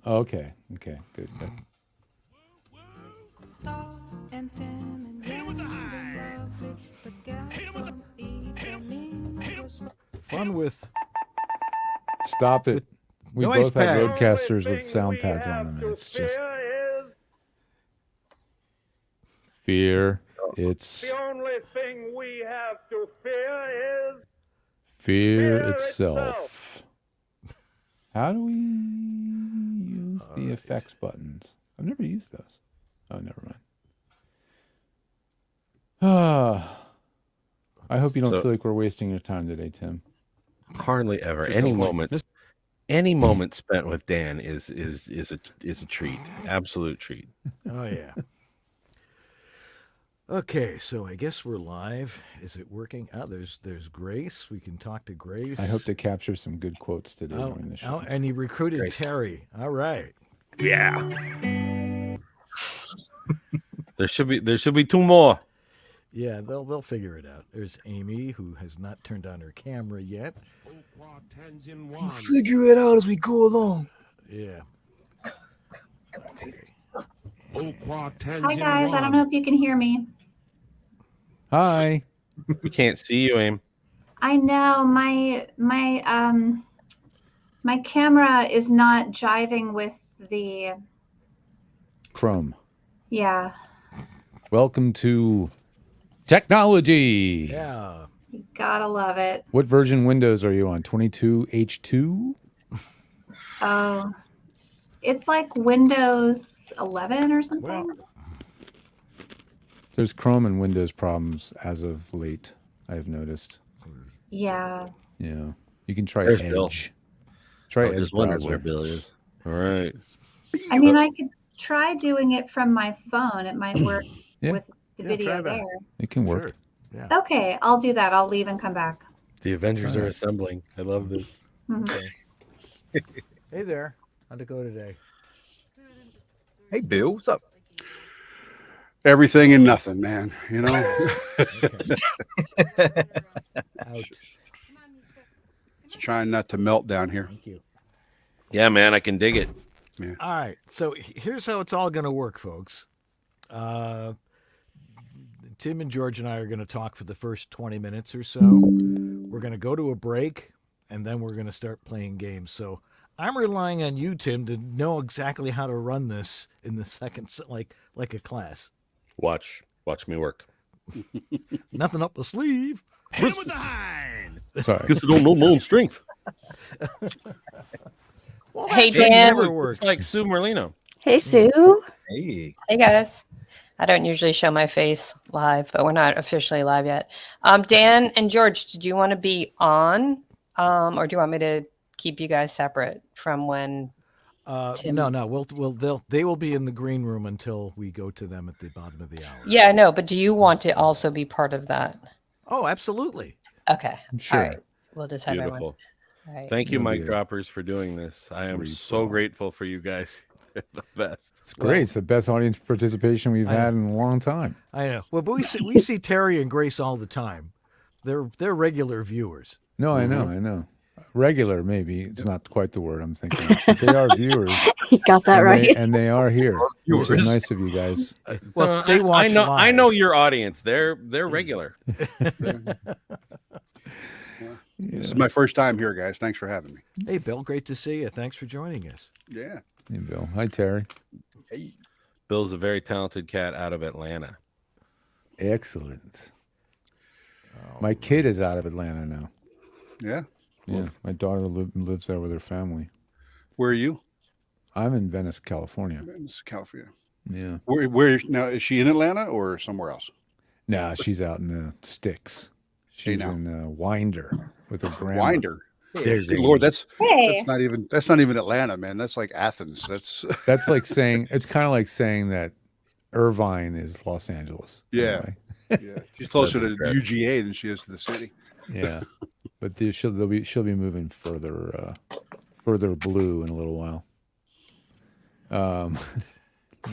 Okay. Okay. Good. Good. Fun with Stop it. We noise both have pads. roadcasters with sound pads on them, and it's just fear. It's The only thing we have to fear is fear itself. How do we use the effects buttons? I've never used those. Oh, never mind. I hope you don't feel like we're wasting your time today, Tim. Hardly ever. Any moment spent with Dan is a treat. Absolute treat. Oh yeah. Okay, so I guess we're live. Is it working? Oh, there's Grace. We can talk to Grace. I hope to capture some good quotes today during the show. Oh, and he recruited Terry. All right. Yeah. There should be two more. Yeah, they'll figure it out. There's Amy, who has not turned on her camera yet. We'll figure it out as we go along. Yeah. Okay. Hi guys, I don't know if you can hear me. Hi. We can't see you, Aim. I know my camera is not jiving with the Chrome. Yeah. Welcome to technology. Yeah. You gotta love it. What version Windows are you on? 22H2? Oh, it's like Windows 11 or something. Well, There's Chrome and Windows problems as of late, I've noticed. Yeah. Yeah. You can try There's Edge. Bill. Try I Edge just wondered browser. where Bill is. All right. I mean, I could try doing it from my phone. It might work Yeah. with the Yeah, video try that. there. It can work. sure. Yeah. Okay, I'll do that. I'll leave and come back. The Avengers All are right. assembling. I love this. Mhm. Hey there. How'd it go today? Hey, Bill, what's up? Everything and nothing, man. You know, Ouch. just trying not to melt down here. Thank you. Yeah, man, I can dig it. All right. So here's how it's all going to work, folks. Tim and George and I are going to talk for the first 20 minutes or so. We're going to go to a break, and then we're going to start playing games. So I'm relying on you, Tim, to know exactly how to run this in the second, like a class. Watch me work. Nothing up the sleeve. Hit him with the hind. Sorry. Guess I don't know my own strength. Well, Hey, that Dan. never works. It's like Sue Merlino. Hey, Sue. Hey. Hey, guys. I don't usually show my face live, but we're not officially live yet. Dan and George, did you want to be on, or do you want me to keep you guys separate from when? Tim- No. They will be in the green room until we go to them at the bottom of the hour. Yeah, no, but do you want to also be part of that? Oh, absolutely. Okay. Sure. All right. We'll just have everyone. Beautiful. All right. Thank you, You'll Mike be Droppers, for doing this. I am free so fall. grateful for you guys. You're the best. It's great. It's the best audience participation we've had in a long time. I know. Well, but we see Terry and Grace all the time. They're regular viewers. No, I know. Regular, maybe. It's not quite the word I'm thinking of, but they are viewers. You got that And they are here, which is Viewers. nice of you guys. Well, they watch I know live. your audience. They're regular. This is my first time here, guys. Thanks for having me. Hey, Bill, great to see you. Thanks for joining us. Yeah. Hey, Bill. Hi, Terry. Hey. Bill's a very talented cat out of Atlanta. Excellent. My kid is out of Atlanta now. Yeah. Yeah, my daughter lives there with her family. Where are you? I'm in Venice, California. It's California. Yeah. Where now? Is she in Atlanta or somewhere else? Nah, she's out in the sticks. She's now. in Winder with her grandma. Winder. There's Good Lord, that's Hey. that's not even Atlanta, man. That's like Athens. That's That's like saying, it's kind of like saying that Irvine is Los Angeles. in a Yeah. way. yeah. She's closer That's to correct. UGA than she is to the city. Yeah. But she'll be moving further blue in a little while.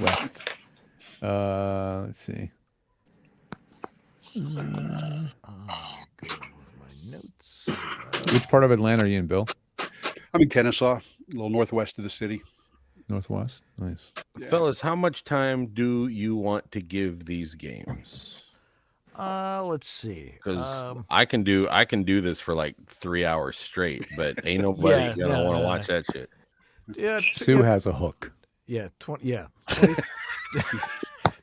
West. Let's see. Go over my notes. Which part of Atlanta are you in, Bill? I'm in Kennesaw, a little northwest of the city. Northwest. Nice. Fellas, how much time do you want to give these games? Let's see. Because I can do this for like 3 hours straight, but ain't nobody gonna want to watch that shit. Yeah, Sue has a hook. Yeah, 20. Yeah,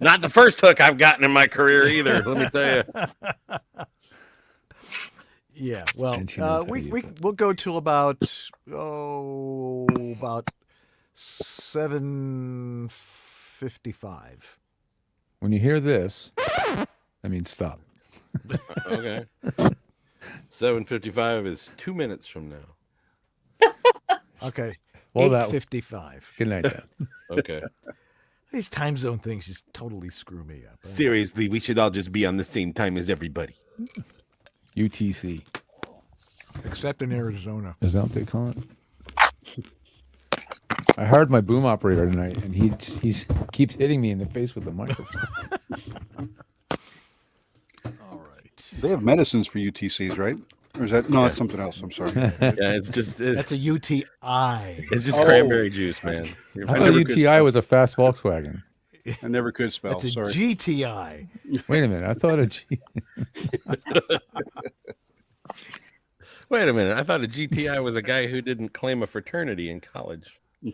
Not the first hook I've gotten in my career either. Let me tell you. Yeah. Well, And she knows how to use we'll go till about 7:55. When you hear this, I mean stop. Okay. 7:55 is 2 minutes from now. Okay. Well, that 8:55. good night, Dan. Okay. These time zone things just totally screw me up. Seriously, we should all just be on the same time as everybody. UTC. Except in Arizona. Is that what they call it? I hired my boom operator tonight, and he keeps hitting me in the face with the microphone. All right. They have medicines for UTCs, right? Or is that no? It's something else. I'm sorry. Yeah, That's a UTI. it's just cranberry juice, man. I thought UTI was a fast Volkswagen. I never could spell. That's a Sorry. GTI. Wait a minute. I thought a G. Wait a minute. I thought a GTI was a guy who didn't claim a fraternity in college. No,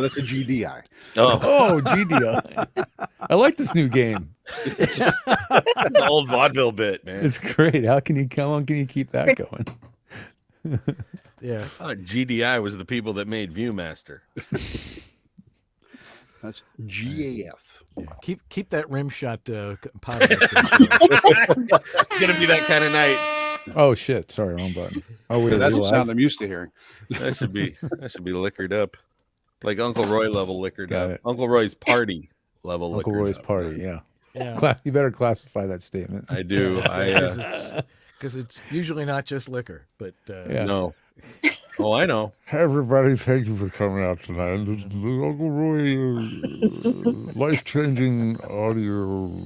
that's a GDI. Oh, Oh, GDI. I like this new game. it's an old vaudeville bit, man. It's great. How long can you keep that going? Yeah. I thought GDI was the people that made Viewmaster. That's GAF. Yeah. Keep that rim shot powder. It's gonna be that kind of night. Oh shit! Sorry, wrong button. Oh, wait, Yeah, that's are we the sound live? I'm used to hearing. That should be liquored up, like Uncle Roy level liquored Got up. it. Uncle Roy's party level. Uncle liquored Roy's up. party. Yeah. Yeah. You better classify that statement. I do. Because it's usually not just liquor, but Yeah. No. Oh, I know. Everybody, thank you for coming out tonight. This is the Uncle Roy life-changing audio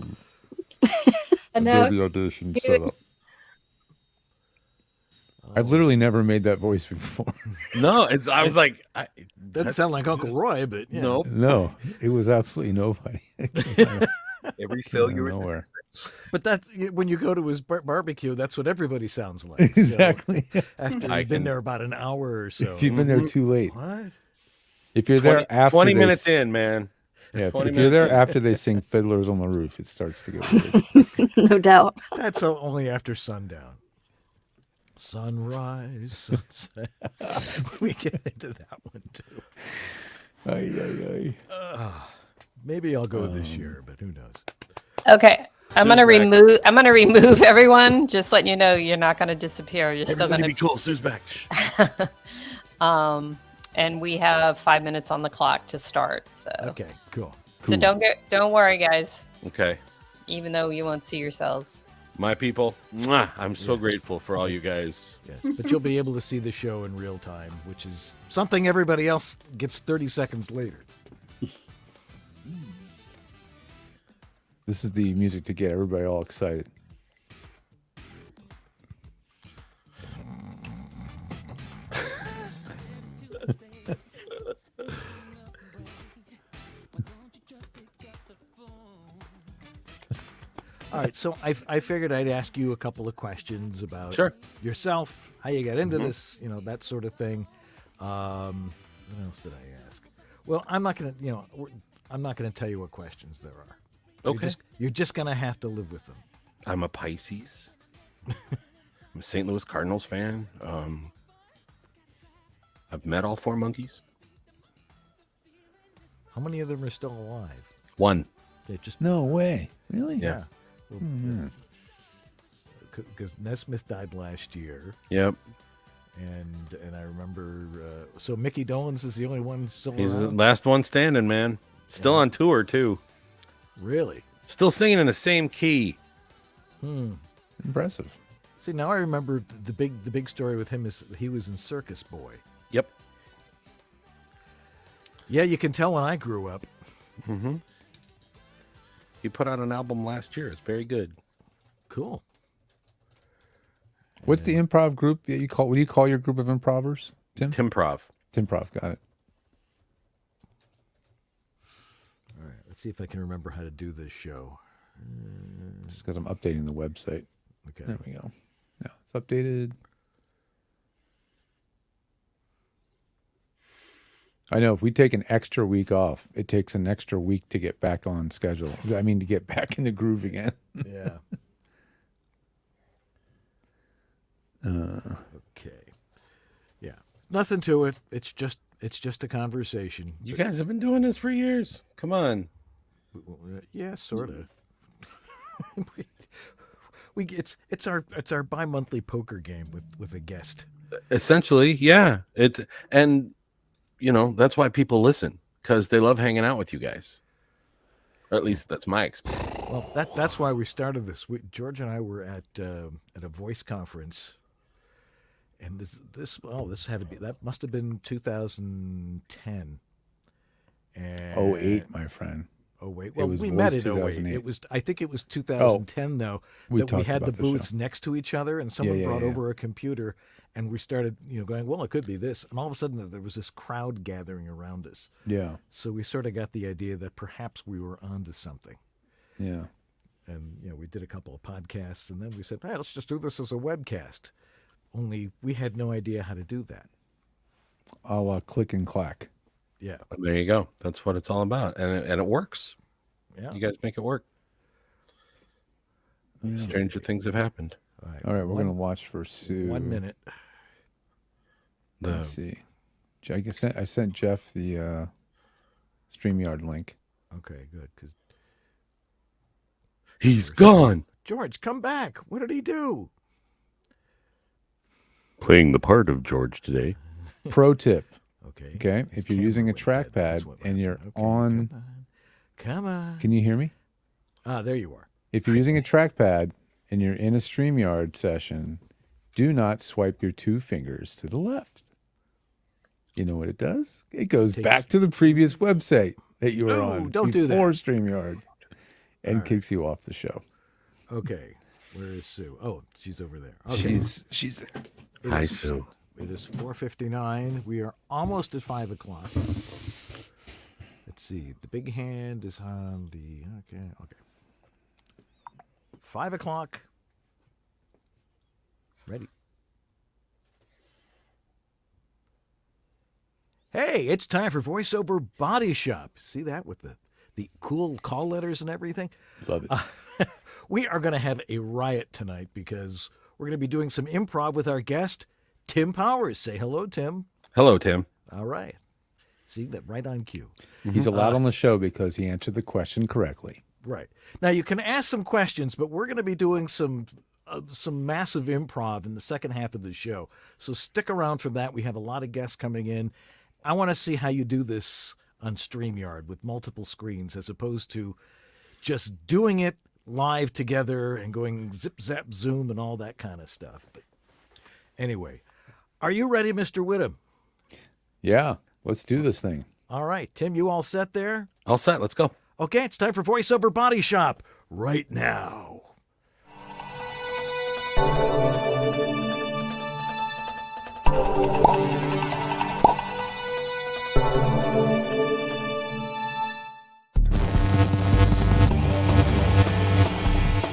Adobe Audition setup. I've literally never made that voice before. No, I was like, doesn't sound like Uncle Roy, but yeah. nope. No, it was absolutely nobody. Every failure nowhere. But that's when you go to his barbecue. That's what everybody sounds like. Exactly. So, after I you've been can- there about an hour or so. If you've been there too late, What? if you're there after 20 they minutes in, man. yeah, 20 if you're there minutes in. after they sing "Fiddlers on the Roof," it starts to get weird. No doubt. That's only after sundown. Sunrise, sunset. We get into that one too. Ay, ay, ay. Maybe I'll go this year, but who knows? Okay. I'm Sue's gonna remove everyone. Just letting you know you're not gonna disappear. You're still Everybody gonna be cool. Sue's back. Shh. and we have 5 minutes on the clock to start. So Okay, cool. so don't worry, guys. Okay. Even though you won't see yourselves. My people, mwah, I'm so grateful for all you guys. Yes. But you'll be able to see the show in real time, which is something everybody else gets 30 seconds later. This is the music to get everybody all excited. All right, so I figured I'd ask you a couple of questions about Sure. yourself, how you got into this, that sort of thing. What else did I ask? Well, I'm not gonna, I'm not gonna tell you what questions there are. Okay. You're just gonna have to live with them. I'm a Pisces. I'm a St. Louis Cardinals fan. I've met all 4 monkeys. How many of them are still alive? 1. They just No way. Really? Yeah. Because Nesmith died last year, Yep. and I remember. So Mickey Dolenz is the only one still He's the around. last one standing, man. Still on tour, too. Really? Still singing in the same key. Impressive. See, now I remember the big story with him is he was in Circus Boy. Yep. Yeah, you can tell when I grew up. Mm-hmm. He put out an album last year. It's very good. Cool. What's the improv group that you call? What do you call your group of improvers, Tim? Timprov. Timprov. Got it. Let's see if I can remember how to do this show. Just because I'm updating the website. Okay. There we go. Yeah, it's updated. I know if we take an extra week off, it takes an extra week to get back on schedule. I mean, to get back in the groove again. Yeah. Okay. Yeah. Nothing to it. It's just a conversation. You guys have been doing this for years. Come on. Yeah, sort of. It's our bi-monthly poker game with a guest. Essentially, yeah. That's why people listen, because they love hanging out with you guys. Or at least that's my experience. Well, that's why we started this. George and I were at a voice conference, and this had to be, that must have been 2010. And 08, my friend. Oh wait, well, we met in 08. I think it was 2010 though, that we had the booths next to each other, and someone brought over a computer, and we started, going, well, it could be this, and all of a sudden there was this crowd gathering around us. Yeah. So we sort of got the idea that perhaps we were onto something. Yeah. And we did a couple of podcasts, and then we said, hey, let's just do this as a webcast. Only we had no idea how to do that. I'll click and clack. Yeah. There you go. That's what it's all about, and it works. Yeah. You guys make it work. Yeah. Stranger things have happened. All right, we're going to watch for Sue. 1 minute. Let's see. I sent Jeff the StreamYard link. Okay, good. 'Cause he's gone. George, come back. What did he do? Playing the part of George today. Pro tip. Okay. If you're using a trackpad and you're on. Come on. Can you hear me? There you are. If you're using a trackpad and you're in a StreamYard session, do not swipe your two fingers to the left. You know what it does? It goes back to the previous website that you were on don't do that. before StreamYard and kicks you off the show. Okay. Where is Sue? Oh, she's over there. Okay. She's there. Hi, Sue. It is 4:59. We are almost at 5 o'clock. Let's see. The big hand is on the... Okay. 5 o'clock. Ready. Hey, it's time for VoiceOver Body Shop. See that with the cool call letters and everything? Love it. We are going to have a riot tonight because we're going to be doing some improv with our guest, Tim Powers. Say hello, Tim. Hello, Tim. All right. See, that right on cue. He's allowed on the show because he answered the question correctly. Right. Now, you can ask some questions, but we're going to be doing some massive improv in the second half of the show. So stick around for that. We have a lot of guests coming in. I want to see how you do this on StreamYard with multiple screens as opposed to just doing it live together and going zip, zap, zoom and all that kind of stuff. But anyway, are you ready, Mr. Whittam? Yeah, let's do this thing. All right. Tim, you all set there? All set. Let's go. Okay, it's time for VoiceOver Body Shop right now.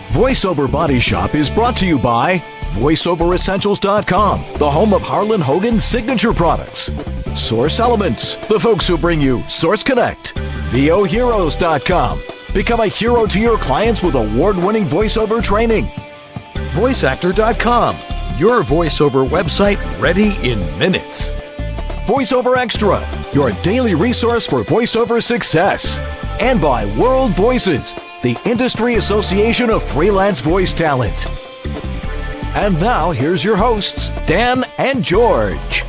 VoiceOver Body Shop is brought to you by VoiceOverEssentials.com, the home of Harlan Hogan's signature products. Source Elements, the folks who bring you Source Connect. VOHeroes.com. Become a hero to your clients with award-winning voiceover training. VoiceActor.com. Your voiceover website ready in minutes. VoiceOver Extra, your daily resource for voiceover success. And by World Voices, the Industry Association of Freelance Voice Talent. And now, here's your hosts, Dan and George.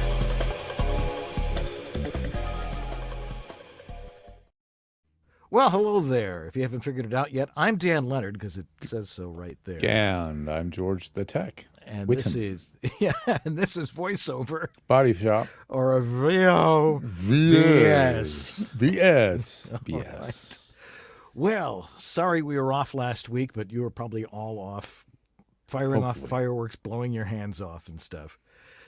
Well, hello there. If you haven't figured it out yet, I'm Dan Leonard because it says so right there. And I'm George the Tech. And Whittam. this is VoiceOver Body Shop. or a VO VS. BS. Right. Well, sorry we were off last week, but you were probably all off, firing off fireworks, blowing your hands off and stuff.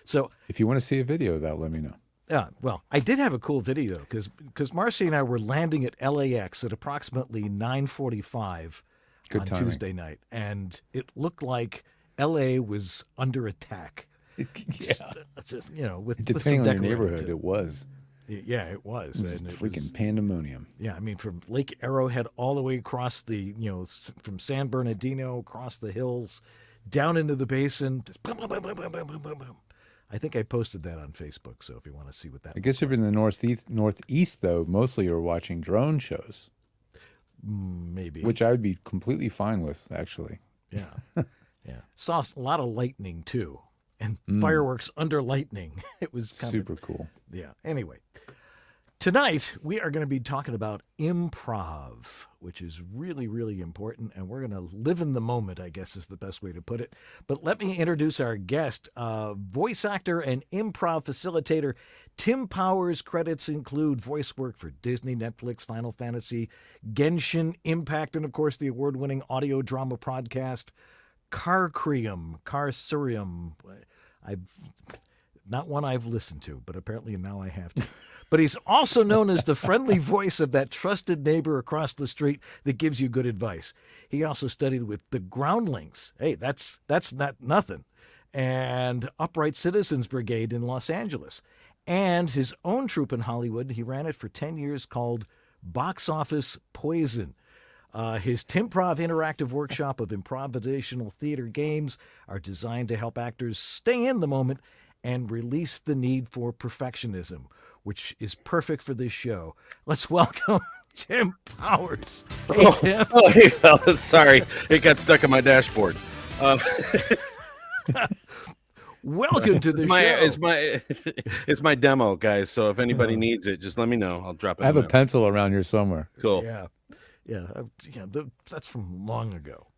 So If you want to see a video of that, let me know. Yeah, well, I did have a cool video because Marcy and I were landing at LAX at approximately 9:45 Good on timing. Tuesday night, and it looked like LA was under attack. Yeah. Just, you know, with Depending some on your decorating neighborhood, too. it was. Yeah, it was. It was And it freaking was- pandemonium. Yeah, I mean, from Lake Arrowhead all the way across the, from San Bernardino across the hills, down into the basin. Just boom, boom, boom, boom, boom, boom, boom, boom, boom. I think I posted that on Facebook. So if you want to see what that, I guess if you're in the northeast, though, mostly you're watching drone shows, maybe, which I would be completely fine with, actually. yeah, yeah, saw a lot of lightning too, and fireworks under lightning. It was kind Super cool. Yeah. Anyway, tonight we are going to be talking about improv, which is really, really important, and we're going to live in the moment, I guess is the best way to put it. But let me introduce our guest, voice actor and improv facilitator Tim Powers. Credits include voice work for Disney, Netflix, Final Fantasy, Genshin Impact, and of course the award-winning audio drama podcast Carcurium. Not one I've listened to, but apparently now I have to. But he's also known as the friendly voice of that trusted neighbor across the street that gives you good advice. He also studied with the Groundlings. Hey, that's not nothing. And Upright Citizens Brigade in Los Angeles. And his own troupe in Hollywood. He ran it for 10 years called Box Office Poison. His Timprov interactive workshop of improvisational theater games are designed to help actors stay in the moment and release the need for perfectionism, which is perfect for this show. Let's welcome Tim Powers. Hey, Tim. Oh, hey, fellas. Sorry, it got stuck in my dashboard. Welcome to the show. It's my demo, guys. So if anybody needs it, just let me know. I'll drop it. I have in a there. pencil around here somewhere. Cool. Yeah, that's from long ago.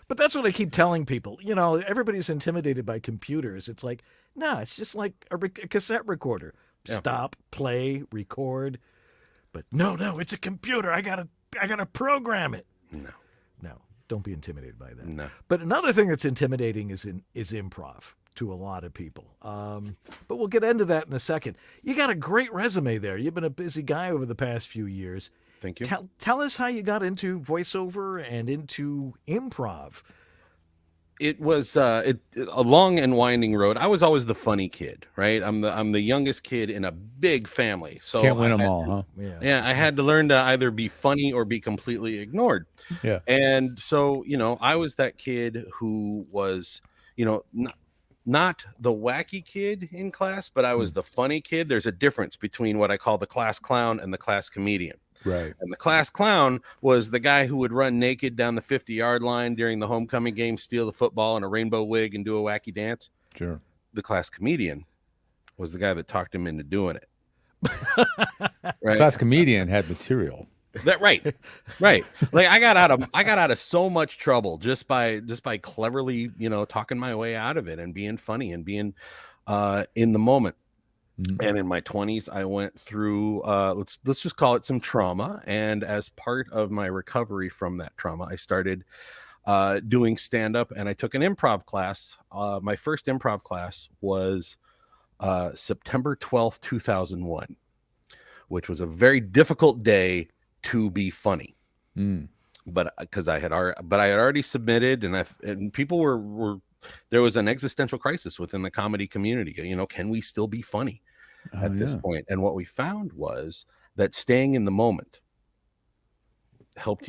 But that's what I keep telling people. Everybody's intimidated by computers. It's like, no, it's just like a cassette recorder. Yeah. Stop, play, record. But no, it's a computer. I gotta program it. No, don't be intimidated by that. No. But another thing that's intimidating is improv to a lot of people. But we'll get into that in a second. You got a great resume there. You've been a busy guy over the past few years. Thank you. Tell us how you got into voiceover and into improv. It was a long and winding road. I was always the funny kid, right? I'm the youngest kid in a big family, so Can't win them all, huh? Yeah. I had to learn to either be funny or be completely ignored. Yeah. And so, I was that kid who was, not the wacky kid in class, but I was the funny kid. There's a difference between what I call the class clown and the class comedian. Right. And the class clown was the guy who would run naked down the 50-yard line during the homecoming game, steal the football in a rainbow wig, and do a wacky dance. Sure. The class comedian was the guy that talked him into doing it. Right. Class comedian had material. That right. Like I got out of so much trouble just by cleverly, talking my way out of it and being funny and being in the moment. And in my 20s, I went through, let's just call it some trauma. And as part of my recovery from that trauma, I started doing stand-up, and I took an improv class. My first improv class was September 12th, 2001, which was a very difficult day to be funny. But because I had already submitted, and people were there was an existential crisis within the comedy community. Can we still be funny at this point? And what we found was that staying in the moment helped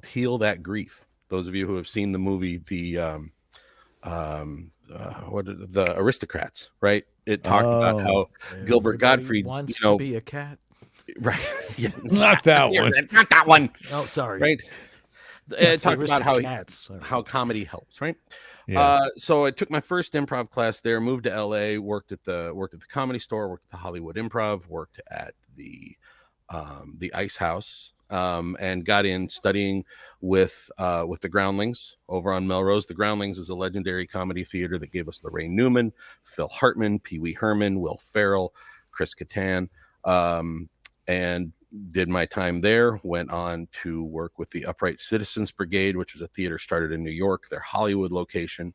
heal that grief. Those of you who have seen the movie, the Aristocrats, right? It talked about how Gilbert Gottfried wants to be a cat. Right. Yeah. Not that one. Not that one. Oh, sorry. Right. It talked about Aristocats. how comedy helps, right? Yeah. So I took my first improv class there, moved to LA, worked at the Comedy Store, worked at the Hollywood Improv, worked at the Ice House, and got in studying with the Groundlings over on Melrose. The Groundlings is a legendary comedy theater that gave us Lorraine Newman, Phil Hartman, Pee Wee Herman, Will Ferrell, Chris Kattan, and did my time there. Went on to work with the Upright Citizens Brigade, which was a theater started in New York, their Hollywood location.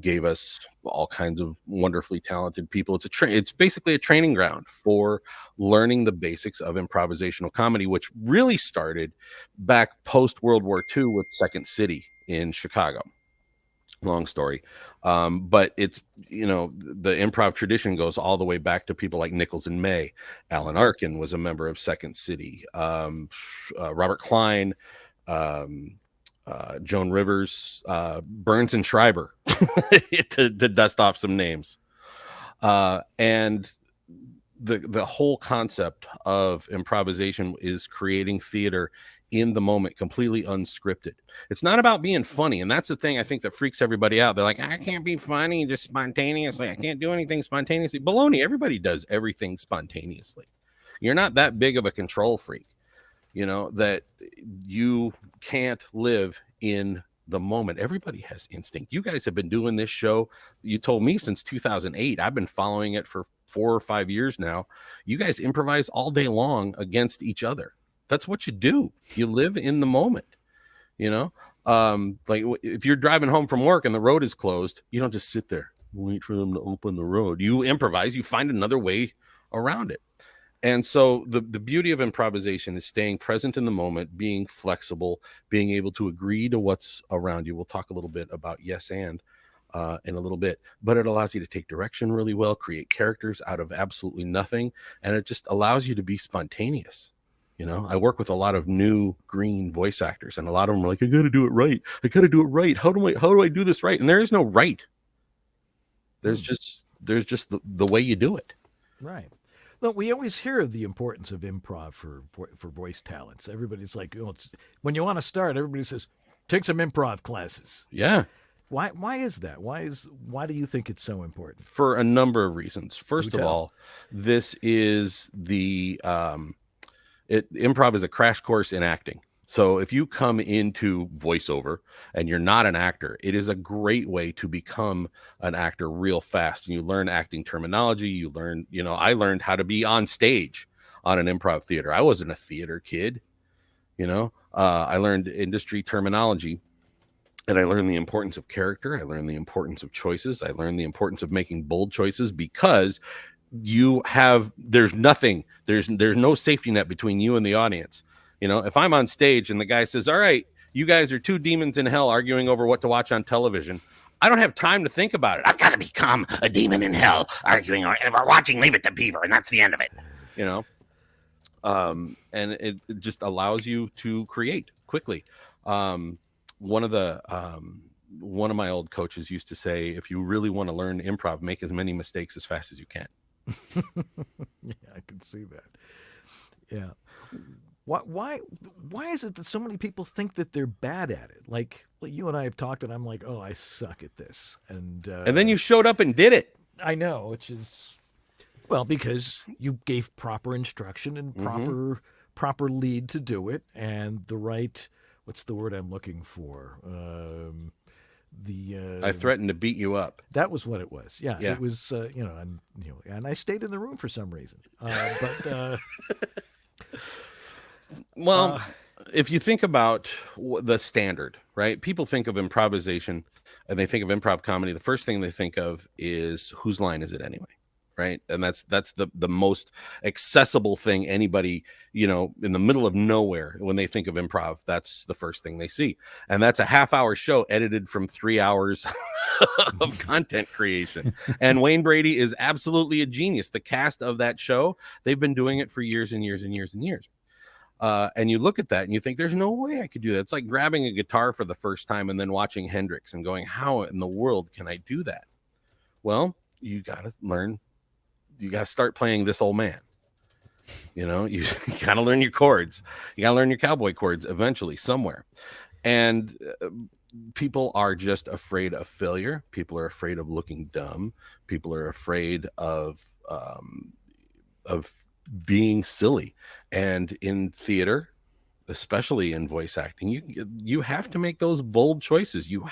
gave us all kinds of wonderfully talented people. It's basically a training ground for learning the basics of improvisational comedy, which really started back post World War II with Second City in Chicago. Long story, but it's, the improv tradition goes all the way back to people like Nichols and May. Alan Arkin was a member of Second City. Robert Klein, Joan Rivers, Burns and Schreiber, to dust off some names. And the whole concept of improvisation is creating theater in the moment, completely unscripted. It's not about being funny, and that's the thing I think that freaks everybody out. They're like, I can't be funny just spontaneously. I can't do anything spontaneously. Baloney. Everybody does everything spontaneously. You're not that big of a control freak, that you can't live in the moment. Everybody has instinct. You guys have been doing this show, you told me, since 2008. I've been following it for 4 or 5 years now. You guys improvise all day long against each other. That's what you do. You live in the moment, like if you're driving home from work and the road is closed, you don't just sit there, wait for them to open the road. You improvise, you find another way around it. And so the beauty of improvisation is staying present in the moment, being flexible, being able to agree to what's around you. We'll talk a little bit about yes and in a little bit, but it allows you to take direction really well, create characters out of absolutely nothing, and it just allows you to be spontaneous. I work with a lot of new green voice actors, and a lot of them are like, I got to do it right. I got to do it right. How do I do this right? And there is no right. There's just the way you do it. Right. Look, we always hear of the importance of improv for voice talents. Everybody's like, when you want to start, everybody says, take some improv classes. Yeah. Why is that? Why do you think it's so important? For a number of reasons. First of all, this is the improv is a crash course in acting. So if you come into voiceover and you're not an actor, it is a great way to become an actor real fast. And you learn acting terminology. You learn, I learned how to be on stage on an improv theater. I wasn't a theater kid, I learned industry terminology, and I learned the importance of character. I learned the importance of choices. I learned the importance of making bold choices, because there's no safety net between you and the audience. If I'm on stage and the guy says, all right, you guys are two demons in hell arguing over what to watch on television, I don't have time to think about it. I've got to become a demon in hell arguing, and we're watching Leave It to Beaver, and that's the end of it. And it just allows you to create quickly. One of my old coaches used to say, if you really want to learn improv, make as many mistakes as fast as you can. Yeah, I can see that. Yeah. Why is it that so many people think that they're bad at it? Like you and I have talked, and I'm like, oh, I suck at this. And then you showed up and did it. I know, which is, well, because you gave proper instruction and proper lead to do it, and the right, what's the word I'm looking for? I threatened to beat you up. That was what it was. Yeah. Yeah. It was, and I stayed in the room for some reason. Well, if you think about the standard, right? People think of improvisation and they think of improv comedy. The first thing they think of is, whose line is it anyway? Right. And that's the most accessible thing anybody, in the middle of nowhere, when they think of improv, that's the first thing they see. And that's a half-hour show edited from 3 hours of content creation. And Wayne Brady is absolutely a genius. The cast of that show, they've been doing it for years and years and years and years. And you look at that and you think, there's no way I could do that. It's like grabbing a guitar for the first time and then watching Hendrix and going, how in the world can I do that? Well, you got to learn. You got to start playing This Old Man. You got to learn your chords. You got to learn your cowboy chords eventually somewhere. And people are just afraid of failure. People are afraid of looking dumb. People are afraid of being silly. And in theater, especially in voice acting, you have to make those bold choices. You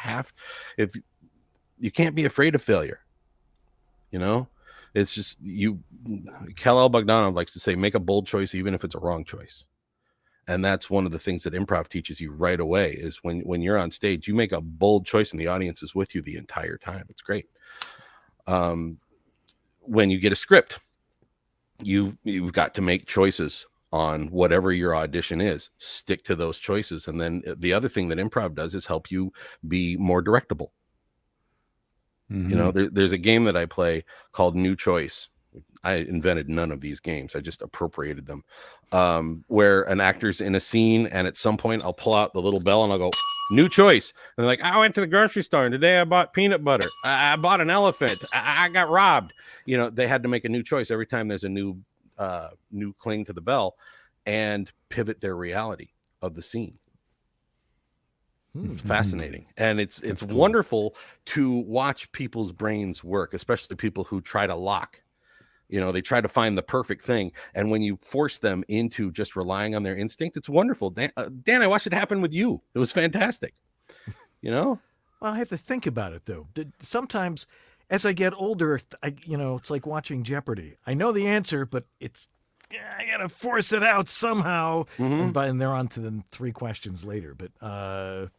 can't be afraid of failure. It's just Cal L. Bogdanov likes to say, make a bold choice even if it's a wrong choice. And that's one of the things that improv teaches you right away is when you're on stage, you make a bold choice and the audience is with you the entire time. It's great. When you get a script, you've got to make choices on whatever your audition is. Stick to those choices. And then the other thing that improv does is help you be more directable. Mhm. You know, there's a game that I play called New Choice. I invented none of these games. I just appropriated them, where an actor's in a scene, and at some point I'll pull out the little bell and I'll go, new choice. And they're like, I went to the grocery store and today I bought peanut butter. I bought an elephant. I got robbed. You know, they had to make a new choice every time there's a new cling to the bell and pivot their reality of the scene. It's fascinating. And it's cool. wonderful to watch people's brains work, especially people who try to lock. You know, they try to find the perfect thing. And when you force them into just relying on their instinct, it's wonderful. Dan, I watched it happen with you. It was fantastic. You know? Well, I have to think about it, though. Sometimes as I get older, it's like watching Jeopardy. I know the answer, but I got to force it out somehow. Mhm. And they're on to the 3 questions later. But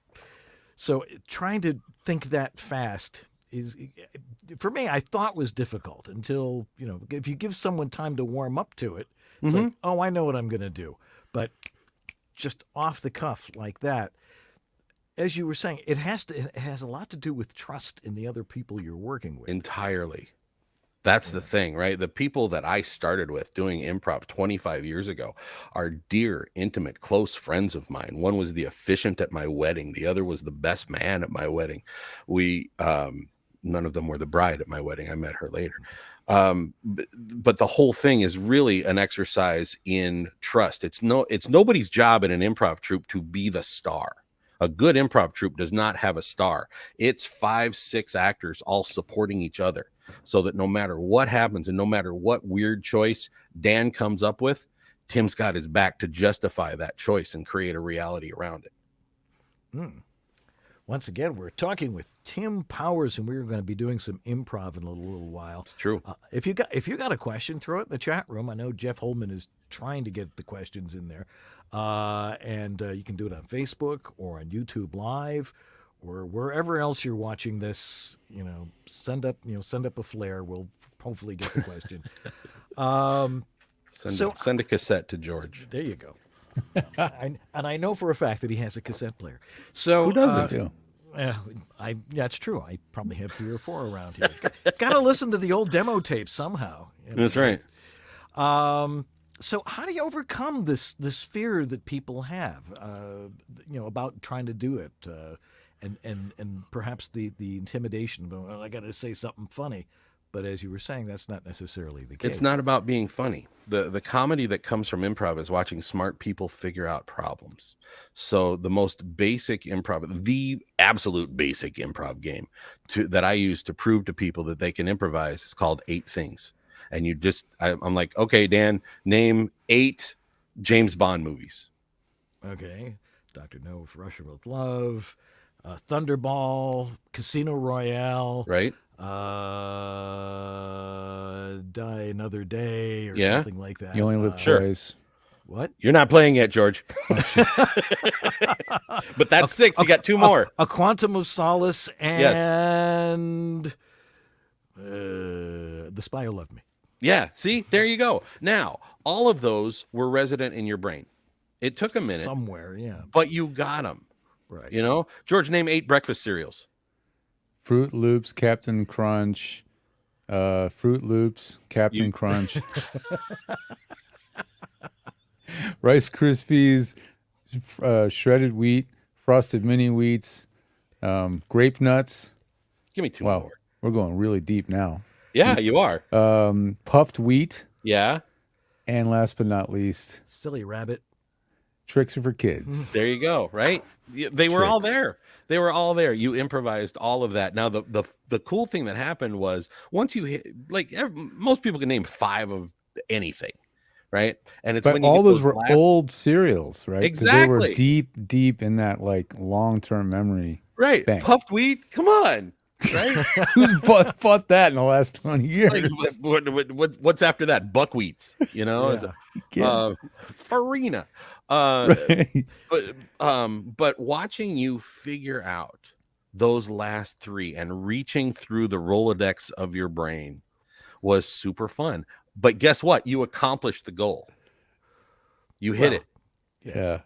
so trying to think that fast is, for me, I thought was difficult until, if you give someone time to warm up to it, it's like, oh, I know what I'm going to do. But just off the cuff like that, as you were saying, it has a lot to do with trust in the other people you're working with. Entirely. That's the thing, right? The people that I started with doing improv 25 years ago are dear, intimate, close friends of mine. One was the officiant at my wedding. The other was the best man at my wedding. We, none of them were the bride at my wedding. I met her later. But the whole thing is really an exercise in trust. It's nobody's job in an improv troupe to be the star. A good improv troupe does not have a star. It's 5, 6 actors all supporting each other so that no matter what happens and no matter what weird choice Dan comes up with, Tim's got his back to justify that choice and create a reality around it. Once again, we're talking with Tim Powers, and we're going to be doing some improv in a little while. It's true. If you got a question, throw it in the chat room. I know Jeff Holman is trying to get the questions in there, and you can do it on Facebook or on YouTube Live or wherever else you're watching this. Send up a flare. We'll hopefully get the question. Send a cassette to George. There you go. And I know for a fact that he has a cassette player. So Who doesn't? That's true. I probably have 3 or 4 around here. Got to listen to the old demo tapes somehow. That's right. So how do you overcome this fear that people have, about trying to do it, and perhaps the intimidation? Well, I got to say something funny. But as you were saying, that's not necessarily the case. It's not about being funny. The comedy that comes from improv is watching smart people figure out problems. So the most basic improv, the absolute basic improv game that I use to prove to people that they can improvise is called 8 Things. And I'm like, okay, Dan, name 8 James Bond movies. Okay. Dr. No, Russia with Love, Thunderball, Casino Royale. Right. Die Another Day or Yeah. something like that. You only live Sure. twice. What? You're not playing yet, George. But that's 6. You got 2 more. A Quantum of Solace and The Spy Who Loved Me. Yeah. See, there you go. Now, all of those were resident in your brain. It took a minute, Somewhere, yeah. but you got them. Right. George, name 8 breakfast cereals. Fruit Loops, Captain Crunch, Fruit Loops, Captain Crunch, Rice Krispies, shredded wheat, Frosted Mini Wheats, Grape Nuts. Give me 2 Wow, more. we're going really deep now. Yeah, you are. Puffed Wheat, Yeah. and last but not least, Silly Rabbit. Tricks Are for Kids. There you go. Right. They were all there. They were all there. You improvised all of that. Now, the cool thing that happened was once you hit, most people can name 5 of anything, right? And it's But when you all get those were last- old cereals, right? 'Cause they were Exactly. deep in that long-term memory. right? bank. Puffed wheat. Come on. right? Who's fought that in the last 20 years? Like, what's after that? Buckwheats, you know? Yeah. Farina. Right. But watching you figure out those last three and reaching through the Rolodex of your brain was super fun. But guess what? You accomplished the goal. You hit it. Yeah.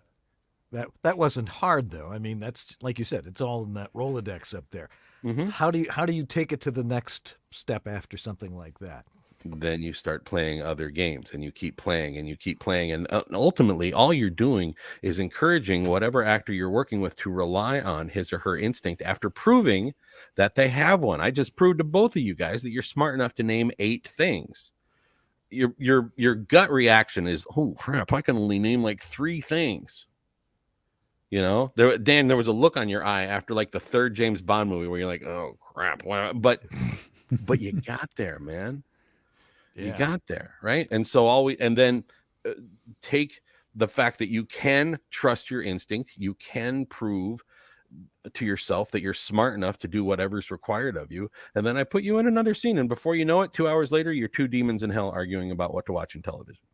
That wasn't hard though. I mean, that's like you said, it's all in that Rolodex up there. Mhm. How do you take it to the next step after something like that? Then you start playing other games and you keep playing and you keep playing. And ultimately, all you're doing is encouraging whatever actor you're working with to rely on his or her instinct after proving that they have one. I just proved to both of you guys that you're smart enough to name 8 things. Your gut reaction is, oh crap, I can only name like 3 things. You know, Dan, there was a look on your eye after like the 3rd James Bond movie where you're like, oh crap, but you got there, man. You got there, right? And so then take the fact that you can trust your instinct, you can prove to yourself that you're smart enough to do whatever's required of you, and then I put you in another scene, and before you know it, 2 hours later, you're 2 demons in hell arguing about what to watch in television.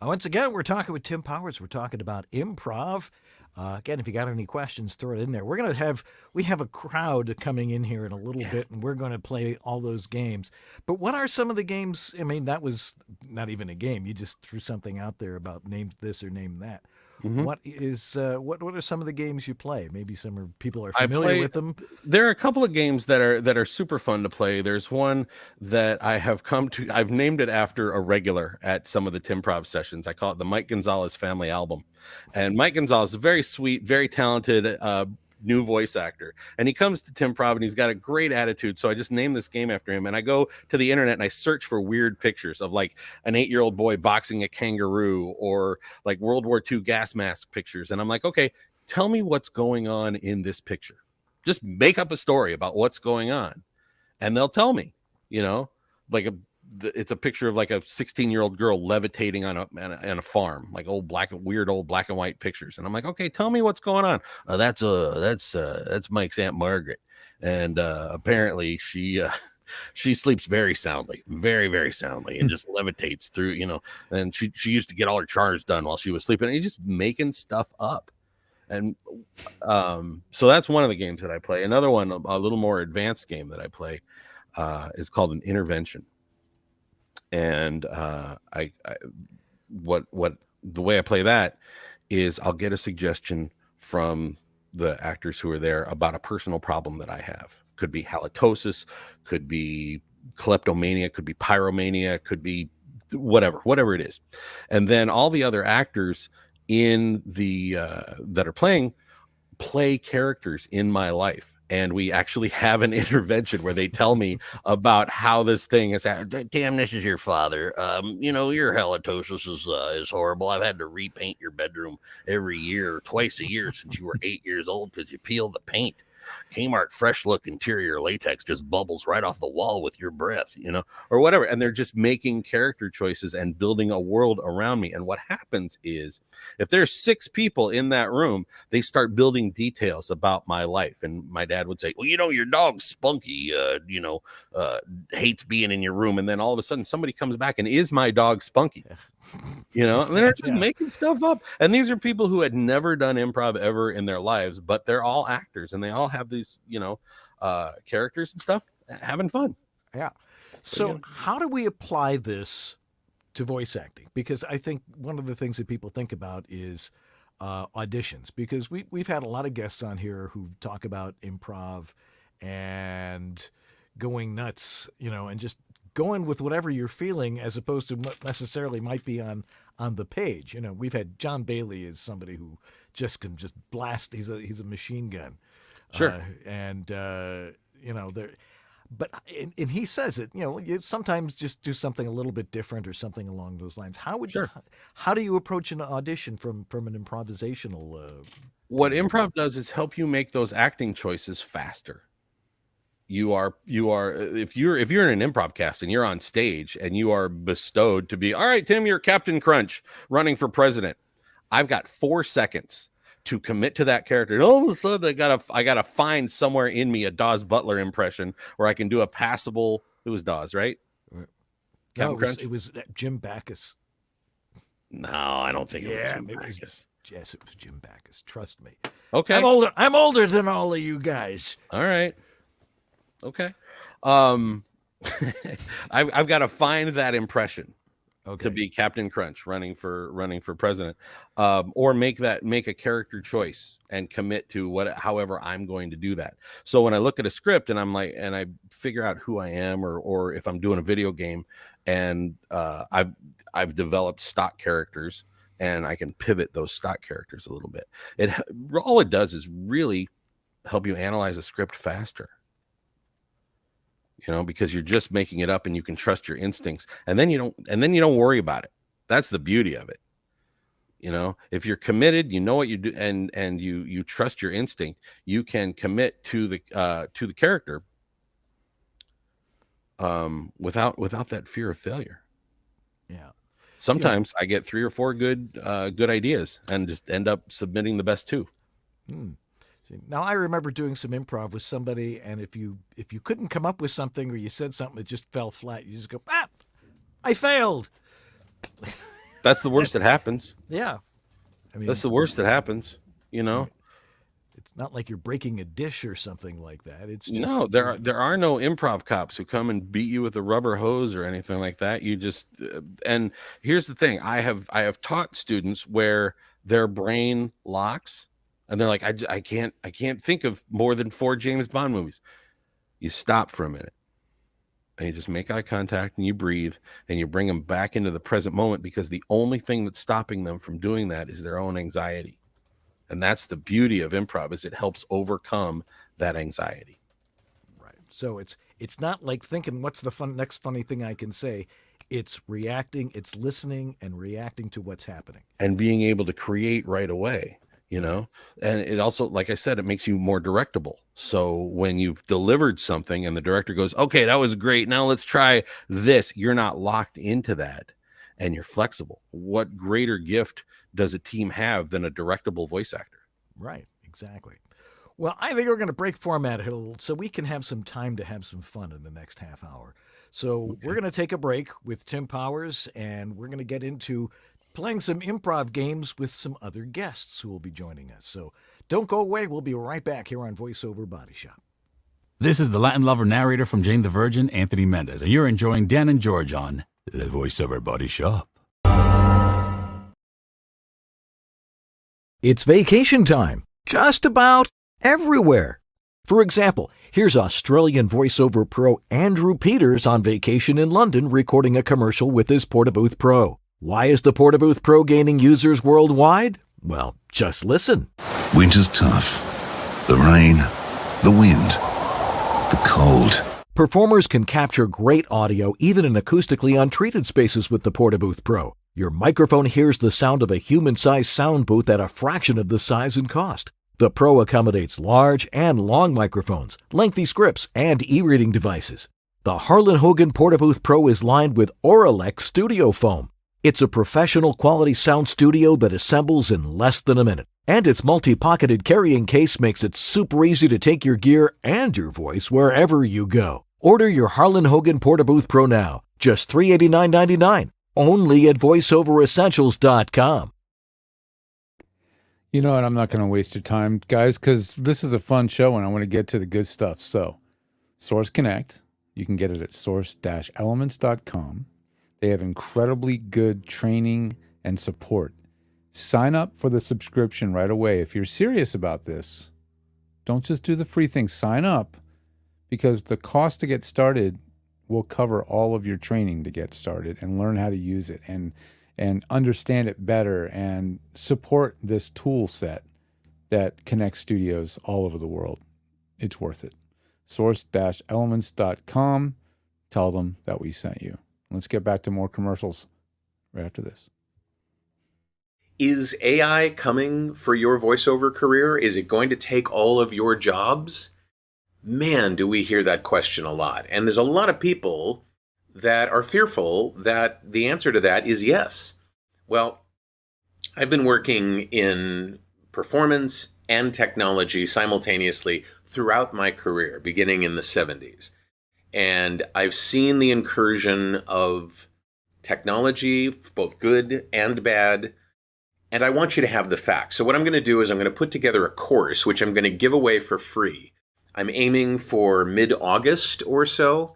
Once again, we're talking with Tim Powers. We're talking about improv. Again, if you got any questions, throw it in there. We have a crowd coming in here in a little bit, and we're going to play all those games. But what are some of the games? I mean, that was not even a game. You just threw something out there about name this or name that. What is what are some of the games you play? Maybe people are familiar with them. There are a couple of games that are super fun to play. There's one that I've named it after a regular at some of the Timprov sessions. I call it the Mike Gonzalez Family Album. And Mike Gonzalez is a very sweet, very talented new voice actor, and he comes to Timprov and he's got a great attitude, so I just named this game after him. And I go to the internet and I search for weird pictures of like an 8-year-old boy boxing a kangaroo or like World War II gas mask pictures, and I'm like, okay, tell me what's going on in this picture. Just make up a story about what's going on, and they'll tell me, you know, like it's a picture of like a 16-year-old girl levitating on a farm, like weird old black and white pictures. And I'm like, okay, tell me what's going on. That's Mike's Aunt Margaret. And apparently she sleeps very soundly, very, very soundly, and just levitates through, you know, and she used to get all her chores done while she was sleeping. And he's just making stuff up. And so that's one of the games that I play. Another one, a little more advanced game that I play is called an intervention. And what the way I play that is I'll get a suggestion from the actors who are there about a personal problem that I have. Could be halitosis, could be kleptomania, could be pyromania, could be whatever it is. And then all the other actors in the that are play characters in my life. And we actually have an intervention where they tell me about how this thing is. Damn, this is your father. You know, your halitosis is horrible. I've had to repaint your bedroom every year, twice a year since you were 8 years old because you peel the paint. Kmart fresh look interior latex just bubbles right off the wall with your breath, you know, or whatever. And they're just making character choices and building a world around me. And what happens is if there's 6 people in that room, they start building details about my life. And my dad would say, well, you know, your dog's spunky, hates being in your room. And then all of a sudden somebody comes back and is my dog Spunky, you know, and they're just making stuff up. And these are people who had never done improv ever in their lives, but they're all actors and they all have these, you know, characters and stuff, having fun. Yeah. So how do we apply this to voice acting? Because I think one of the things that people think about is auditions, because we've had a lot of guests on here who talk about improv and going nuts, you know, and just going with whatever you're feeling as opposed to what necessarily might be on the page. You know, we've had John Bailey is somebody who just can just blast. He's a machine gun. Sure. You know, but he says it, you know, you sometimes just do something a little bit different or something along those lines. How do you approach an audition from an improvisational? What improv does is help you make those acting choices faster. You are if you're in an improv cast and you're on stage and you are bestowed to be, all right, Tim, you're Captain Crunch running for president. I've got 4 seconds to commit to that character. And all of a sudden, I gotta find somewhere in me a Dawes Butler impression where I can do a passable. It was Dawes, right? No, Captain Crunch? it was Jim Backus. No, I don't think Yeah, it was Jim it was- Backus. Yes, it was Jim Backus. Trust me. Okay. I'm older than all of you guys. All right. Okay. I've got to find that impression to be Captain Crunch running for president, or make a character choice and commit to however I'm going to do that. So when I look at a script and I figure out who I am, or if I'm doing a video game and I've developed stock characters and I can pivot those stock characters a little bit. All it does is really help you analyze a script faster. Because you're just making it up and you can trust your instincts, and then you don't worry about it. That's the beauty of it. If you're committed, you know what you do, and you trust your instinct, you can commit to the character without that fear of failure. Yeah. Sometimes I get 3 or 4 good ideas and just end up submitting the best 2. Now, I remember doing some improv with somebody, and if you couldn't come up with something, or you said something that just fell flat, you just go, I failed. That's the worst that happens. Yeah. I mean, That's the worst that happens. It's not like you're breaking a dish or something like that. It's just, no, there are no improv cops who come and beat you with a rubber hose or anything like that. You just and here's the thing: I have taught students where their brain locks, and they're like, I can't think of more than 4 James Bond movies. You stop for a minute, and you just make eye contact, and you breathe, and you bring them back into the present moment, because the only thing that's stopping them from doing that is their own anxiety. And that's the beauty of improv, is it helps overcome that anxiety. Right. So it's not like thinking, what's the next funny thing I can say? It's reacting, it's listening and reacting to what's happening. And being able to create right away, And it also, like I said, it makes you more directable. So when you've delivered something and the director goes, okay, that was great, now let's try this, you're not locked into that, and you're flexible. What greater gift does a team have than a directable voice actor? Right, exactly. Well, I think we're going to break format here a little so we can have some time to have some fun in the next half hour. So We're going to take a break with Tim Powers, and we're going to get into playing some improv games with some other guests who will be joining us. So don't go away. We'll be right back here on VoiceOver Body Shop. This is the Latin lover narrator from Jane the Virgin, Anthony Mendez, and you're enjoying Dan and George on the VoiceOver Body Shop. It's vacation time, just about everywhere. For example, here's Australian voiceover pro Andrew Peters on vacation in London recording a commercial with his Portabooth Pro. Why is the Portabooth Pro gaining users worldwide? Well, just listen. Winter's tough. The rain, the wind, the cold. Performers can capture great audio even in acoustically untreated spaces with the Portabooth Pro. Your microphone hears the sound of a human-sized sound booth at a fraction of the size and cost. The Pro accommodates large and long microphones, lengthy scripts, and e-reading devices. The Harlan Hogan Portabooth Pro is lined with Auralex studio foam. It's a professional quality sound studio that assembles in less than a minute. And its multi-pocketed carrying case makes it super easy to take your gear and your voice wherever you go. Order your Harlan Hogan Portabooth Pro now, just $389.99. Only at voiceoveressentials.com. You know what? I'm not going to waste your time, guys, because this is a fun show and I want to get to the good stuff. So, Source Connect, you can get it at source-elements.com. They have incredibly good training and support. Sign up for the subscription right away. If you're serious about this, don't just do the free thing. Sign up, because the cost to get started will cover all of your training to get started and learn how to use it and understand it better and support this tool set that connects studios all over the world. It's worth it. Source-elements.com. Tell them that we sent you. Let's get back to more commercials right after this. Is AI coming for your voiceover career? Is it going to take all of your jobs? Man, do we hear that question a lot. And there's a lot of people that are fearful that the answer to that is yes. Well, I've been working in performance and technology simultaneously throughout my career, beginning in the 70s. And I've seen the incursion of technology, both good and bad, and I want you to have the facts. So what I'm going to do is I'm going to put together a course, which I'm going to give away for free. I'm aiming for mid-August or so,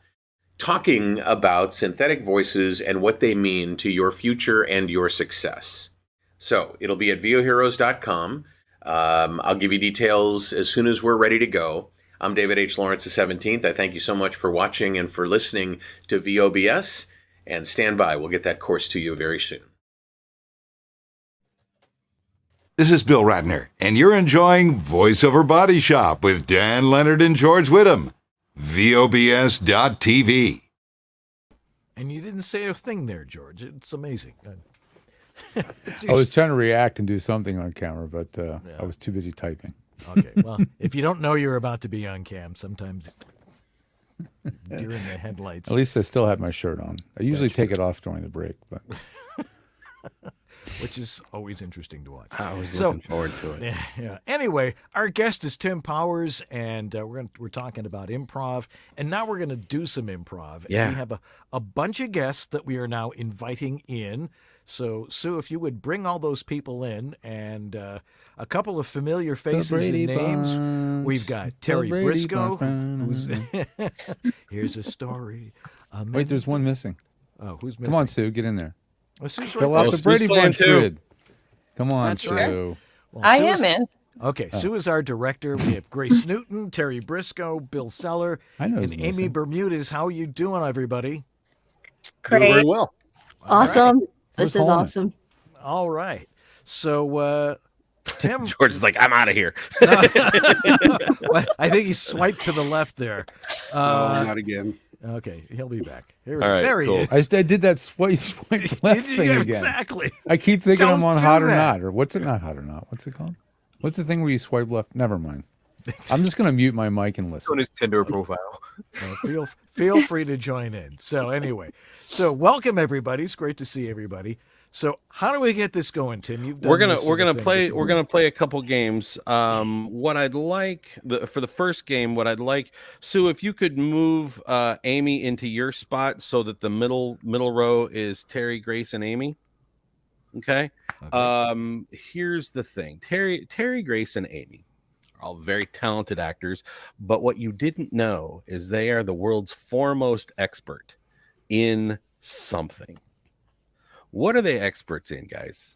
talking about synthetic voices and what they mean to your future and your success. So it'll be at voheroes.com. I'll give you details as soon as we're ready to go. I'm David H. Lawrence the 17th. I thank you so much for watching and for listening to VOBS. And stand by. We'll get that course to you very soon. This is Bill Ratner, and you're enjoying VoiceOver Body Shop with Dan Leonard and George Whittam. VOBS.TV. And you didn't say a thing there, George. It's amazing. I was trying to react and do something on camera, but I was too busy typing. Okay, well, if you don't know you're about to be on cam, sometimes deer in the headlights. At least I still have my shirt on. I usually take it off during the break, but which is always interesting to watch. I was looking forward to it. Yeah. Anyway, our guest is Tim Powers, and we're talking about improv, and now we're going to do some improv. Yeah. And we have a bunch of guests that we are now inviting in. So, Sue, if you would bring all those people in, and a couple of familiar faces and names. Bunch. We've got Terry Briscoe, Bunch. who's here's a story. Wait, there's one missing. Oh, who's missing? Come on, Sue, get in there. Oh, Sue's Fill right out there. the Sue's Brady playing Bunch too. grid. Come on, That's Sue. right. Well, I Sue am is- in. Okay, Sue is our director. We have Grace Newton, Terry Briscoe, Bill Seller, I know and who's Amy missing. Bermudez. How are you doing, everybody? Doing very Great. well. Awesome. Who's This is holding it? awesome. All right. So, Tim, George is like, I'm out of here. Well, I think he swiped to the left there. No, not again. Okay, he'll be back. Here All right, there cool. he is. I did that swipe left thing Yeah, again. exactly. I keep thinking Don't I'm on do hot or that. not, or what's it not hot or not? What's it called? What's the thing where you swipe left? Never mind. I'm just gonna mute my mic and listen. On his Tinder profile. Feel free to join in. So anyway, welcome everybody. It's great to see everybody. So how do we get this going, Tim? You've done We're gonna this sort of thing play before. a couple games. What I'd like for the first game, Sue, if you could move Amy into your spot so that the middle row is Terry, Grace, and Amy. Okay. Here's the thing: Terry, Grace, and Amy are all very talented actors, but what you didn't know is they are the world's foremost expert in something. What are they experts in, guys?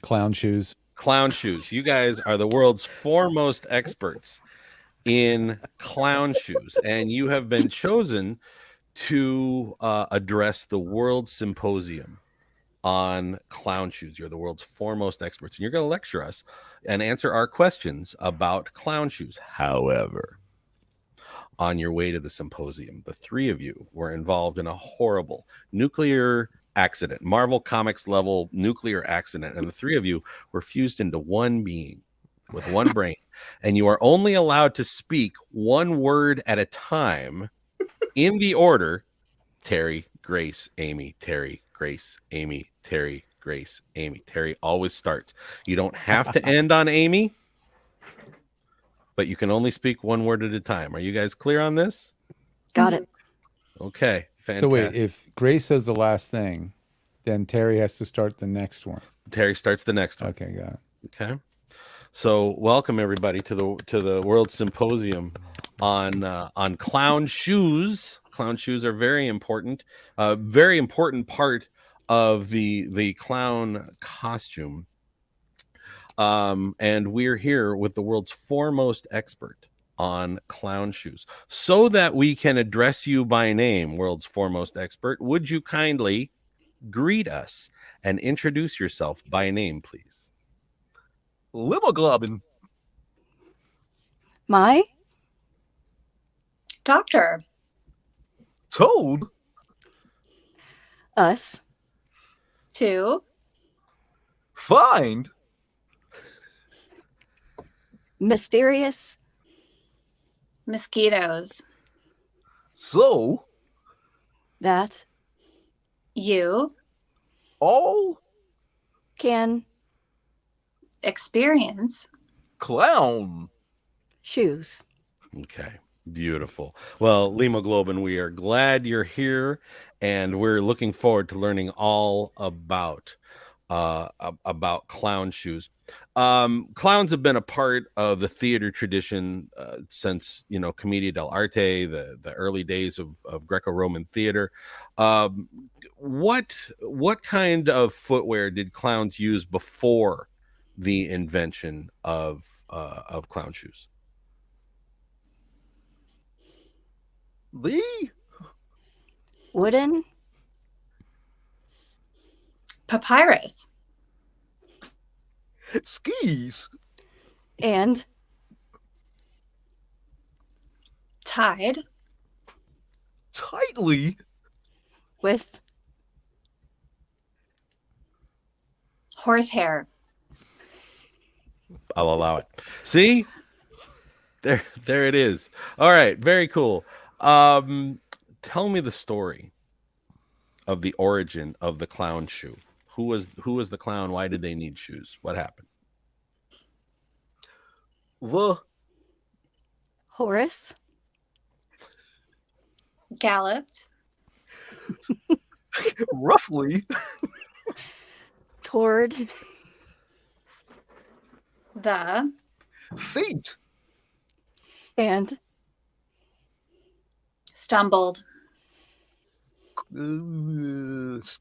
Clown shoes. Clown shoes. You guys are the world's foremost experts in clown shoes, and you have been chosen to address the World Symposium on clown shoes. You're the world's foremost experts, and you're going to lecture us and answer our questions about clown shoes. However, on your way to the symposium, the three of you were involved in a horrible nuclear accident, Marvel Comics level nuclear accident, and the three of you were fused into one being with one brain, and you are only allowed to speak one word at a time in the order Terry, Grace, Amy, Terry, Grace, Amy, Terry, Grace, Amy. Terry always starts. You don't have to end on Amy, but you can only speak one word at a time. Are you guys clear on this? Got it. Okay, fantastic. So wait, if Grace says the last thing, then Terry has to start the next one. Terry starts the next one. Okay, got it. Okay. So welcome everybody to the World Symposium on clown shoes. Clown shoes are very important part of the clown costume. And we're here with the world's foremost expert on clown shoes. So that we can address you by name, world's foremost expert, would you kindly greet us and introduce yourself by name, please? Limoglobin. My Doctor. Toad. us 2. Find. mysterious Mosquitoes. So. that You. All. can Experience. Clown. Shoes. Okay, beautiful. Well, Lemoglobin, we are glad you're here, and we're looking forward to learning all about clown shoes. Clowns have been a part of the theater tradition since Commedia dell'arte, the early days of Greco-Roman theater. What kind of footwear did clowns use before the invention of clown shoes? Lee? Wooden. Papyrus. Skis. And Tied. Tightly. with Horsehair. I'll allow it. See? There it is. All right, very cool. Tell me the story of the origin of the clown shoe. Who was the clown? Why did they need shoes? What happened? The Horace. Galloped. roughly Toward The feet. and stumbled.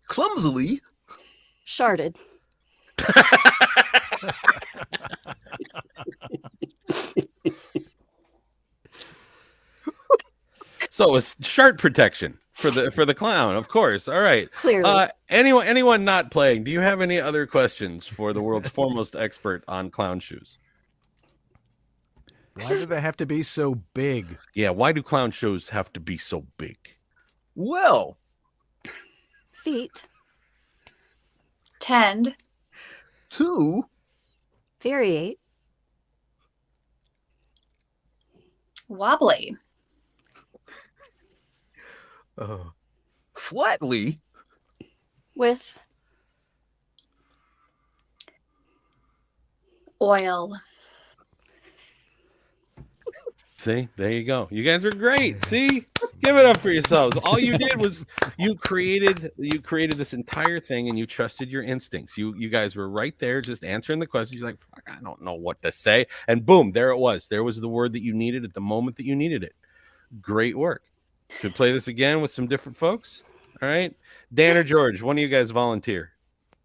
Clumsily. sharded. So it's shark protection for the clown, of course. All right. Clearly. Anyone not playing, do you have any other questions for the world's foremost expert on clown shoes? Why do they have to be so big? Yeah, why do clown shoes have to be so big? Well, Feet. Tend. to Variate. Wobbly. flatly. With Oil. See, there you go. You guys are great. See, give it up for yourselves. All you did was you created this entire thing, and you trusted your instincts. You guys were right there, just answering the questions. You're like, fuck, I don't know what to say, and boom, there it was. There was the word that you needed at the moment that you needed it. Great work. Should play this again with some different folks. All right, Dan or George, one of you guys volunteer.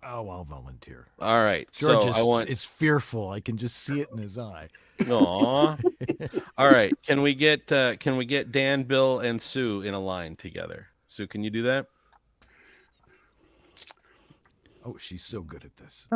Oh, I'll volunteer. All right, George so is fearful. I can just see it in his eye. Aw. All right. Can we get Dan, Bill, and Sue in a line together? Sue, can you do that? Oh, she's so good at this.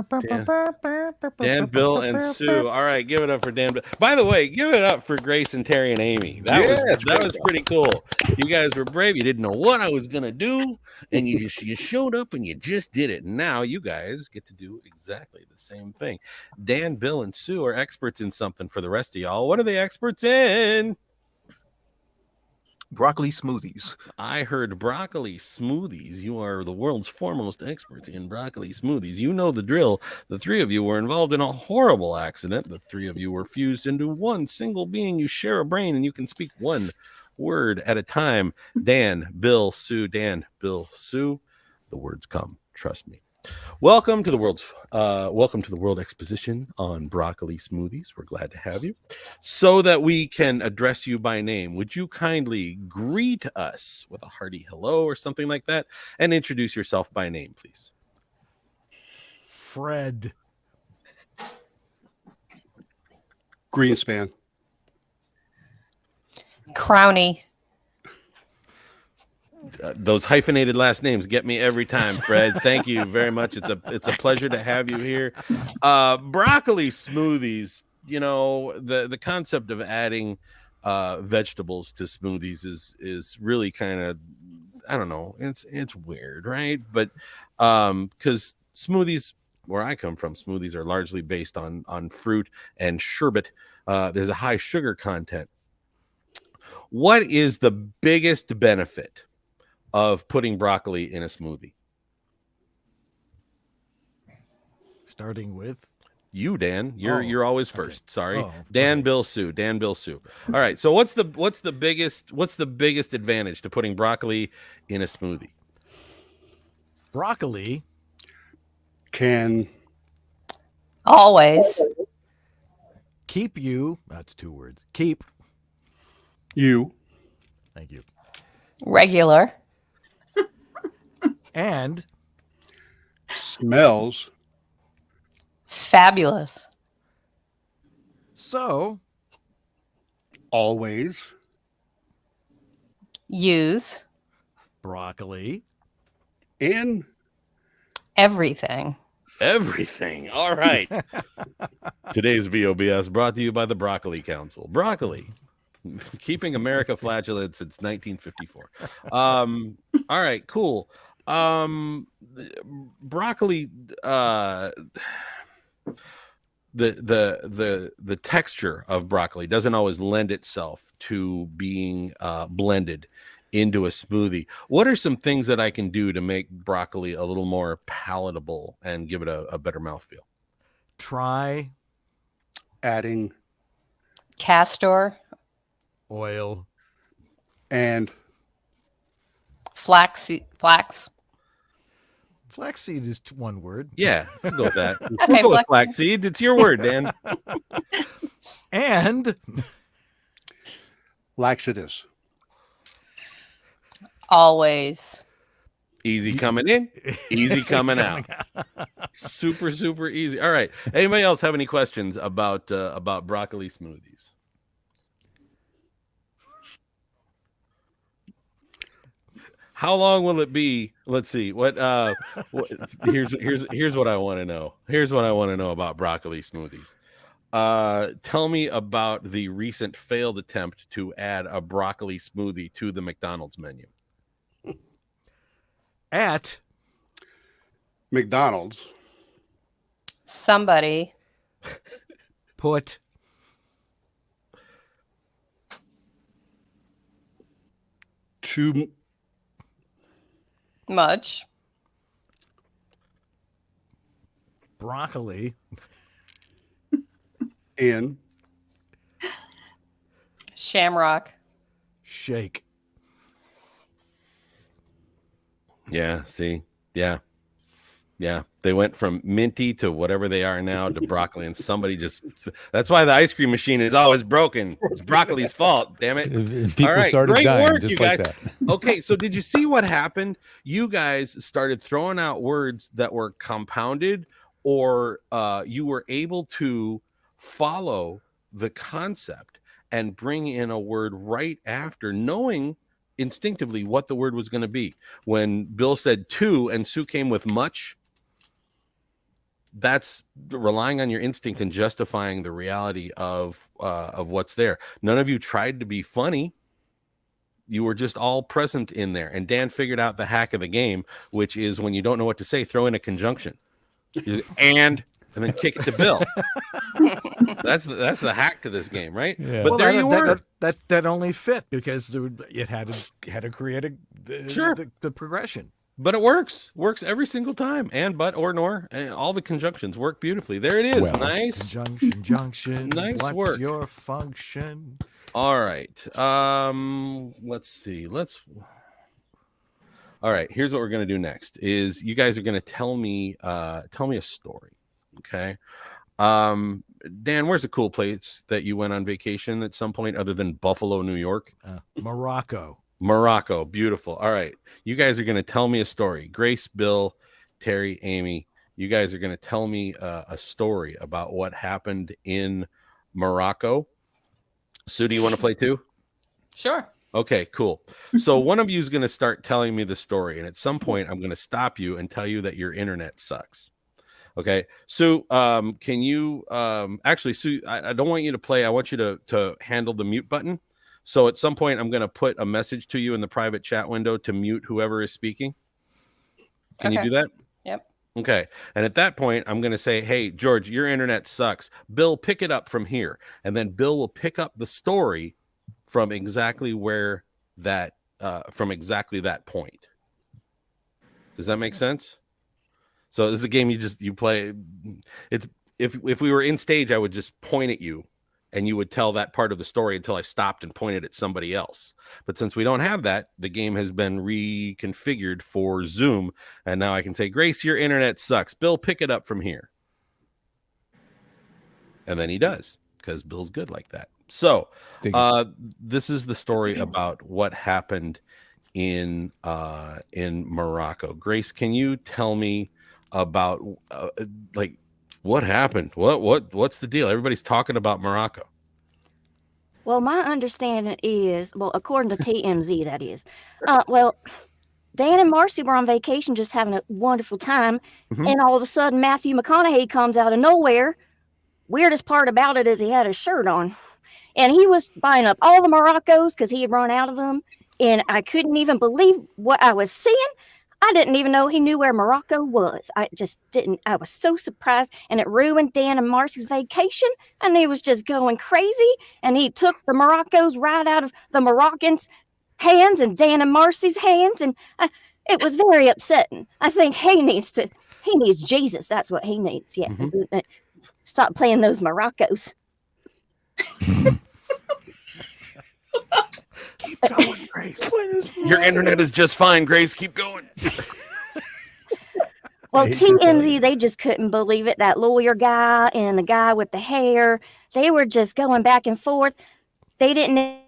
Dan, Bill, and Sue. All right, give it up for Dan. By the way, give it up for Grace and Terry and Amy. That was pretty cool. You guys were brave. You didn't know what I was gonna do, and you showed up and you just did it. Now you guys get to do exactly the same thing. Dan, Bill, and Sue are experts in something. For the rest of y'all, what are they experts in? Broccoli smoothies. I heard broccoli smoothies. You are the world's foremost experts in broccoli smoothies. You know the drill. The three of you were involved in a horrible accident. The three of you were fused into one single being. You share a brain and you can speak one word at a time. Dan, Bill, Sue. Dan, Bill, Sue. The words come. Trust me. Welcome to the World Exposition on broccoli smoothies. We're glad to have you. So that we can address you by name, would you kindly greet us with a hearty hello or something like that, and introduce yourself by name, please? Fred. Greenspan. Crowny. Those hyphenated last names get me every time, Fred. Thank you very much. It's a pleasure to have you here. Broccoli smoothies. You know, the concept of adding vegetables to smoothies is really kind of, I don't know, it's weird, right? But because smoothies, where I come from, smoothies are largely based on fruit and sherbet. There's a high sugar content. What is the biggest benefit of putting broccoli in a smoothie? Starting with You, Dan. You're always first. Sorry. Oh, Dan, okay. Bill, Sue. Dan, Bill, Sue. All right. So what's the biggest advantage to putting broccoli in a smoothie? Broccoli Can Always. keep you. That's 2 words. Keep. you Thank you. Regular. And smells Fabulous. so always Use broccoli. in everything. Everything. All right. Today's VOBS brought to you by the Broccoli Council. Broccoli. Keeping America flatulent since 1954. All right, cool. Broccoli, the texture of broccoli doesn't always lend itself to being blended into a smoothie. What are some things that I can do to make broccoli a little more palatable and give it a better mouthfeel? Try adding Castor. oil. and Flax. Flaxseed is 1 word. Yeah, we'll go with that. Okay, We'll go with flaxseed. flaxseed. It's your word, Dan. And laxatives. Always. Easy coming in, easy coming out. Super, super easy. All right. Anybody else have any questions about broccoli smoothies? How long will it be? Let's see. Here's what I want to know. Here's what I want to know about broccoli smoothies. Tell me about the recent failed attempt to add a broccoli smoothie to the McDonald's menu. at McDonald's Somebody. put too Much. broccoli in Shamrock. shake. Yeah, see? Yeah. They went from minty to whatever they are now to broccoli, and that's why the ice cream machine is always broken. It's broccoli's fault, damn it. People All right, started great dying work, just you like guys. that. Okay, so did you see what happened? You guys started throwing out words that were compounded, or you were able to follow the concept and bring in a word right after, knowing instinctively what the word was going to be. When Bill said to and Sue came with much, that's relying on your instinct and justifying the reality of what's there. None of you tried to be funny. You were just all present in there. And Dan figured out the hack of the game, which is when you don't know what to say, throw in a conjunction. And then kick it to Bill. That's the hack to this game, right? Yeah. But there you were. That only fit because it had to create the progression. But it works every single time. And, but, or, nor, and all the conjunctions work beautifully. There it is. Well, nice. Conjunction, junction. Nice What's work. your function? All right. Let's see. All right. Here's what we're going to do next is you guys are going to tell me a story. Okay. Dan, where's a cool place that you went on vacation at some point other than Buffalo, New York? Morocco. Morocco. Beautiful. All right. You guys are going to tell me a story. Grace, Bill, Terry, Amy, you guys are going to tell me a story about what happened in Morocco. Sue, do you want to play too? Sure. Okay, cool. So one of you is going to start telling me the story, and at some point I'm going to stop you and tell you that your internet sucks. Okay, Sue, can you actually, Sue, I don't want you to play. I want you to handle the mute button. So at some point I'm going to put a message to you in the private chat window to mute whoever is speaking. Can you do that? Yep. Okay. And at that point, I'm going to say, hey, George, your internet sucks. Bill, pick it up from here. And then Bill will pick up the story from exactly where from exactly that point. Does that make sense? So this is a game you play. if we were in stage, I would just point at you and you would tell that part of the story until I stopped and pointed at somebody else. But since we don't have that, the game has been reconfigured for Zoom. And now I can say, Grace, your internet sucks. Bill, pick it up from here. And then he does, because Bill's good like that. So this is the story about what happened in Morocco. Grace, can you tell me about like what happened? What's the deal? Everybody's talking about Morocco. Well, my understanding is, well, according to TMZ, that is, well, Dan and Marcy were on vacation just having a wonderful time. Mhm. And all of a sudden, Matthew McConaughey comes out of nowhere. Weirdest part about it is he had his shirt on. And he was buying up all the Moroccos because he had run out of them. And I couldn't even believe what I was seeing. I didn't even know he knew where Morocco was. I just didn't. I was so surprised. And it ruined Dan and Marcy's vacation. And he was just going crazy. And he took the Moroccos right out of the Moroccans' hands and Dan and Marcy's hands. And it was very upsetting. I think he needs Jesus. That's what he needs. Yeah. Mhm. Stop playing those Moroccos. Keep going, Grace. Your internet is just fine, Grace. Keep going. Well, TMZ, they just couldn't believe it. That lawyer guy and the guy with the hair, they were just going back and forth. They didn't.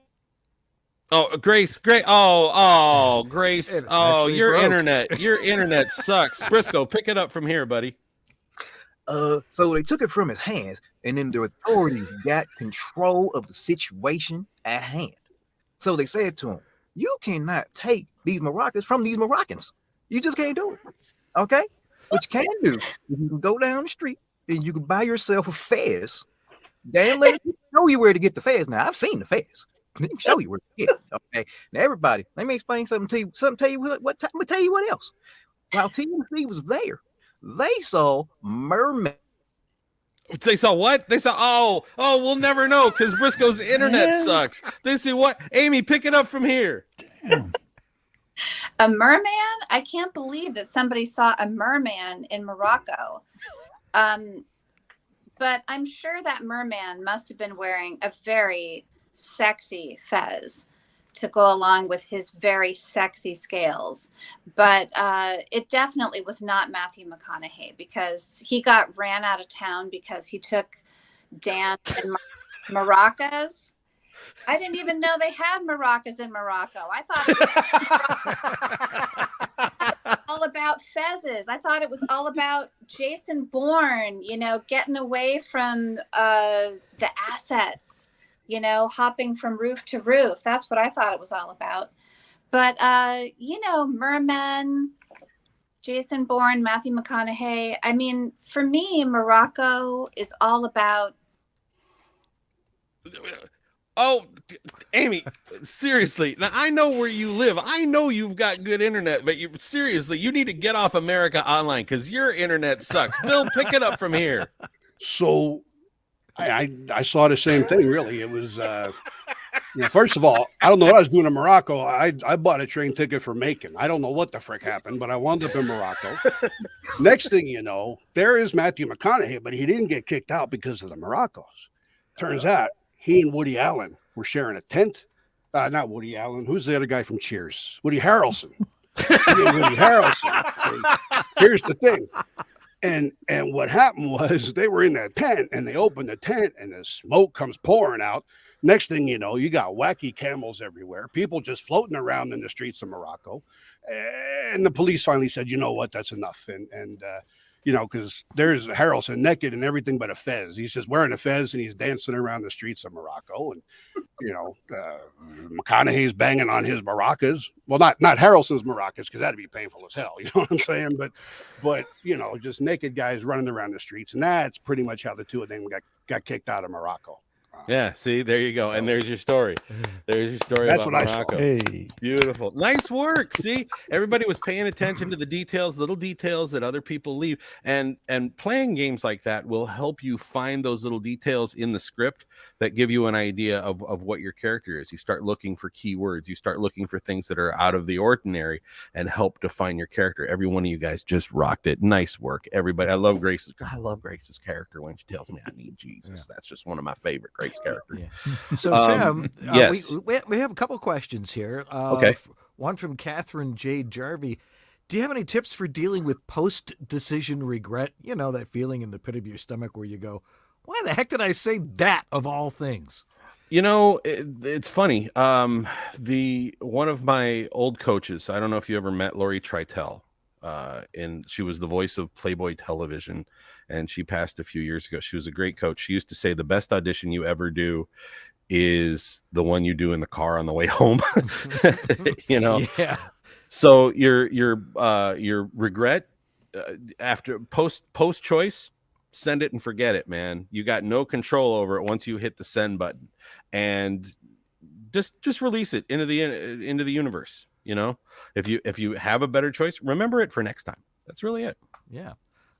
Oh, Grace. Grace. Oh, your internet sucks. Briscoe, pick it up from here, buddy. So they took it from his hands, and then the authorities got control of the situation at hand. So they said to him, you cannot take these maracas from these Moroccans. You just can't do it. Okay? What you can do is you can go down the street and you can buy yourself a fez. Dan let me show you where to get the fez. Now, I've seen the fez. Let me show you where to get it. Okay. Now, everybody, let me explain something to you. I'm gonna tell you what else. While TMZ was there, they saw mermaids. They saw what? They saw we'll never know because Briscoe's internet sucks. They see what? Amy, pick it up from here. Damn. A merman? I can't believe that somebody saw a merman in Morocco. But I'm sure that merman must have been wearing a very sexy fez to go along with his very sexy scales. But it definitely was not Matthew McConaughey, because he got ran out of town because he took Dan and maracas. I didn't even know they had maracas in Morocco. I thought it was all about fezzes. I thought it was all about Jason Bourne, getting away from the assets, hopping from roof to roof. That's what I thought it was all about. But, mermen, Jason Bourne, Matthew McConaughey. I mean, for me, Morocco is all about. Oh, Amy, seriously. Now, I know where you live. I know you've got good internet, but seriously, you need to get off America Online because your internet sucks. Bill, pick it up from here. So I saw the same thing, really. It was, first of all, I don't know what I was doing in Morocco. I bought a train ticket for Macon. I don't know what the frick happened, but I wound up in Morocco. Next thing you know, there is Matthew McConaughey, but he didn't get kicked out because of the Moroccos. Turns out he and Woody Allen were sharing a tent. Not Woody Allen. Who's the other guy from Cheers? Woody Harrelson. Woody Harrelson. Here's the thing. And what happened was they were in that tent and they opened the tent and the smoke comes pouring out. Next thing you know, you got wacky camels everywhere, people just floating around in the streets of Morocco. And the police finally said, you know what, that's enough. And because there's Harrelson naked and everything but a fez. He's just wearing a fez and he's dancing around the streets of Morocco. And, McConaughey's banging on his maracas. Well, not Harrelson's maracas, because that'd be painful as hell. You know what I'm saying? But just naked guys running around the streets. And that's pretty much how the two of them got kicked out of Morocco. Yeah, see, there you go. And there's your story. There's your story That's about what I saw. Morocco. Hey. Beautiful. Nice work. See, everybody was paying attention to the details, little details that other people leave. And playing games like that will help you find those little details in the script that give you an idea of what your character is. You start looking for keywords. You start looking for things that are out of the ordinary and help define your character. Every one of you guys just rocked it. Nice work, everybody. I love Grace's character when she tells me I need Jesus. Yeah. That's just one of my favorite Grace characters. Yeah. So, Tim, yes. we have a couple questions here. Okay. One from Catherine J. Jarvie. Do you have any tips for dealing with post-decision regret? You know, that feeling in the pit of your stomach where you go, why the heck did I say that of all things? You know, it's funny. One of my old coaches, I don't know if you ever met Lori Tritel, and she was the voice of Playboy Television, and she passed a few years ago. She was a great coach. She used to say the best audition you ever do is the one you do in the car on the way home. You know? Yeah. So your regret after post choice, send it and forget it, man. You got no control over it once you hit the send button, and just release it into the universe. You know, if you have a better choice, remember it for next time. That's really it. Yeah.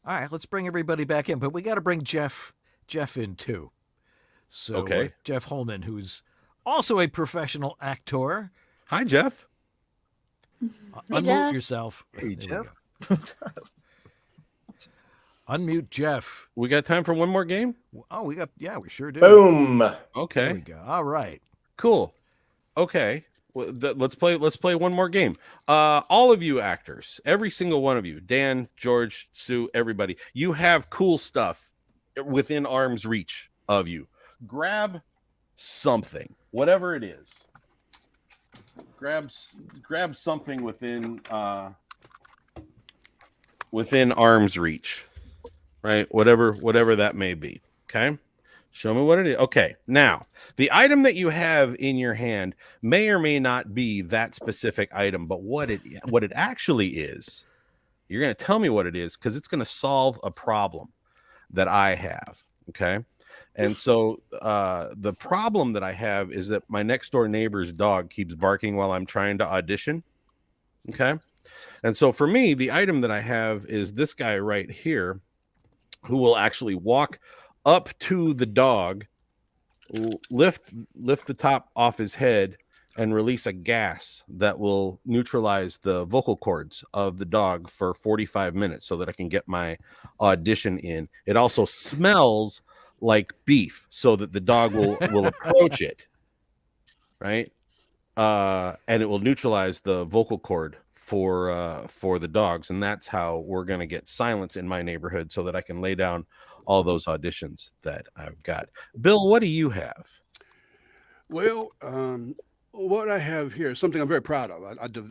All right, let's bring everybody back in, but we got to bring Jeff in too. So okay. Jeff Holman, who's also a professional actor. Hi, Jeff. Unmute Jeff. yourself. Hey, Jeff. Unmute Jeff. We got time for one more game? Oh, we sure do. Boom. Okay. There we go. All right. Cool. Okay. Well, let's play one more game. All of you actors, every single one of you, Dan, George, Sue, everybody, you have cool stuff within arm's reach of you. Grab something, whatever it is. Grab something within arm's reach, right? Whatever that may be. Okay. Show me what it is. Okay. Now, the item that you have in your hand may or may not be that specific item, but what it actually is, you're going to tell me what it is because it's going to solve a problem that I have. Okay. And so the problem that I have is that my next door neighbor's dog keeps barking while I'm trying to audition. Okay. And so for me, the item that I have is this guy right here who will actually walk up to the dog, lift the top off his head, and release a gas that will neutralize the vocal cords of the dog for 45 minutes so that I can get my audition in. It also smells like beef so that the dog will approach it, right? And it will neutralize the vocal cord for the dogs. And that's how we're going to get silence in my neighborhood so that I can lay down all those auditions that I've got. Bill, what do you have? Well, what I have here is something I'm very proud of.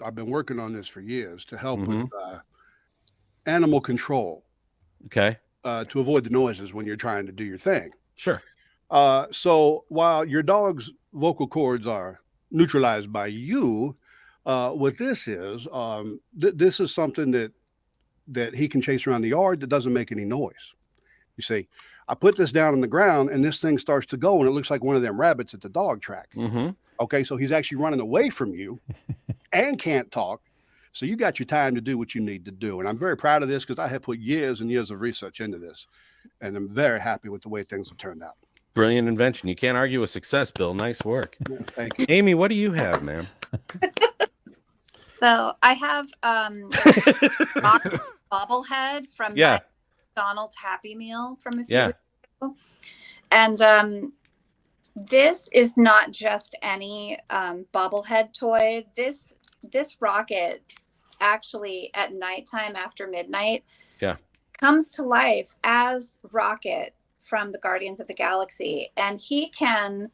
I've been working on this for years to help with animal control. Okay. To avoid the noises when you're trying to do your thing. Sure. So while your dog's vocal cords are neutralized by you, what this is, this is something that he can chase around the yard that doesn't make any noise. You see, I put this down on the ground and this thing starts to go and it looks like one of them rabbits at the dog track. Mm-hmm. Okay, so he's actually running away from you and can't talk. So you got your time to do what you need to do. And I'm very proud of this because I have put years and years of research into this. And I'm very happy with the way things have turned out. Brilliant invention. You can't argue with success, Bill. Nice work. Yeah, thank you. Amy, what do you have, ma'am? So I have bobblehead from my McDonald's Happy Meal from a few weeks ago. And this is not just any bobblehead toy. This rocket actually at nighttime after midnight comes to life as Rocket from the Guardians of the Galaxy. And he can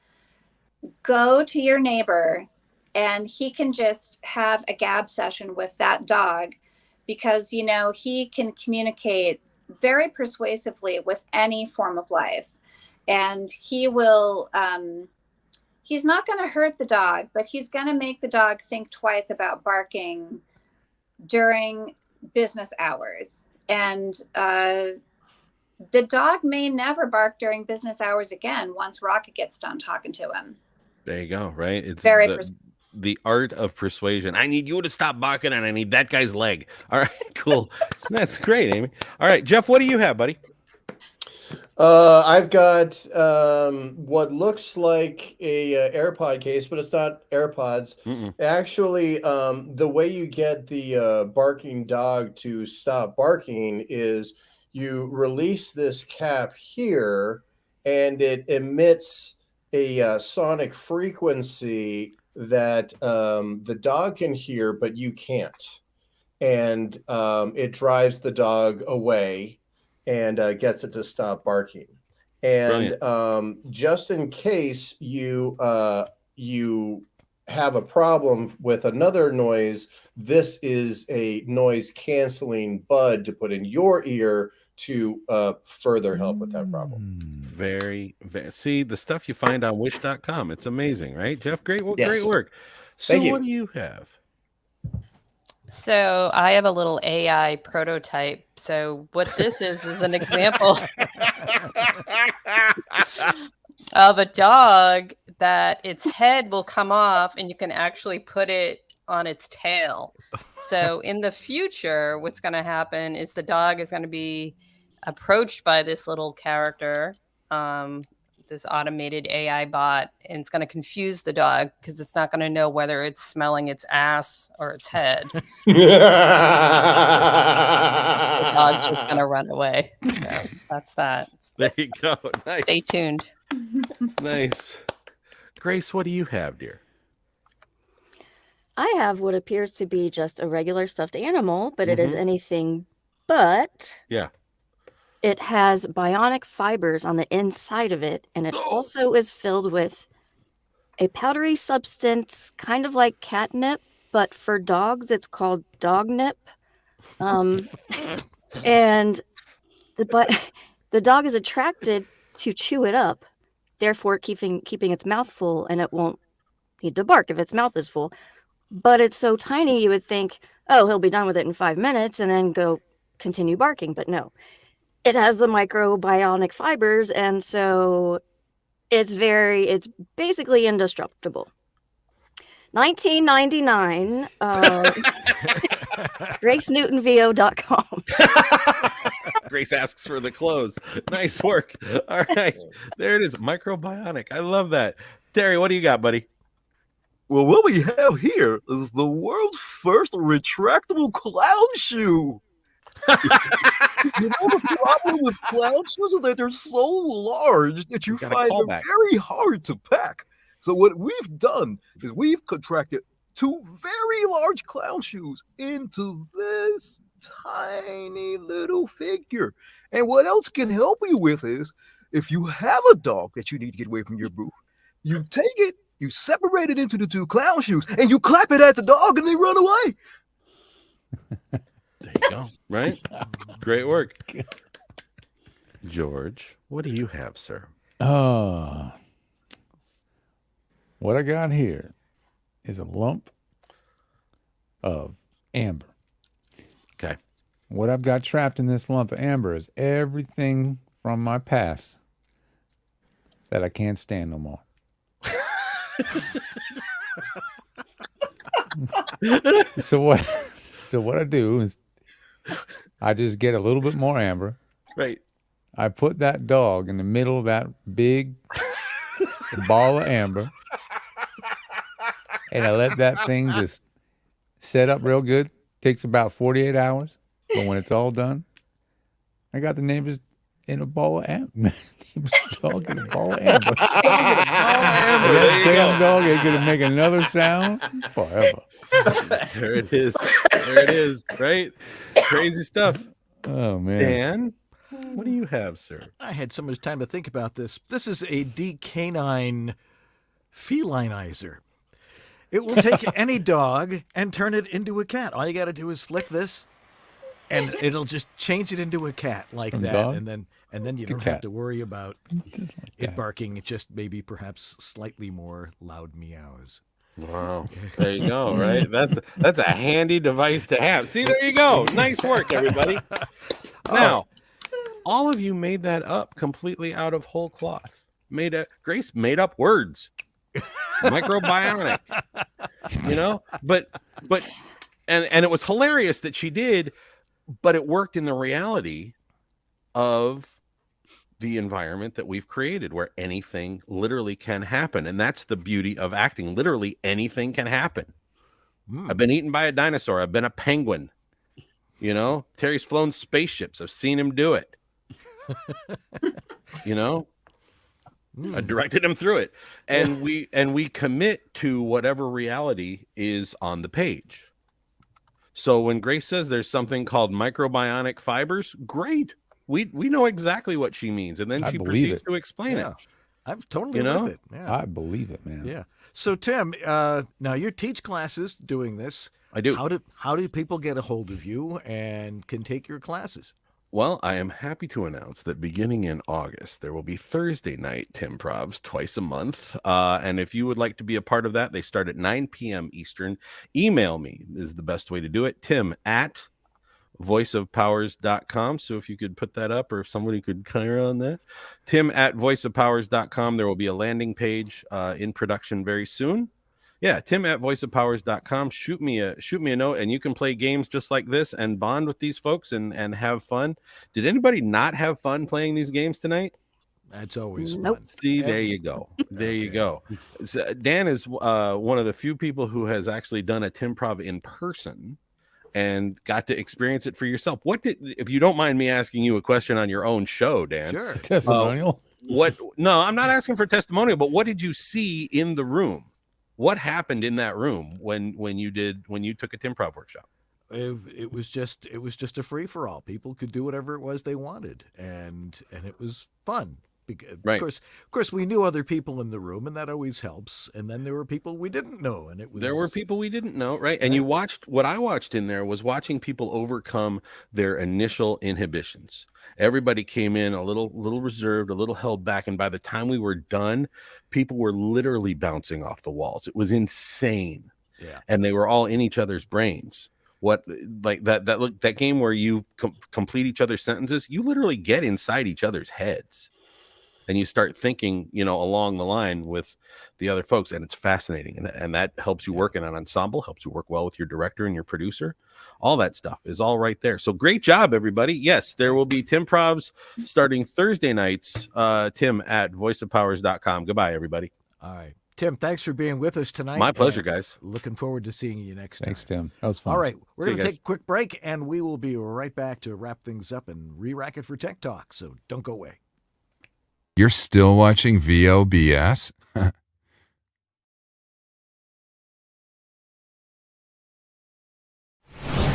go to your neighbor and he can just have a gab session with that dog because, you know, he can communicate very persuasively with any form of life. And he will, he's not going to hurt the dog, but he's going to make the dog think twice about barking during business hours. And The dog may never bark during business hours again once Rocket gets done talking to him. There you go. Right. It's Very the art of persuasion. I need you to stop barking and I need that guy's leg. All right, cool. That's great, Amy. All right, Jeff, what do you have, buddy? I've got what looks like a AirPod case, but it's not AirPods. Actually, the way you get the barking dog to stop barking is you release this cap here, and it emits a sonic frequency that the dog can hear, but you can't. And it drives the dog away and gets it to stop barking. And just in case you have a problem with another noise, this is a noise canceling bud to put in your ear to further help with that problem. Very, see the stuff you find on wish.com. It's amazing, right, Jeff? Great Yes. Great work. So Thank you. what do you have? So I have a little AI prototype. So what this is an example of a dog that its head will come off and you can actually put it on its tail. So in the future, what's going to happen is the dog is going to be approached by this little character, this automated AI bot, and it's going to confuse the dog because it's not going to know whether it's smelling its ass or its head. The dog's just going to run away. So that's that. There you go. Nice. Stay tuned. Nice. Grace, what do you have, dear? I have what appears to be just a regular stuffed animal, but it is anything but. Yeah. It has bionic fibers on the inside of it, and it also is filled with a powdery substance, kind of like catnip, but for dogs, it's called dog nip. And the dog is attracted to chew it up, therefore keeping its mouth full, and it won't need to bark if its mouth is full. But it's so tiny, you would think, oh, he'll be done with it in 5 minutes and then go continue barking. But no, it has the microbionic fibers, and so it's basically indestructible. 1999, GraceNewtonVO.com. Grace asks for the clothes. Nice work. All right. There it is. Microbionic. I love that. Terry, what do you got, buddy? Well, what we have here is the world's first retractable clown shoe. You know the problem with clown shoes is that they're so large that you find them very hard to pack. So what we've done is we've contracted two very large clown shoes into this tiny little figure. And what else can help you with is if you have a dog that you need to get away from your booth, you take it, you separate it into the two clown shoes, and you clap it at the dog and they run away. There you go. Right? Great work. George, what do you have, sir? What I got here is a lump of amber. Okay. What I've got trapped in this lump of amber is everything from my past that I can't stand no more. So what I do is I just get a little bit more amber. Right. I put that dog in the middle of that big ball of amber, and I let that thing just set up real good. Takes about 48 hours, but when it's all done, I got the neighbors in a ball of amber. Dog in a ball of amber. That damn dog ain't gonna make another sound forever. There it is. There it is. Right? Crazy stuff. Oh man. Dan, what do you have, sir? I had so much time to think about this. This is a decanine felinizer. It will take any dog and turn it into a cat. All you got to do is flick this, and it'll just change it into a cat like that. dog? And then you don't cat. have to worry about Just like it that. barking. It just maybe perhaps slightly more loud meows. Wow. There you go, right? That's a handy device to have. See, there you go. Nice work, everybody. Now, all of you made that up completely out of whole cloth. Grace made up words. Microbionic. But it was hilarious that she did, but it worked in the reality of the environment that we've created, where anything literally can happen. And that's the beauty of acting. Literally anything can happen. I've been eaten by a dinosaur. I've been a penguin. Terry's flown spaceships. I've seen him do it. I directed him through it. And we commit to whatever reality is on the page. So when Grace says there's something called microbionic fibers, great. We know exactly what she means, and then she proceeds to explain it. I'm totally with it. Yeah. I believe it, man. Yeah. So Tim, now you teach classes doing this. I do. How do people get a hold of you and can take your classes? Well, I am happy to announce that beginning in August, there will be Thursday night Timprovs twice a month. And if you would like to be a part of that, they start at 9 p.m. Eastern. Email me is the best way to do it. Tim@voiceofpowers.com. So if you could put that up, or if somebody could color on that, Tim@voiceofpowers.com. There will be a landing page in production very soon. Yeah, Tim@voiceofpowers.com. Shoot me a note, and you can play games just like this and bond with these folks and have fun. Did anybody not have fun playing these games tonight? That's always Nope. fun. See, there you go. There you go. So Dan is one of the few people who has actually done a Timprov in person and got to experience it for yourself. If you don't mind me asking you a question on your own show, Dan? Sure. Testimonial. No, I'm not asking for testimonial, but what did you see in the room? What happened in that room when you took a Timprov workshop? It was just a free for all. People could do whatever it was they wanted, and it was fun. Right. Of course, we knew other people in the room, and that always helps. And then there were people we didn't know, and there were people we didn't know, right? And you watched what I watched in there was watching people overcome their initial inhibitions. Everybody came in a little reserved, a little held back, and by the time we were done, people were literally bouncing off the walls. It was insane. Yeah. And they were all in each other's brains. That game where you complete each other's sentences, you literally get inside each other's heads. And you start thinking, along the line with the other folks, and it's fascinating. And that helps you work in an ensemble, helps you work well with your director and your producer. All that stuff is all right there. So great job, everybody. Yes, there will be Timprovs starting Thursday nights. Tim@voiceofpowers.com. Goodbye, everybody. All right. Tim, thanks for being with us tonight. My pleasure, guys. Looking forward to seeing you next time. Thanks, Tim. That was fun. All right. We're going to guys. take a quick break, and we will be right back to wrap things up and re-rack it for Tech Talk. So don't go away. You're still watching VLBS?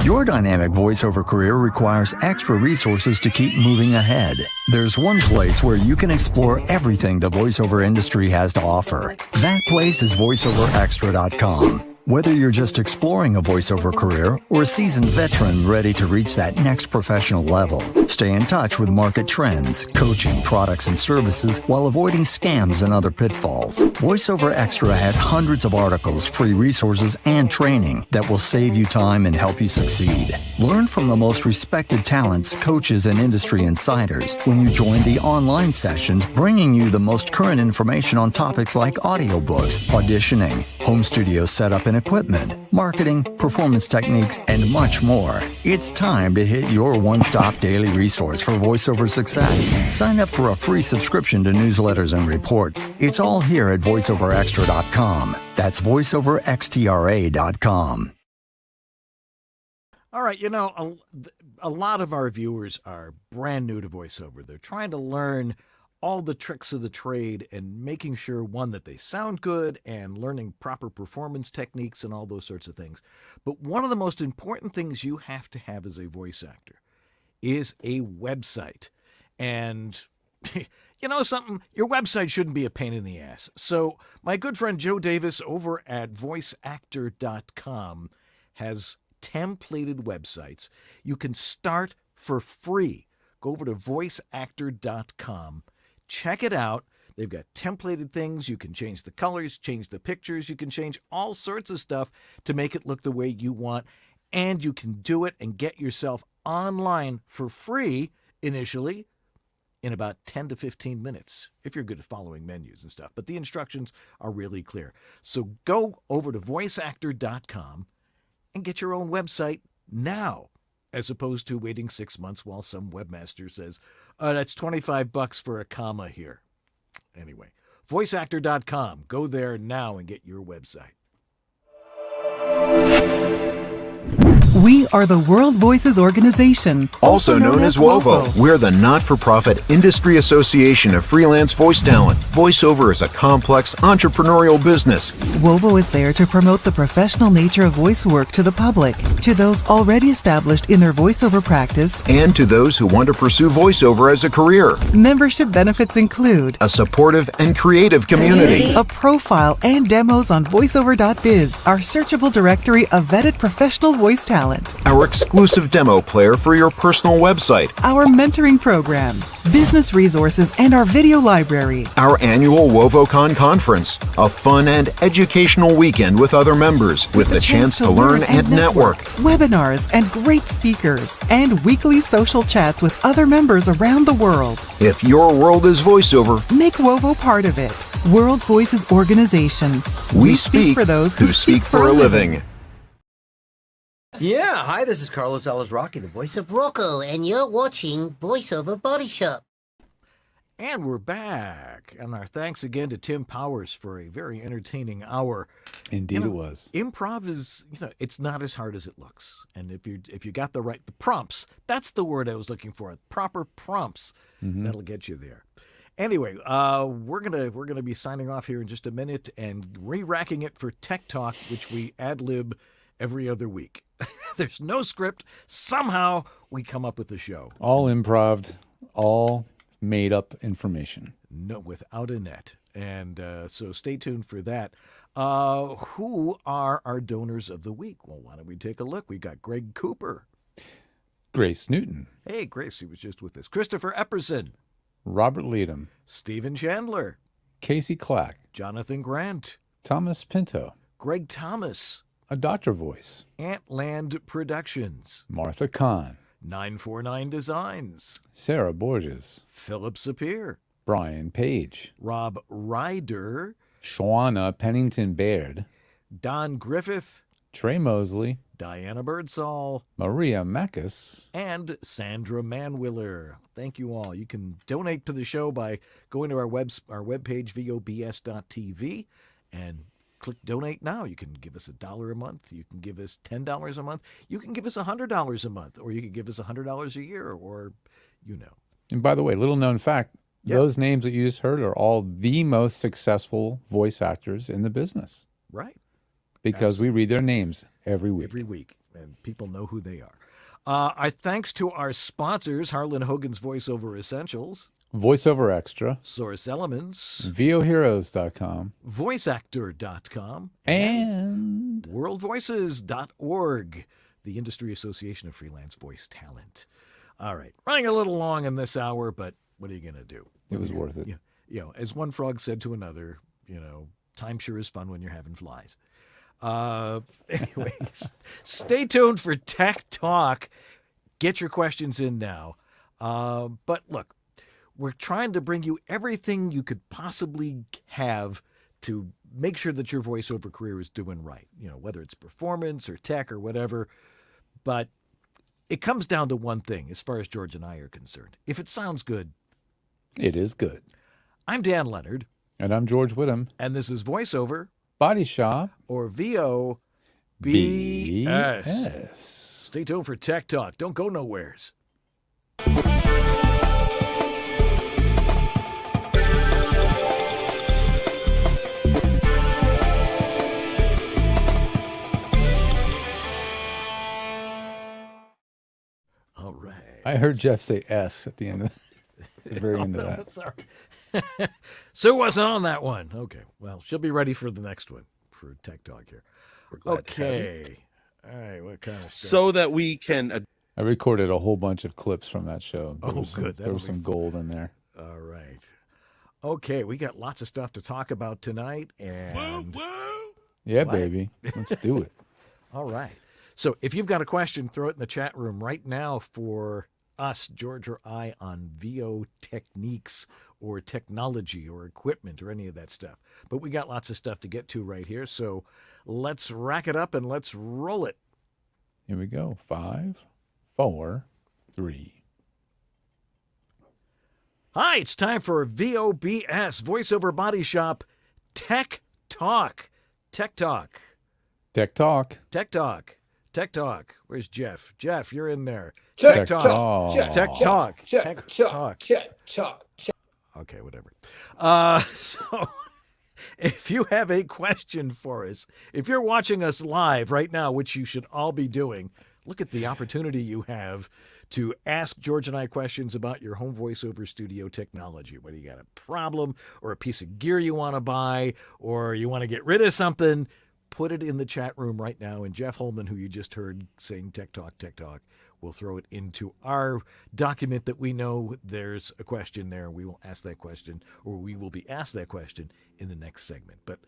Your dynamic voiceover career requires extra resources to keep moving ahead. There's one place where you can explore everything the voiceover industry has to offer. That place is voiceoverextra.com. Whether you're just exploring a voiceover career or a seasoned veteran ready to reach that next professional level, stay in touch with market trends, coaching, products, and services while avoiding scams and other pitfalls. VoiceOver Extra has hundreds of articles, free resources, and training that will save you time and help you succeed. Learn from the most respected talents, coaches, and industry insiders when you join the online sessions, bringing you the most current information on topics like audiobooks, auditioning, home studio setup and equipment, marketing, performance techniques, and much more. It's time to hit your one-stop daily resource for voiceover success. Sign up for a free subscription to newsletters and reports. It's all here at voiceoverextra.com. That's voiceoverextra.com. All right, a lot of our viewers are brand new to voiceover. They're trying to learn all the tricks of the trade and making sure, one, that they sound good and learning proper performance techniques and all those sorts of things. But one of the most important things you have to have as a voice actor is a website. And something, your website shouldn't be a pain in the ass. So my good friend Joe Davis over at voiceactor.com has templated websites. You can start for free. Go over to voiceactor.com. Check it out. They've got templated things. You can change the colors, change the pictures. You can change all sorts of stuff to make it look the way you want. And you can do it and get yourself online for free initially in about 10 to 15 minutes, if you're good at following menus and stuff. But the instructions are really clear. So go over to voiceactor.com and get your own website now, as opposed to waiting 6 months while some webmaster says, that's $25 for a comma here. Anyway, voiceactor.com. Go there now and get your website. We are the World Voices Organization, also known as WOVO. We're the not-for-profit industry association of freelance voice talent. Voiceover is a complex entrepreneurial business. WOVO is there to promote the professional nature of voice work to the public, to those already established in their voiceover practice, and to those who want to pursue voiceover as a career. Membership benefits include a supportive and creative community, a profile and demos on voiceover.biz, our searchable directory of vetted professional voice talent, our exclusive demo player for your personal website, our mentoring program, business resources, and our video library, our annual WovoCon conference, a fun and educational weekend with other members with the chance to learn and network, webinars and great speakers, and weekly social chats with other members around the world. If your world is voiceover, make WOVO part of it. World Voices Organization. We speak for those who speak for a living. Yeah, hi, this is Carlos Alazraqui, the voice of Rocco, and you're watching Voiceover Body Shop. And we're back. And our thanks again to Tim Powers for a very entertaining hour. Indeed, it was. Improv is, it's not as hard as it looks. And if you got the prompts, that's the word I was looking for. Proper prompts. That'll get you there. Anyway, we're gonna be signing off here in just a minute and re-racking it for Tech Talk, which we ad-lib every other week. There's no script. Somehow we come up with the show. All improv, all made up information. No, without a net. And so stay tuned for that. Who are our donors of the week? Well, why don't we take a look? We've got Greg Cooper. Grace Newton. Hey, Grace, he was just with us. Christopher Epperson. Robert Leadham. Stephen Chandler. Casey Clack. Jonathan Grant. Thomas Pinto. Greg Thomas. A Doctor Voice. Antland Productions. Martha Kahn. 949 Designs. Sarah Borges. Philip Sapir. Brian Page. Rob Ryder. Shawana Pennington Baird. Don Griffith. Trey Mosley. Diana Birdsall. Maria Mackis. And Sandra Manwiller. Thank you all. You can donate to the show by going to our webpage, vobs.tv, and click donate now. You can give us $1 a month. You can give us $10 a month. You can give us $100 a month, or you can give us $100 a year, or And by the way, little known fact, those names that you just heard are all the most successful voice actors in the business. Right. Because we read their names every week. Every week, and people know who they are. Our thanks to our sponsors, Harlan Hogan's Voiceover Essentials, VoiceOver Extra, Source Elements, VOHeroes.com, VoiceActor.com, and WorldVoices.org, the Industry Association of Freelance Voice Talent. All right, running a little long in this hour, but what are you going to do? It was worth it. As one frog said to another, time sure is fun when you're having flies. Anyways, stay tuned for Tech Talk. Get your questions in now. But look, we're trying to bring you everything you could possibly have to make sure that your voiceover career is doing right. Whether it's performance or tech or whatever. But it comes down to one thing as far as George and I are concerned. If it sounds good, it is good. I'm Dan Leonard. And I'm George Whittam. And this is Voiceover Body Shop, or VOBS. Stay tuned for Tech Talk. Don't go nowheres. All right. I heard Jeff say S at the end of the very end of that. Sorry. Sue wasn't on that one. Okay. Well, she'll be ready for the next one for Tech Talk here. Okay. All right. What kind of stuff? So that we can. I recorded a whole bunch of clips from that show. Good. There was some gold in there. All right. Okay. We got lots of stuff to talk about tonight. And yeah, baby. Let's do it. All right. So if you've got a question, throw it in the chat room right now for us, George or I, on VO techniques or technology or equipment or any of that stuff. But we got lots of stuff to get to right here. So let's rack it up and let's roll it. Here we go. 5, 4, 3. Hi, it's time for VOBS, Voiceover Body Shop Tech Talk. Tech Talk. Tech Talk. Tech Talk. Tech Talk. Where's Jeff? Jeff, you're in there. Tech Talk. Tech Talk. Check, Talk. check. Okay, whatever. So if you have a question for us, if you're watching us live right now, which you should all be doing, look at the opportunity you have to ask George and I questions about your home voiceover studio technology. Whether you got a problem or a piece of gear you want to buy or you want to get rid of something, put it in the chat room right now. And Jeff Holman, who you just heard saying Tech Talk, will throw it into our document that we know there's a question there. We will ask that question, or we will be asked that question in the next segment. But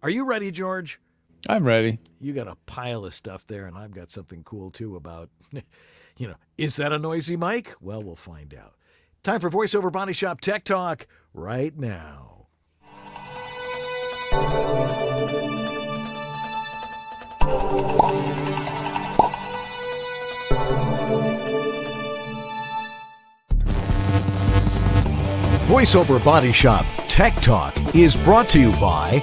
are you ready, George? I'm ready. You got a pile of stuff there, and I've got something cool, too, about, is that a noisy mic? Well, we'll find out. Time for VoiceOver Body Shop Tech Talk right now. VoiceOver Body Shop Tech Talk is brought to you by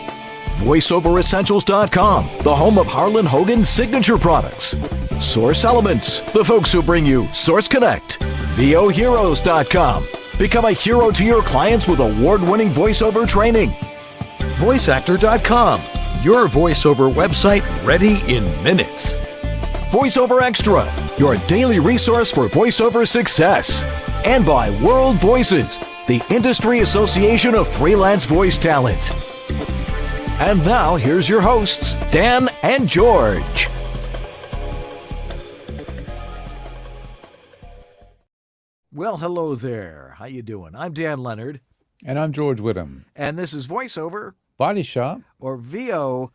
VoiceOverEssentials.com, the home of Harlan Hogan's signature products. Source Elements, the folks who bring you Source Connect. VOHeroes.com, become a hero to your clients with award-winning voiceover training. VoiceActor.com, your voiceover website ready in minutes. VoiceOver Extra, your daily resource for voiceover success. And by World Voices, the Industry Association of Freelance Voice Talent. And now, here's your hosts, Dan and George. Well, hello there. How you doing? I'm Dan Leonard. And I'm George Whittam. And this is VoiceOver Body Shop. Or VO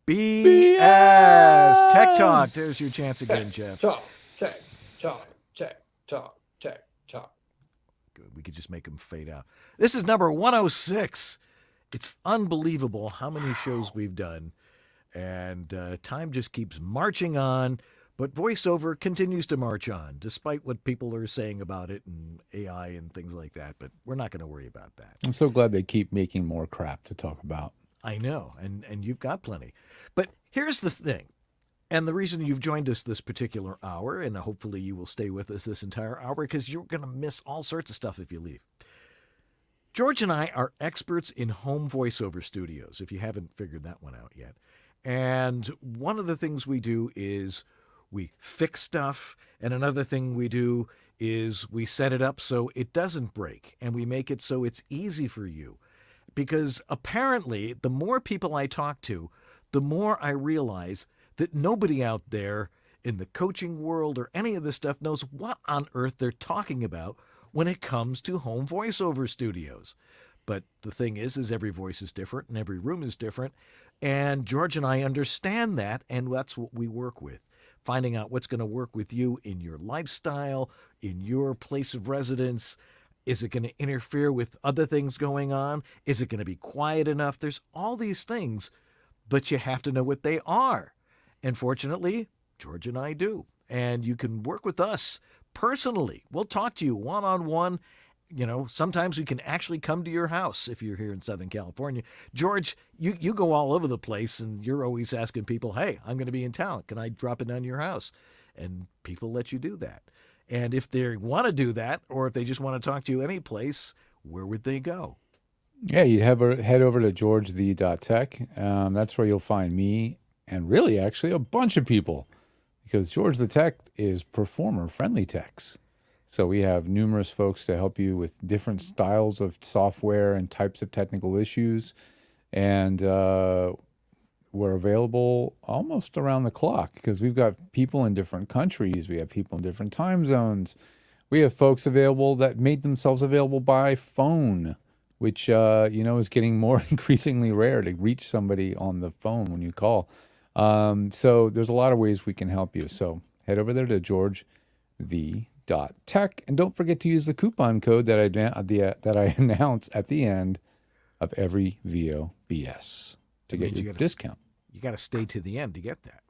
BS. Tech Talk. There's your chance again, Jeff. Talk. Good. We could just make them fade out. This is number 106. It's unbelievable how many shows we've done. And time just keeps marching on. But VoiceOver continues to march on, despite what people are saying about it and AI and things like that. But we're not going to worry about that. I'm so glad they keep making more crap to talk about. I know, and you've got plenty. But here's the thing, and the reason you've joined us this particular hour, and hopefully you will stay with us this entire hour, because you're going to miss all sorts of stuff if you leave. George and I are experts in home voiceover studios, if you haven't figured that one out yet. And one of the things we do is we fix stuff, and another thing we do is we set it up so it doesn't break, and we make it so it's easy for you. Because apparently, the more people I talk to, the more I realize that nobody out there in the coaching world or any of this stuff knows what on earth they're talking about when it comes to home voiceover studios. But the thing is every voice is different and every room is different. And George and I understand that, and that's what we work with. Finding out what's going to work with you in your lifestyle, in your place of residence. Is it going to interfere with other things going on? Is it going to be quiet enough? There's all these things, but you have to know what they are. And fortunately, George and I do. And you can work with us personally. We'll talk to you one-on-one. Sometimes we can actually come to your house if you're here in Southern California. George, you go all over the place, and you're always asking people, hey, I'm going to be in town. Can I drop it down to your house? And people let you do that. And if they want to do that, or if they just want to talk to you any place, where would they go? Yeah, you'd head over to georgethe.tech. That's where you'll find me and really actually a bunch of people, because George the Tech is performer-friendly techs. So we have numerous folks to help you with different styles of software and types of technical issues. And we're available almost around the clock because we've got people in different countries. We have people in different time zones. We have folks available that made themselves available by phone, which, is getting more increasingly rare to reach somebody on the phone when you call. So there's a lot of ways we can help you. So head over there to George the Tech, and don't forget to use the coupon code that I announce at the end of every VOBS to get your discount. You got to stay to the end to get that.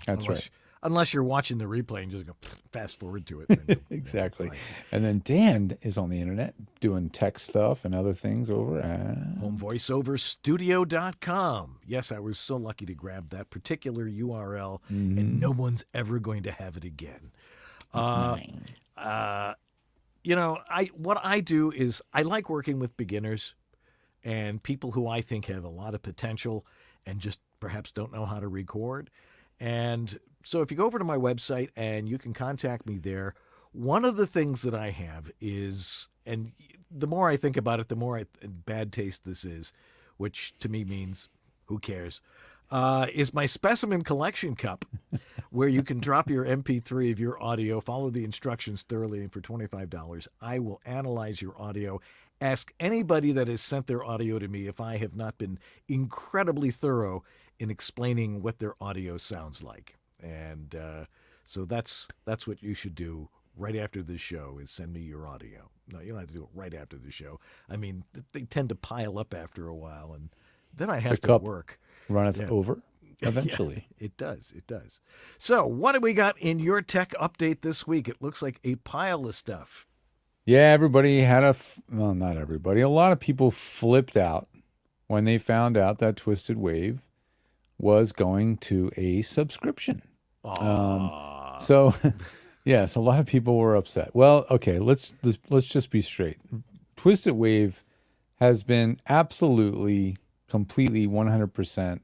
That's right. Unless you're watching the replay and just go fast forward to it. Exactly. And then Dan is on the internet doing tech stuff and other things over at homevoiceoverstudio.com. Yes, I was so lucky to grab that particular URL, and no one's ever going to have it again. What I do is I like working with beginners and people who I think have a lot of potential and just perhaps don't know how to record. And so if you go over to my website and you can contact me there, one of the things that I have is, and the more I think about it, the more bad taste this is, which to me means who cares, is my specimen collection cup, where you can drop your MP3 of your audio, follow the instructions thoroughly, and for $25, I will analyze your audio. Ask anybody that has sent their audio to me if I have not been incredibly thorough in explaining what their audio sounds like. And so that's what you should do right after this show, is send me your audio. No, you don't have to do it right after the show. I mean, they tend to pile up after a while, and then I have to work. Runneth over eventually. Yeah, it does. It does. So what do we got in your tech update this week? It looks like a pile of stuff. Yeah, everybody had well, not everybody. A lot of people flipped out when they found out that Twisted Wave was going to a subscription. So, yes, a lot of people were upset. Well, okay, let's just be straight. Twisted Wave has been absolutely, completely, 100%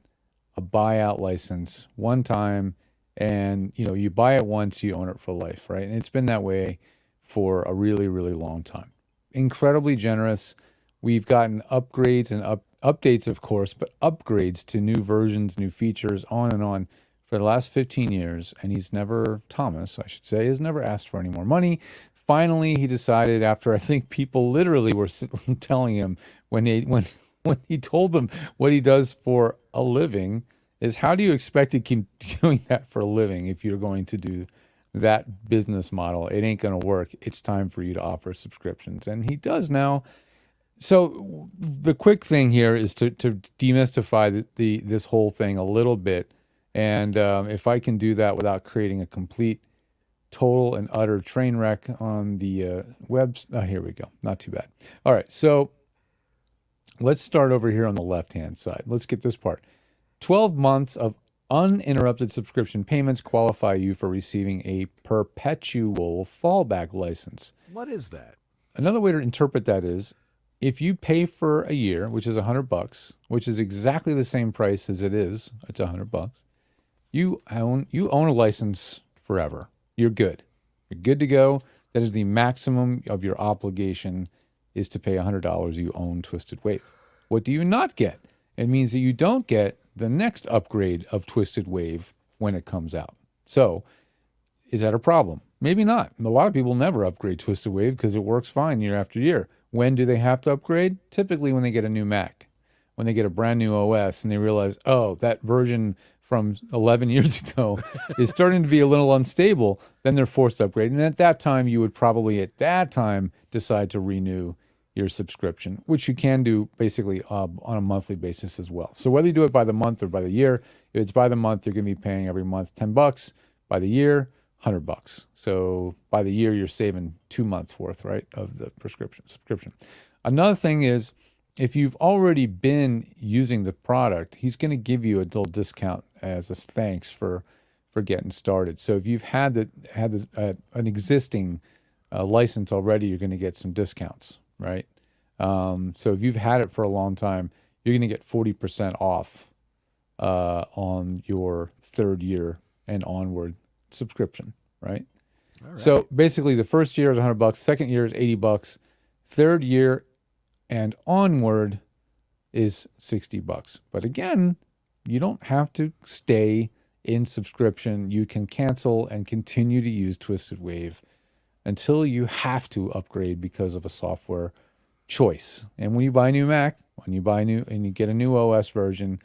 a buyout license, one time, and you buy it once, you own it for life, right? And it's been that way for a really, really long time. Incredibly generous. We've gotten upgrades and updates, of course, but upgrades to new versions, new features, on and on for the last 15 years. And Thomas, I should say, has never asked for any more money. Finally, he decided, after I think people literally were telling him when he told them what he does for a living, is how do you expect to keep doing that for a living if you're going to do that business model? It ain't going to work. It's time for you to offer subscriptions. And he does now. So the quick thing here is to demystify this whole thing a little bit. And if I can do that without creating a complete, total, and utter train wreck on the web. Here we go. Not too bad. All right. So let's start over here on the left-hand side. Let's get this part. 12 months of uninterrupted subscription payments qualify you for receiving a perpetual fallback license. What is that? Another way to interpret that is, if you pay for a year, which is $100, which is exactly the same price as it is, it's $100. You own a license forever. You're good. You're good to go. That is the maximum of your obligation, is to pay $100. You own Twisted Wave. What do you not get? It means that you don't get the next upgrade of Twisted Wave when it comes out. So, is that a problem? Maybe not. A lot of people never upgrade Twisted Wave because it works fine year after year. When do they have to upgrade? Typically when they get a new Mac, when they get a brand new OS and they realize, oh, that version from 11 years ago is starting to be a little unstable, then they're forced to upgrade. And at that time, you would probably decide to renew your subscription, which you can do basically on a monthly basis as well. So whether you do it by the month or by the year, if it's by the month, you're going to be paying every month $10. By the year, $100. So by the year, you're saving 2 months worth, right, of the subscription. Another thing is, if you've already been using the product, he's going to give you a little discount as a thanks for getting started. So if you've had an existing license already, you're going to get some discounts, right? So if you've had it for a long time, you're going to get 40% off on your third year and onward subscription, right? All right. So basically, the first year is $100, second year is $80, third year and onward is $60. But again, you don't have to stay in subscription. You can cancel and continue to use Twisted Wave until you have to upgrade because of a software choice. And when you buy a new Mac, and you get a new OS version,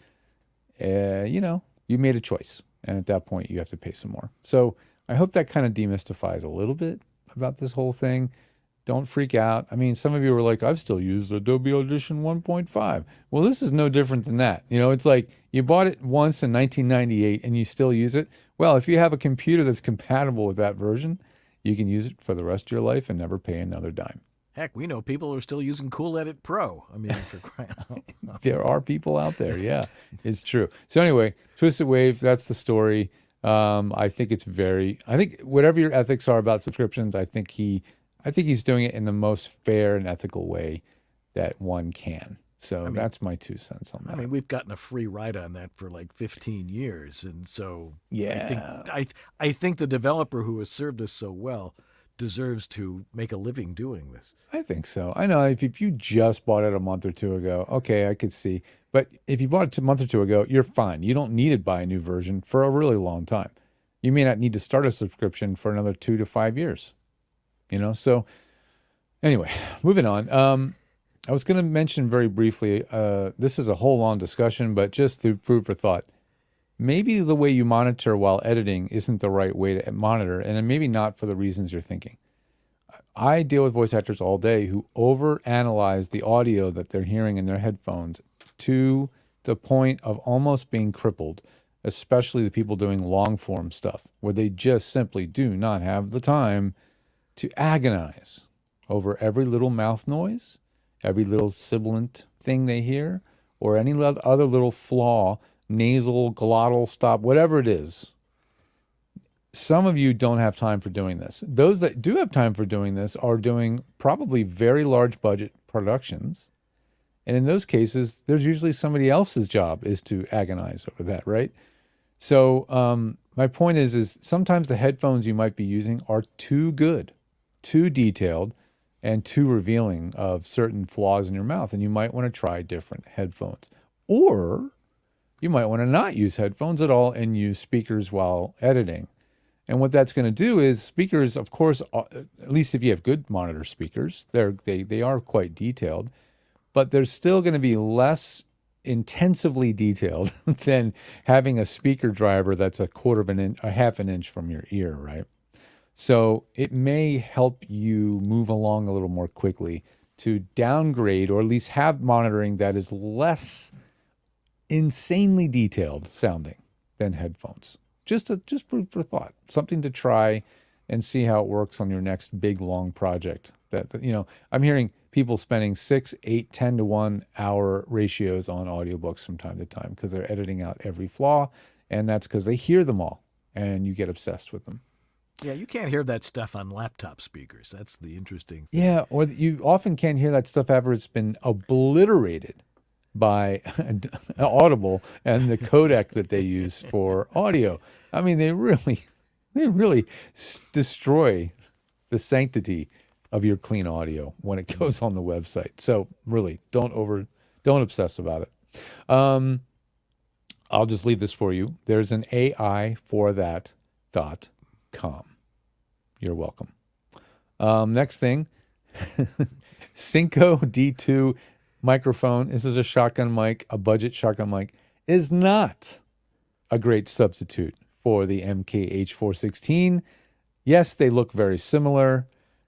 you made a choice. And at that point, you have to pay some more. So I hope that kind of demystifies a little bit about this whole thing. Don't freak out. I mean, some of you were like, I've still used Adobe Audition 1.5. Well, this is no different than that. You know, it's like you bought it once in 1998 and you still use it. Well, if you have a computer that's compatible with that version, you can use it for the rest of your life and never pay another dime. Heck, we know people who are still using Cool Edit Pro. I mean, for crying out loud. There are people out there. Yeah, it's true. So anyway, Twisted Wave, that's the story. I think whatever your ethics are about subscriptions, I think he's doing it in the most fair and ethical way that one can. So that's my 2 cents on that. I mean, we've gotten a free ride on that for like 15 years. And so yeah, I think the developer who has served us so well deserves to make a living doing this. I think so. I know if you just bought it a month or two ago, okay, I could see. But if you bought it a month or two ago, you're fine. You don't need to buy a new version for a really long time. You may not need to start a subscription for another 2 to 5 years. You know, so anyway, moving on. I was going to mention very briefly, this is a whole long discussion, but just through food for thought. Maybe the way you monitor while editing isn't the right way to monitor, and maybe not for the reasons you're thinking. I deal with voice actors all day who overanalyze the audio that they're hearing in their headphones to the point of almost being crippled, especially the people doing long form stuff, where they just simply do not have the time to agonize over every little mouth noise, every little sibilant thing they hear, or any other little flaw, nasal, glottal stop, whatever it is. Some of you don't have time for doing this. Those that do have time for doing this are doing probably very large budget productions. And in those cases, there's usually somebody else's job is to agonize over that, right? So my point is sometimes the headphones you might be using are too good, too detailed, and too revealing of certain flaws in your mouth, and you might want to try different headphones. Or you might want to not use headphones at all and use speakers while editing. And what that's going to do is speakers, of course, at least if you have good monitor speakers, they are quite detailed, but they're still going to be less intensively detailed than having a speaker driver that's a half an inch from your ear, right? So it may help you move along a little more quickly to downgrade or at least have monitoring that is less insanely detailed sounding than headphones. Just food for thought, something to try and see how it works on your next big long project. That I'm hearing people spending 6, 8, 10 to 1 hour ratios on audiobooks from time to time because they're editing out every flaw, and that's because they hear them all and you get obsessed with them. Yeah, you can't hear that stuff on laptop speakers. That's the interesting thing. Yeah, or you often can't hear that stuff after it's been obliterated by Audible and the codec that they use for audio. I mean, they really destroy the sanctity of your clean audio when it goes on the website. So really, don't obsess about it. I'll just leave this for you. There's an AI for that.com. You're welcome. Next thing, Synco D2 microphone. This is a shotgun mic, a budget shotgun mic, is not a great substitute for the MKH416. Yes, they look very similar.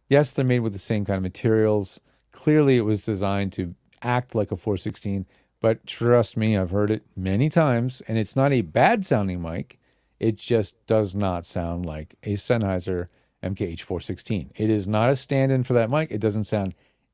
Yes, they're made with the same kind of materials. Clearly, it was designed to act like a 416, but trust me, I've heard it many times, and it's not a bad sounding mic. It just does not sound like a Sennheiser MKH416. It is not a stand-in for that mic. It doesn't sound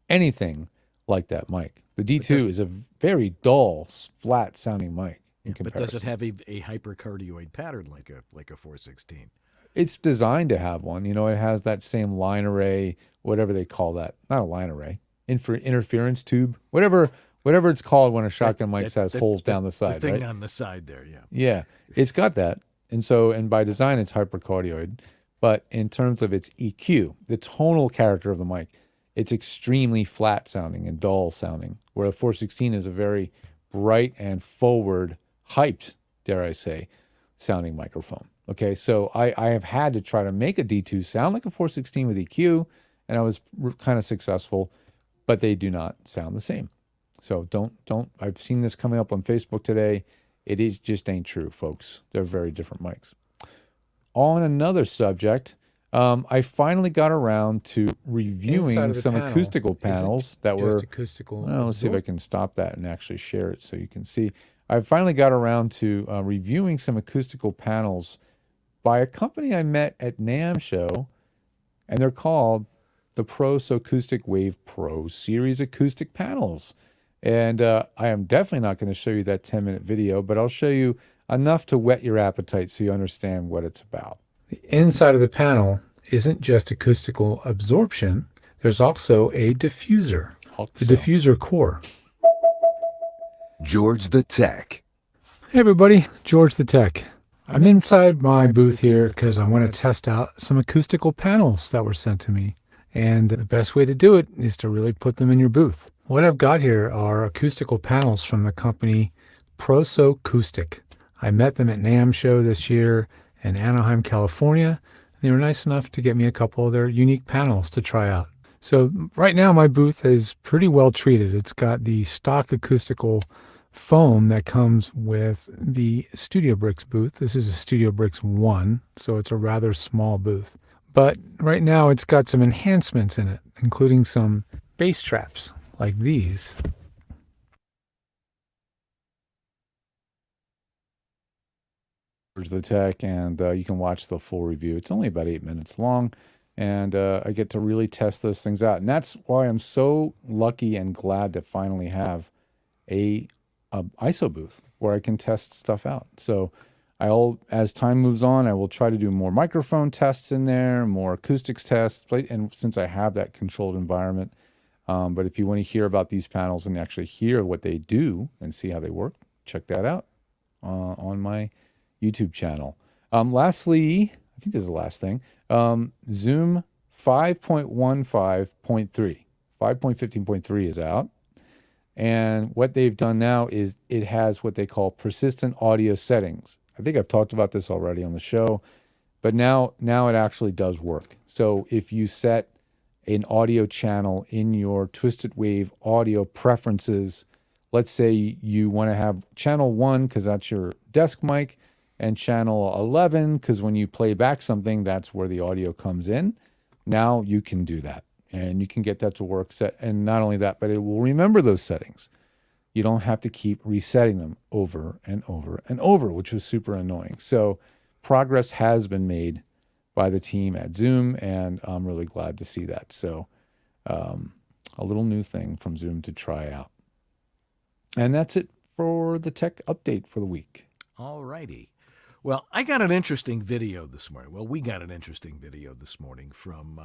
anything like that mic. The D2 is a very dull, flat-sounding mic in comparison. But does it have a hypercardioid pattern like a 416? It's designed to have one. You know, it has that same line array, whatever they call that. Not a line array. Interference tube, whatever it's called when a shotgun mic has holes down the side, the thing right? on the side there, yeah. Yeah, it's got that. And by design, it's hypercardioid. But in terms of its EQ, the tonal character of the mic, it's extremely flat sounding and dull sounding, where the 416 is a very bright and forward, hyped, dare I say, sounding microphone. Okay, so I have had to try to make a D2 sound like a 416 with EQ, and I was kind of successful, but they do not sound the same. So don't, I've seen this coming up on Facebook today. Just ain't true, folks. They're very different mics. On another subject, I finally got around to Inside reviewing of the some panel acoustical panels isn't that just were. acoustical Well, let's see if I can stop that and actually share it so you can see. I finally got around to reviewing some acoustical panels by a company I met at NAMM show, and they're called the Pros Acoustic Wave Pro Series Acoustic Panels. And I am definitely not going to show you that 10-minute video, but I'll show you enough to whet your appetite so you understand what it's about. The inside of the panel isn't just acoustical absorption. There's also a diffuser, the diffuser core. George the Tech. Hey everybody, George the Tech. I'm inside my booth here because I want to test out some acoustical panels that were sent to me. And the best way to do it is to really put them in your booth. What I've got here are acoustical panels from the company Proso Acoustic. I met them at NAMM show this year in Anaheim, California. They were nice enough to get me a couple of their unique panels to try out. So right now my booth is pretty well treated. It's got the stock acoustical foam that comes with the Studio Bricks booth. This is a Studio Bricks 1, so it's a rather small booth. But right now it's got some enhancements in it, including some bass traps like these. George the Tech, and you can watch the full review. It's only about 8 minutes long, and I get to really test those things out. And that's why I'm so lucky and glad to finally have a ISO booth where I can test stuff out. So as time moves on, I will try to do more microphone tests in there, more acoustics tests, and since I have that controlled environment. But if you want to hear about these panels and actually hear what they do and see how they work, check that out on my YouTube channel. Lastly, I think this is the last thing, Zoom 5.15.3, 5.15.3 is out. And what they've done now is it has what they call persistent audio settings. I think I've talked about this already on the show, but now it actually does work. So if you set an audio channel in your Twisted Wave audio preferences, let's say you want to have channel 1 because that's your desk mic, and channel 11 because when you play back something, that's where the audio comes in. Now you can do that. And you can get that to work set. And not only that, but it will remember those settings. You don't have to keep resetting them over and over and over, which was super annoying. So progress has been made by the team at Zoom, and I'm really glad to see that. So a little new thing from Zoom to try out. And that's it for the tech update for the week. All righty. Well, I got an interesting video this morning. Well, we got an interesting video this morning from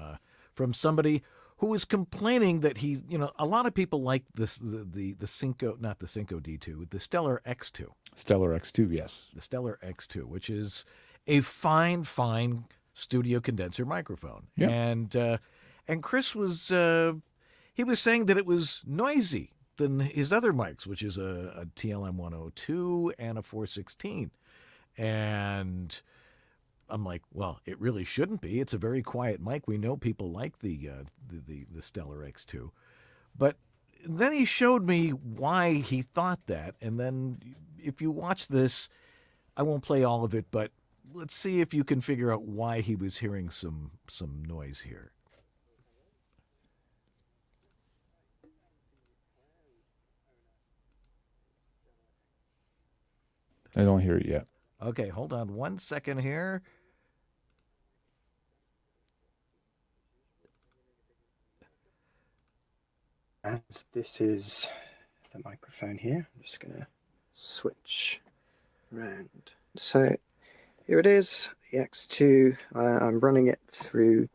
somebody who was complaining that a lot of people like this, the Synco, not the Synco D2, the Stellar X2. Stellar X2, yes. The Stellar X2, which is a fine studio condenser microphone. Yeah. And Chris was, he was saying that it was noisy than his other mics, which is a TLM 102 and a 416. And I'm like, well, it really shouldn't be. It's a very quiet mic. We know people like the Stellar X2. But then he showed me why he thought that. And then if you watch this, I won't play all of it, but let's see if you can figure out why he was hearing some noise here. I don't hear it yet. Okay, hold on 1 second here. And this is the microphone here. I'm just going to switch around. So here it is, the X2. I'm running it through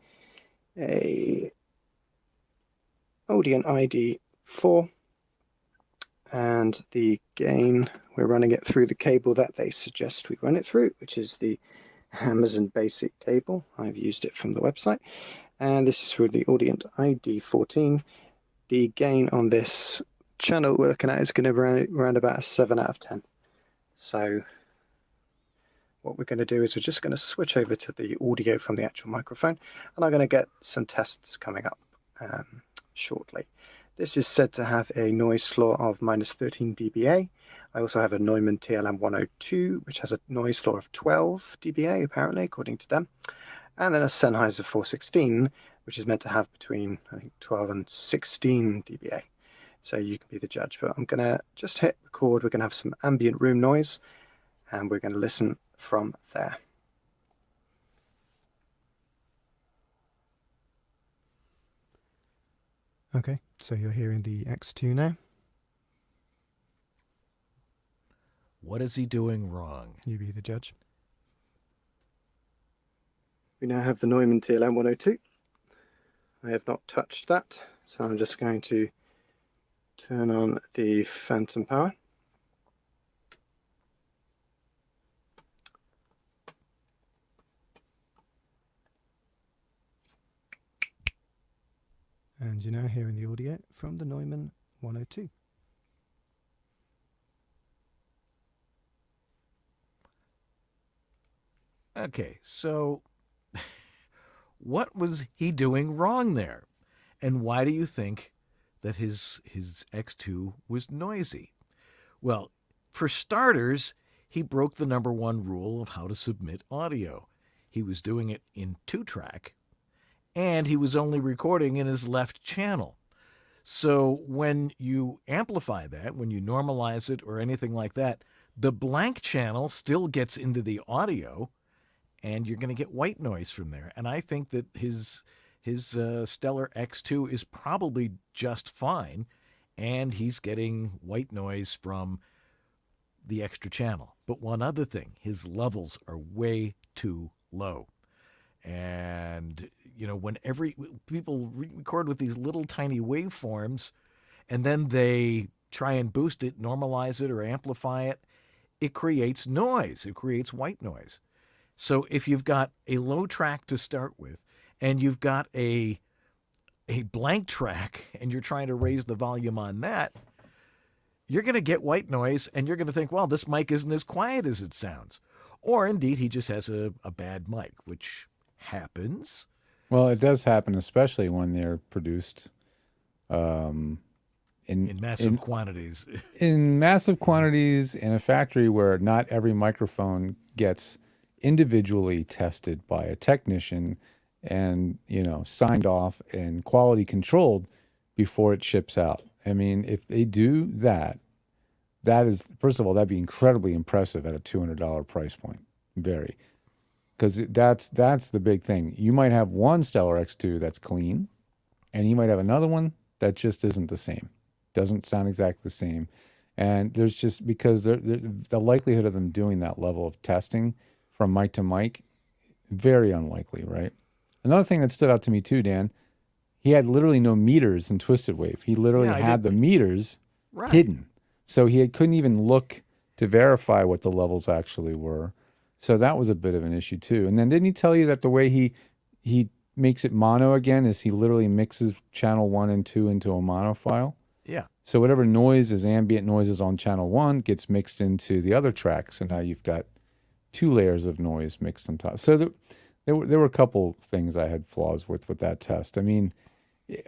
a Audient ID4, and the gain, we're running it through the cable that they suggest we run it through, which is the Amazon Basic cable. I've used it from the website, and this is through the Audient ID14. The gain on this channel we're looking at is going to be around about a 7 out of 10. So what we're going to do is we're just going to switch over to the audio from the actual microphone, and I'm going to get some tests coming up shortly. This is said to have a noise floor of -13 dBA. I also have a Neumann TLM 102, which has a noise floor of 12 dBA, apparently, according to them. and then a Sennheiser 416, which is meant to have between, I think, 12 and 16 dBA. So you can be the judge, but I'm going to just hit record. We're going to have some ambient room noise, and we're going to listen from there. Okay, so you're hearing the X2 now. What is he doing wrong? You be the judge. We now have the Neumann TLM 102. I have not touched that, so I'm just going to turn on the phantom power. And you're now hearing the audio from the Neumann 102. Okay, so what was he doing wrong there? And why do you think that his X2 was noisy? Well, for starters, he broke the number one rule of how to submit audio. He was doing it in 2-track, and he was only recording in his left channel. So when you amplify that, when you normalize it or anything like that, the blank channel still gets into the audio, and you're going to get white noise from there. And I think that his Stellar X2 is probably just fine, and he's getting white noise from the extra channel. But one other thing, his levels are way too low. And, you know, when people record with these little tiny waveforms, and then they try and boost it, normalize it, or amplify it, it creates noise. It creates white noise. So if you've got a low track to start with, and you've got a blank track, and you're trying to raise the volume on that, you're going to get white noise, and you're going to think, well, this mic isn't as quiet as it sounds. Or indeed, he just has a bad mic, which happens. Well, it does happen, especially when they're produced in massive quantities. In massive quantities in a factory where not every microphone gets individually tested by a technician and, you know, signed off and quality controlled before it ships out. I mean, if they do that, that is, first of all, that'd be incredibly impressive at a $200 price point. Very. Because that's the big thing. You might have one Stellar X2 that's clean, and you might have another one that just isn't the same. Doesn't sound exactly the same. And there's just, because the likelihood of them doing that level of testing from mic to mic, very unlikely, right? Another thing that stood out to me too, Dan, he had literally no meters in Twisted Wave. He literally had the meters hidden. So he couldn't even look to verify what the levels actually were. So that was a bit of an issue too. And then didn't he tell you that the way he makes it mono again is he literally mixes channel 1 and 2 into a mono file? Yeah. So whatever noise is ambient noises on channel 1 gets mixed into the other track. So now you've got 2 layers of noise mixed on top. So there were a couple things I had flaws with that test. I mean,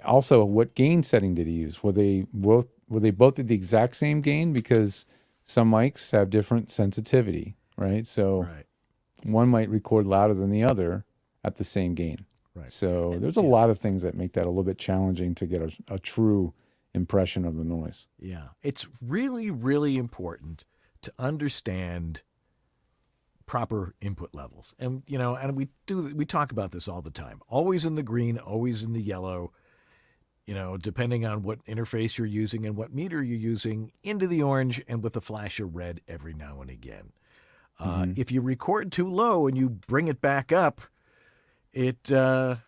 also, what gain setting did he use? Were they both at the exact same gain? Because some mics have different sensitivity, right? So one might record louder than the other at the same gain. Right. So there's a lot of things that make that a little bit challenging to get a true impression of the noise. Yeah. It's really, really important to understand proper input levels. And, you know, and we talk about this all the time. Always in the green, always in the yellow, you know, depending on what interface you're using and what meter you're using, into the orange and with a flash of red every now and again. If you record too low and you bring it back up, it's going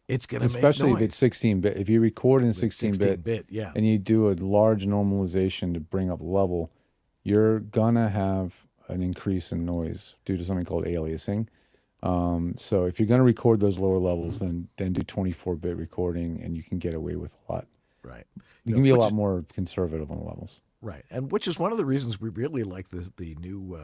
to make Especially noise. if it's 16-bit. If you record in 16-bit, yeah, and you do a large normalization to bring up level, you're going to have an increase in noise due to something called aliasing. So if you're going to record those lower levels, then do 24-bit recording, and you can get away with a lot. Right. You can be a lot more conservative on the levels. Right, and which is one of the reasons we really like the new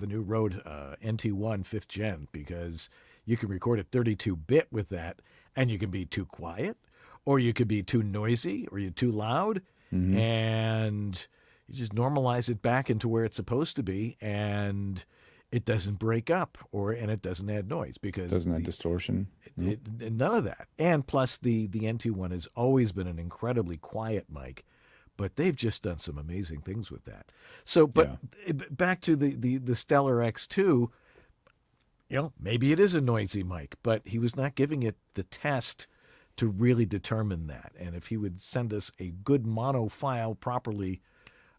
Rode NT1 5th Gen, because you can record at 32-bit with that, and you can be too quiet, or you could be too noisy, or you're too loud, and you just normalize it back into where it's supposed to be, and it doesn't break up and it doesn't add noise because Doesn't have distortion. none of that. And plus the N2 one has always been an incredibly quiet mic, but they've just done some amazing things with that. So, but back to the Stellar X2, maybe it is a noisy mic, but he was not giving it the test to really determine that. And if he would send us a good mono file properly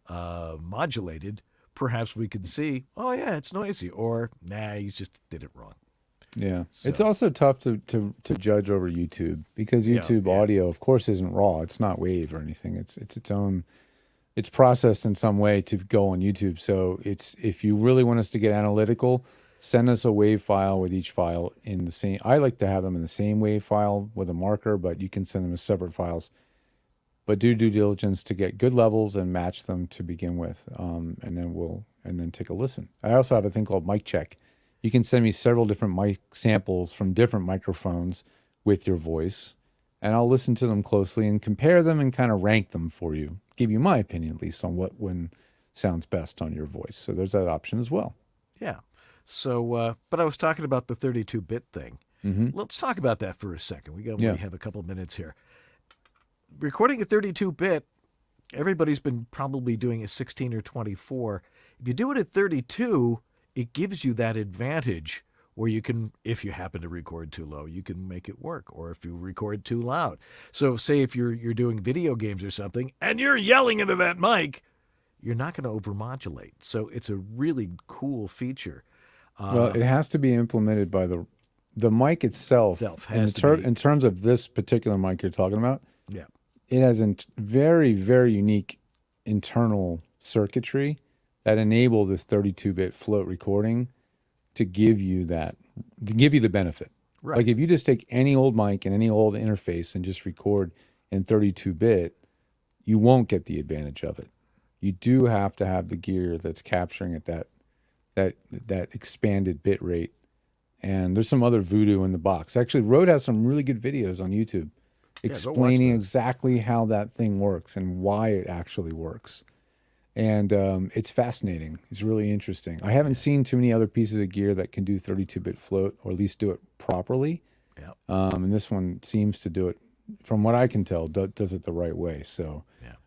modulated, perhaps we could see, oh yeah, it's noisy, or nah, he just did it wrong. Yeah. It's also tough to judge over YouTube because YouTube audio, of course, isn't raw. It's not wave or anything. It's its own, it's processed in some way to go on YouTube. So if you really want us to get analytical, send us a wave file with each file in the same. I like to have them in the same wave file with a marker, but you can send them as separate files. But do due diligence to get good levels and match them to begin with, and then take a listen. I also have a thing called mic check. You can send me several different mic samples from different microphones with your voice, and I'll listen to them closely and compare them and kind of rank them for you. Give you my opinion at least on what one sounds best on your voice. So there's that option as well. Yeah. So, but I was talking about the 32-bit thing. Mm-hmm. Let's talk about that for a second. We have a couple minutes here. Recording at 32-bit, everybody's been probably doing a 16 or 24. If you do it at 32, it gives you that advantage where you can, if you happen to record too low, you can make it work, or if you record too loud. So say if you're doing video games or something and you're yelling into that mic, you're not going to overmodulate. So it's a really cool feature. Well, it has to be implemented by the mic itself. In terms of this particular mic you're talking about, it has a very, very unique internal circuitry that enable this 32-bit float recording to give you the benefit. Right. Like if you just take any old mic and any old interface and just record in 32-bit, you won't get the advantage of it. You do have to have the gear that's capturing at that expanded bit rate. And there's some other voodoo in the box. Actually, Rode has some really good videos on YouTube explaining exactly how that thing works and why it actually works. And it's fascinating. It's really interesting. I haven't seen too many other pieces of gear that can do 32-bit float, or at least do it properly. And this one seems to do it, from what I can tell, does it the right way. So,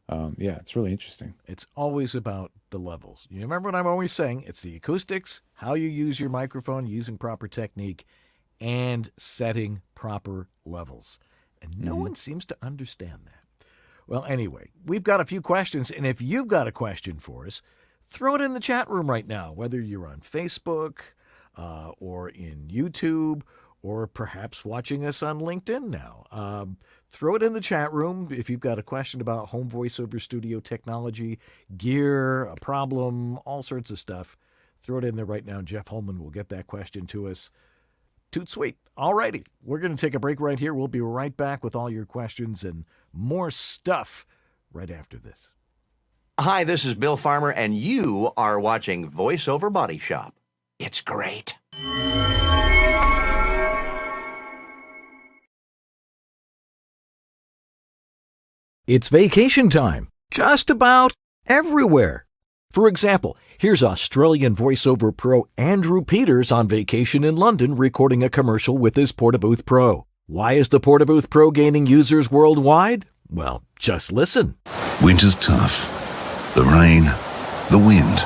it's really interesting. It's always about the levels. You remember what I'm always saying? It's the acoustics, how you use your microphone, using proper technique, and setting proper levels. And no one seems to understand that. Well, anyway, we've got a few questions, and if you've got a question for us, throw it in the chat room right now, whether you're on Facebook or in YouTube, or perhaps watching us on LinkedIn now. Throw it in the chat room if you've got a question about home voiceover studio technology, gear, a problem, all sorts of stuff. Throw it in there right now. Jeff Holman will get that question to us. Toot sweet. All righty. We're going to take a break right here. We'll be right back with all your questions and more stuff right after this. Hi, this is Bill Farmer, and you are watching VoiceOver Body Shop. It's great. It's vacation time, just about everywhere. For example, here's Australian voiceover pro Andrew Peters on vacation in London recording a commercial with his Portabooth Pro. Why is the Portabooth Pro gaining users worldwide? Well, just listen. Winter's tough. The rain, the wind,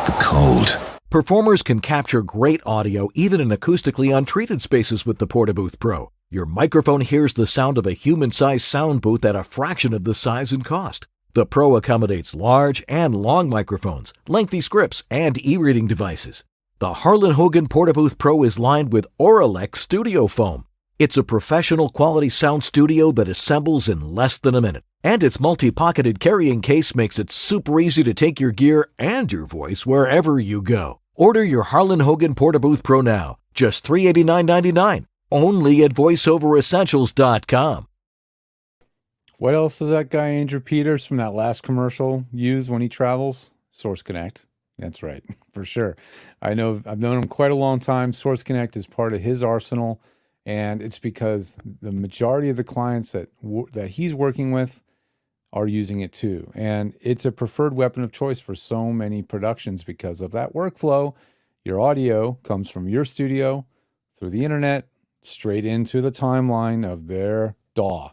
the cold. Performers can capture great audio even in acoustically untreated spaces with the Portabooth Pro. Your microphone hears the sound of a human-sized sound booth at a fraction of the size and cost. The Pro accommodates large and long microphones, lengthy scripts, and e-reading devices. The Harlan Hogan Portabooth Pro is lined with Auralex studio foam. It's a professional quality sound studio that assembles in less than a minute. And its multi-pocketed carrying case makes it super easy to take your gear and your voice wherever you go. Order your Harlan Hogan Portabooth Pro now, just $389.99, only at voiceoveressentials.com. What else does that guy Andrew Peters from that last commercial use when he travels? Source Connect. That's right, for sure. I've known him quite a long time. Source Connect is part of his arsenal, and it's because the majority of the clients that he's working with are using it too. And it's a preferred weapon of choice for so many productions because of that workflow. Your audio comes from your studio through the internet straight into the timeline of their DAW.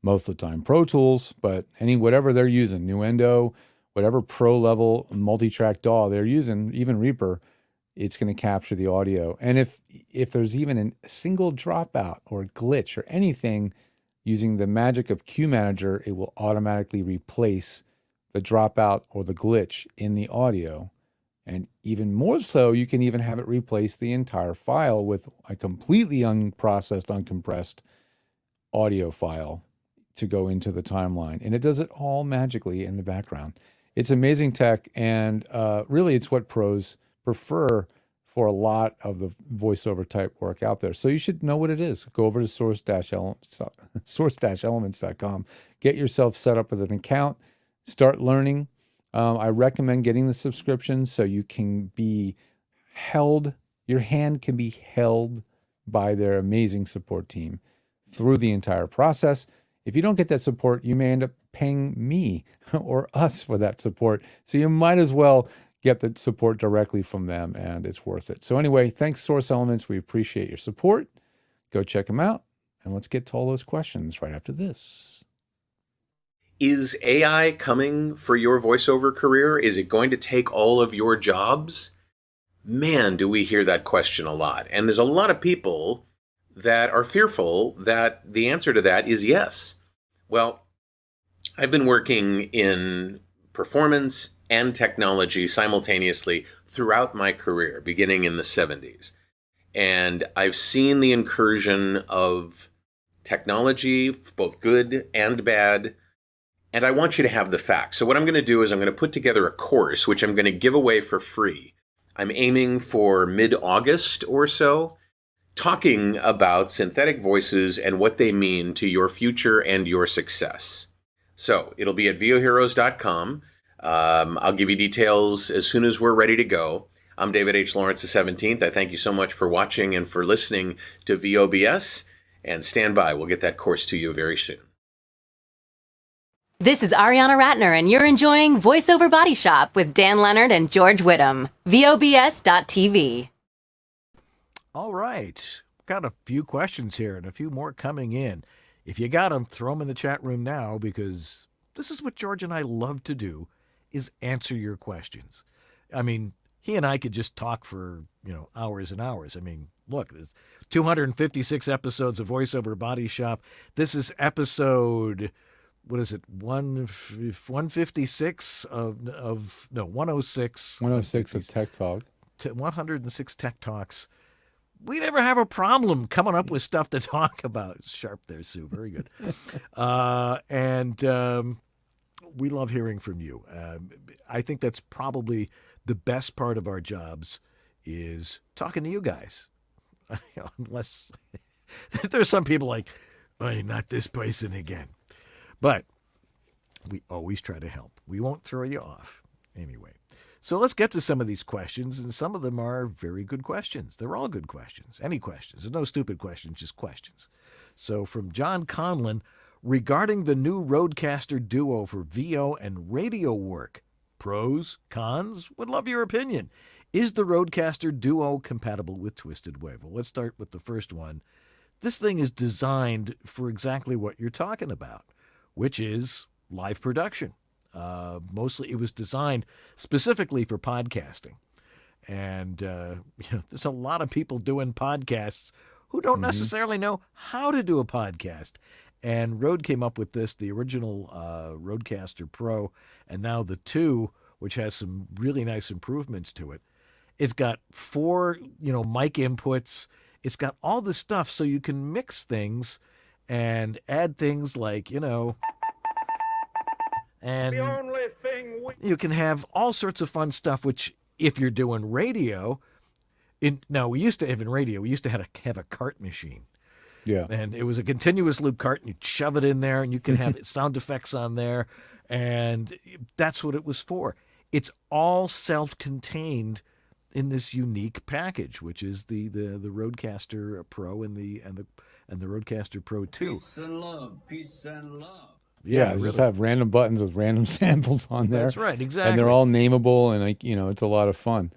Most of the time Pro Tools, but whatever they're using, Nuendo, whatever pro level multi-track DAW they're using, even Reaper, it's going to capture the audio. And if there's even a single dropout or glitch or anything, using the magic of Cue Manager, it will automatically replace the dropout or the glitch in the audio. And even more so, you can even have it replace the entire file with a completely unprocessed, uncompressed audio file to go into the timeline. And it does it all magically in the background. It's amazing tech, and really it's what pros prefer for a lot of the voiceover type work out there. So you should know what it is. Go over to source-elements.com. Get yourself set up with an account. Start learning. I recommend getting the subscription so you can be held, your hand can be held by their amazing support team through the entire process. If you don't get that support, you may end up paying me or us for that support. So you might as well get the support directly from them, and it's worth it. So anyway, thanks Source Elements. We appreciate your support. Go check them out, and let's get to all those questions right after this. Is AI coming for your voiceover career? Is it going to take all of your jobs? Man, do we hear that question a lot. And there's a lot of people that are fearful that the answer to that is yes. Well, I've been working in performance and technology simultaneously throughout my career, beginning in the 70s. And I've seen the incursion of technology, both good and bad, and I want you to have the facts. So what I'm going to do is I'm going to put together a course, which I'm going to give away for free. I'm aiming for mid-August or so, talking about synthetic voices and what they mean to your future and your success. So it'll be at voheroes.com. I'll give you details as soon as we're ready to go. I'm David H. Lawrence the 17th. I thank you so much for watching and for listening to VOBS. And stand by. We'll get that course to you very soon. This is Ariana Ratner, and you're enjoying VoiceOver Body Shop with Dan Leonard and George Whittam. VOBS.TV. All right. Got a few questions here and a few more coming in. If you got them, throw them in the chat room now, because this is what George and I love to do, is answer your questions. I mean, he and I could just talk for, hours and hours. I mean, look, 256 episodes of VoiceOver Body Shop. This is episode... what is it? 156 106. 106 of Tech Talk. 106 Tech Talks. We never have a problem coming up with stuff to talk about. Sharp there, Sue. Very good. And we love hearing from you. I think that's probably the best part of our jobs, is talking to you guys. Unless there's some people like, oh, not this person again. But we always try to help. We won't throw you off. Anyway, so let's get to some of these questions, and some of them are very good questions. They're all good questions. Any questions. There's no stupid questions, just questions. So from John Conlon, regarding the new Rodecaster Duo for VO and radio work, pros, cons, would love your opinion. Is the Rodecaster Duo compatible with Twisted Wave? Well, let's start with the first one. This thing is designed for exactly what you're talking about, which is live production. Mostly it was designed specifically for podcasting. And there's a lot of people doing podcasts who don't necessarily know how to do a podcast. And Rode came up with this, the original Rodecaster Pro, and now the 2, which has some really nice improvements to it. It's got 4, mic inputs. It's got all this stuff so you can mix things and add things like, and you can have all sorts of fun stuff, which if you're doing radio, we used to have a cart machine. Yeah. And it was a continuous loop cart, and you'd shove it in there, and you can have sound effects on there, and that's what it was for. It's all self-contained in this unique package, which is the Rodecaster Pro and the Rodecaster Pro 2. Peace and love. Peace and love. Yeah, just have random buttons with random samples on there. That's right, exactly. And they're all nameable, and it's a lot of fun.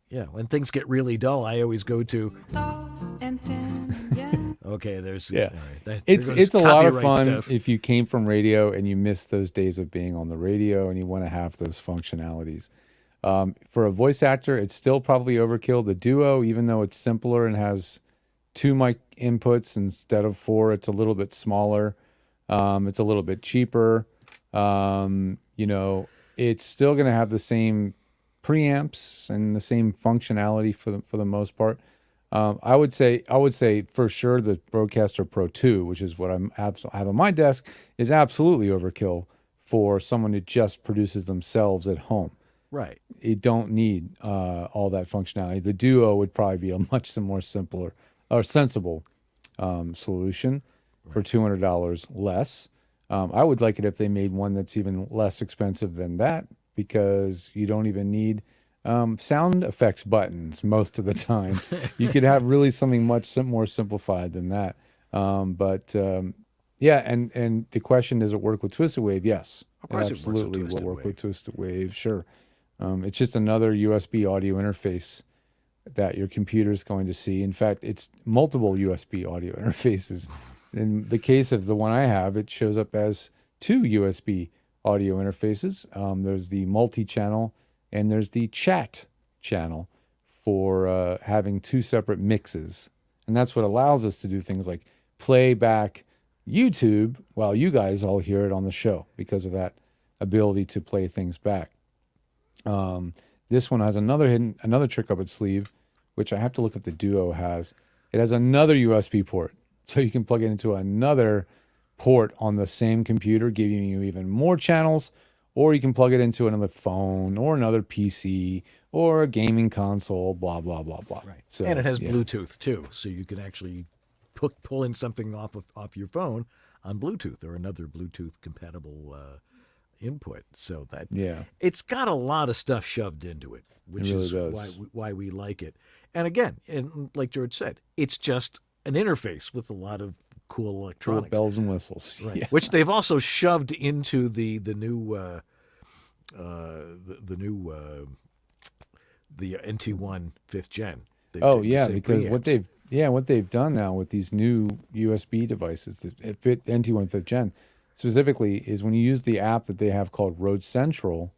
Yeah, when things get really dull, I always go to. Okay, there's Yeah. all right, there It's goes a lot of copyright fun stuff. if you came from radio and you miss those days of being on the radio and you want to have those functionalities. For a voice actor, it's still probably overkill. The Duo, even though it's simpler and has 2 mic inputs instead of 4, it's a little bit smaller. It's a little bit cheaper. You know, it's still going to have the same preamps and the same functionality for the most part. I would say for sure the Broadcaster Pro 2, which is what I have on my desk, is absolutely overkill for someone who just produces themselves at home. Right. You don't need all that functionality. The Duo would probably be a much more simpler or sensible solution for $200 less. I would like it if they made one that's even less expensive than that, because you don't even need sound effects buttons most of the time. You could have really something much more simplified than that. Yeah, and the question, does it work with Twisted Wave? Yes, Of course it it works with absolutely will Twisted work Wave. with Twisted Wave. Sure, it's just another USB audio interface that your computer is going to see. In fact, it's multiple USB audio interfaces. In the case of the one I have, it shows up as 2 USB audio interfaces. There's the multi-channel and there's the chat channel for having 2 separate mixes. And that's what allows us to do things like play back YouTube while you guys all hear it on the show, because of that ability to play things back. This one has another trick up its sleeve, which I have to look if the Duo has. It has another USB port, so you can plug it into another port on the same computer, giving you even more channels, or you can plug it into another phone or another PC or a gaming console, blah, blah, blah, blah. Right. So, and it has yeah. Bluetooth too, so you can actually pull in something off your phone on Bluetooth or another Bluetooth compatible input. So that it's got a lot of stuff shoved into it, which really is does. why we like it. And again, and like George said, it's just an interface with a lot of cool electronics, bells and whistles, right? Yeah. Which they've also shoved into the NT1 5th gen. They've Oh taken the yeah, same because preamps. what they've done now with these new USB devices, the NT1 5th gen specifically, is when you use the app that they have called Road Central.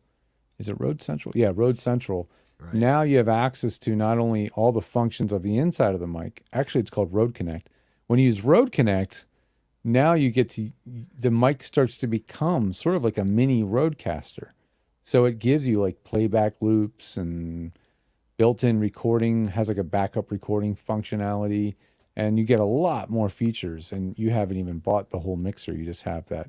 Is it Road Central? Yeah, Road Central. Right. Now you have access to not only all the functions of the inside of the mic. Actually, it's called Road Connect. When you use Road Connect, now you get to, the mic starts to become sort of like a mini Roadcaster. So it gives you like playback loops and built-in recording, has like a backup recording functionality, and you get a lot more features. And you haven't even bought the whole mixer; you just have that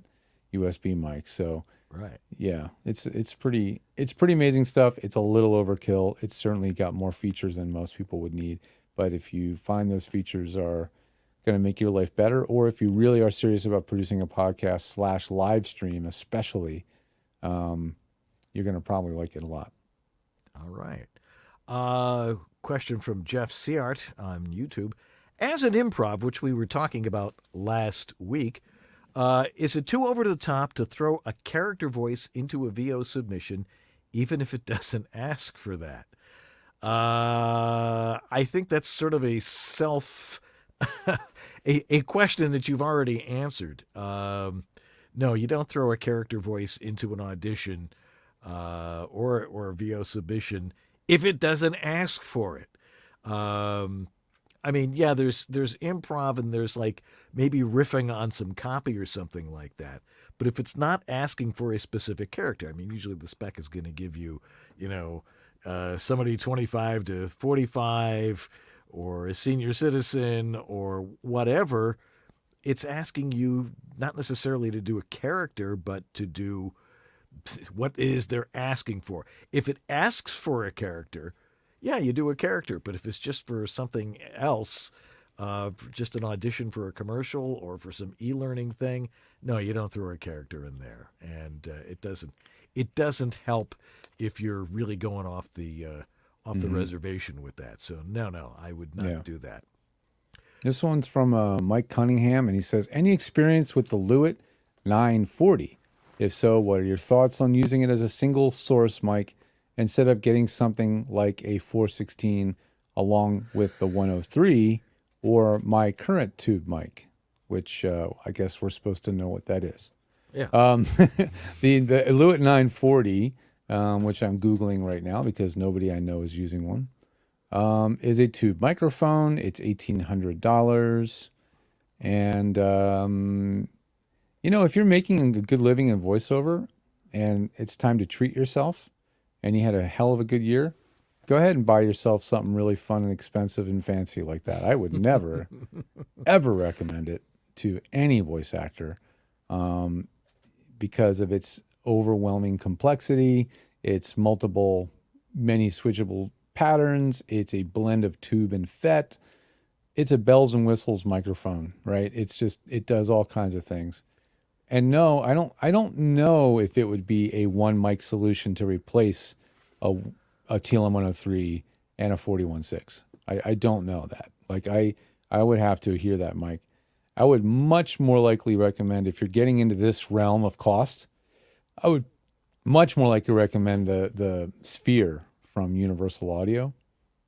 USB mic. So right, yeah, it's pretty amazing stuff. It's a little overkill. It's certainly got more features than most people would need. But if you find those features are going to make your life better, or if you really are serious about producing a podcast / live stream, especially, you're going to probably like it a lot. All right. Question from Jeff Seart on YouTube. As an improv, which we were talking about last week, is it too over the top to throw a character voice into a VO submission, even if it doesn't ask for that? I think that's sort of a a question that you've already answered. No, you don't throw a character voice into an audition or a VO submission if it doesn't ask for it. I mean, yeah, there's improv and there's like maybe riffing on some copy or something like that. But if it's not asking for a specific character, I mean, usually the spec is going to give you, somebody 25 to 45 or a senior citizen or whatever. It's asking you not necessarily to do a character, but to do what it is they're asking for. If it asks for a character, yeah, you do a character. But if it's just for something else, just an audition for a commercial or for some e-learning thing, no, you don't throw a character in there. And it doesn't help if you're really going off the reservation with that. So no, I would not do that. This one's from Mike Cunningham, and he says, any experience with the Lewitt 940? If so, what are your thoughts on using it as a single source mic instead of getting something like a 416 along with the 103 or my current tube mic, which I guess we're supposed to know what that is. Yeah. The Lewitt 940, which I'm Googling right now because nobody I know is using one, is a tube microphone. It's $1,800. And, if you're making a good living in voiceover and it's time to treat yourself and you had a hell of a good year, go ahead and buy yourself something really fun and expensive and fancy like that. I would never, ever recommend it to any voice actor because of its overwhelming complexity, its many switchable patterns. It's a blend of tube and FET. It's a bells and whistles microphone, right? It does all kinds of things. And no, I don't know if it would be a one mic solution to replace a TLM-103 and a 41.6. I don't know that. Like I would have to hear that mic. I would much more likely recommend, if you're getting into this realm of cost, I would much more likely recommend the Sphere from Universal Audio,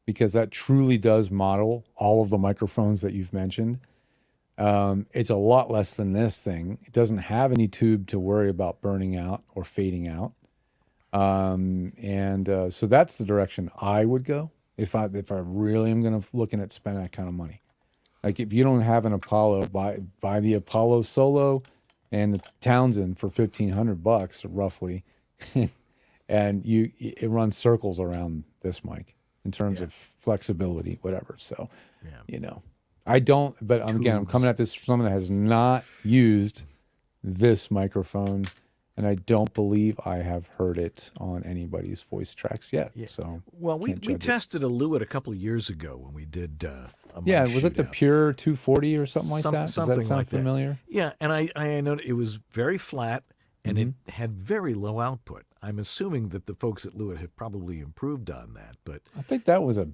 because that truly does model all of the microphones that you've mentioned. It's a lot less than this thing. It doesn't have any tube to worry about burning out or fading out. So that's the direction I would go if I really am going to looking at spending that kind of money. Like if you don't have an Apollo, buy the Apollo Solo and the Townsend for $1,500 roughly, and it runs circles around this mic in terms of flexibility, whatever. So, I don't. But again, I'm coming at this from someone that has not used this microphone, and I don't believe I have heard it on anybody's voice tracks yet. Yeah. So, we tested a Lewitt a couple of years ago when we did. Was it the Pure 240 or something like that? Does that sound familiar? Yeah, and I know it was very flat and it had very low output. I'm assuming that the folks at Lewitt have probably improved on that, but I think that was I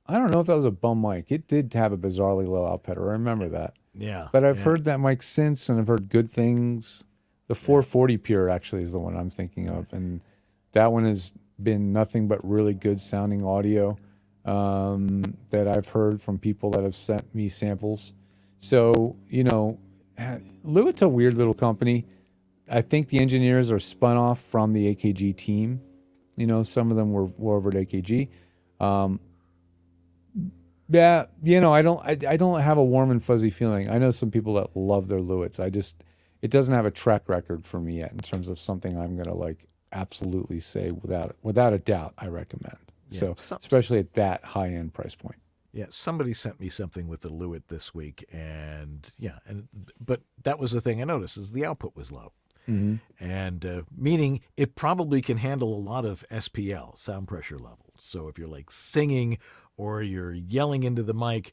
don't know if that was a bum mic. It did have a bizarrely low output. I remember that. Yeah. But I've heard that mic since, and I've heard good things. The 440 Pure actually is the one I'm thinking of, and that one has been nothing but really good sounding audio that I've heard from people that have sent me samples. So, Lewitt's a weird little company. I think the engineers are spun off from the AKG team. Some of them were over at AKG. I don't have a warm and fuzzy feeling. I know some people that love their Lewitts. It doesn't have a track record for me yet in terms of something I'm going to absolutely say without a doubt I recommend. Yeah, so especially at that high end price point. Yeah, somebody sent me something with the Lewitt this week, but that was the thing I noticed is the output was low. Mm-hmm. And meaning it probably can handle a lot of SPL, sound pressure levels. So if you're singing or you're yelling into the mic,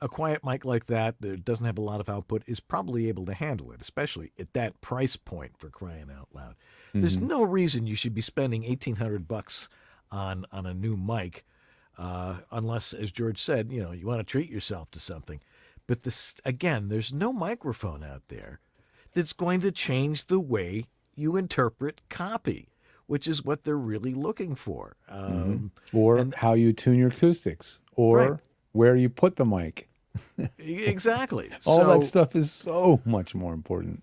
a quiet mic like that doesn't have a lot of output is probably able to handle it, especially at that price point, for crying out loud. Mm-hmm. There's no reason you should be spending $1,800 on a new mic unless, as George said, you want to treat yourself to something. But there's no microphone out there that's going to change the way you interpret copy, which is what they're really looking for. Or how you tune your acoustics, or where you put the mic. Exactly. All that stuff is so much more important.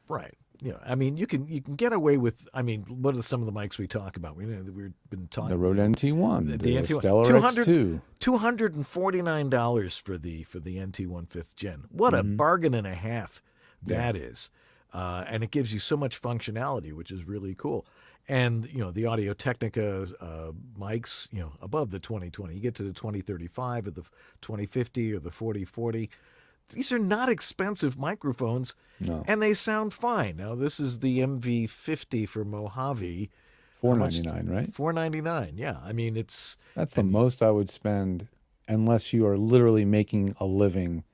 Right. You can get away with. What are some of the mics we talk about? We've been talking. The Rode NT1, the Stellar X2, $249 for the NT1 5th Gen. What a bargain and a half that is, and it gives you so much functionality, which is really cool. And the Audio Technica mics, above the 2020, you get to the 2035 or the 2050 or the 4040. These are not expensive microphones, and they sound fine. Now, this is the MV50 for Mojave. $499, right? $499, yeah. That's the most I would spend, unless you are literally making a living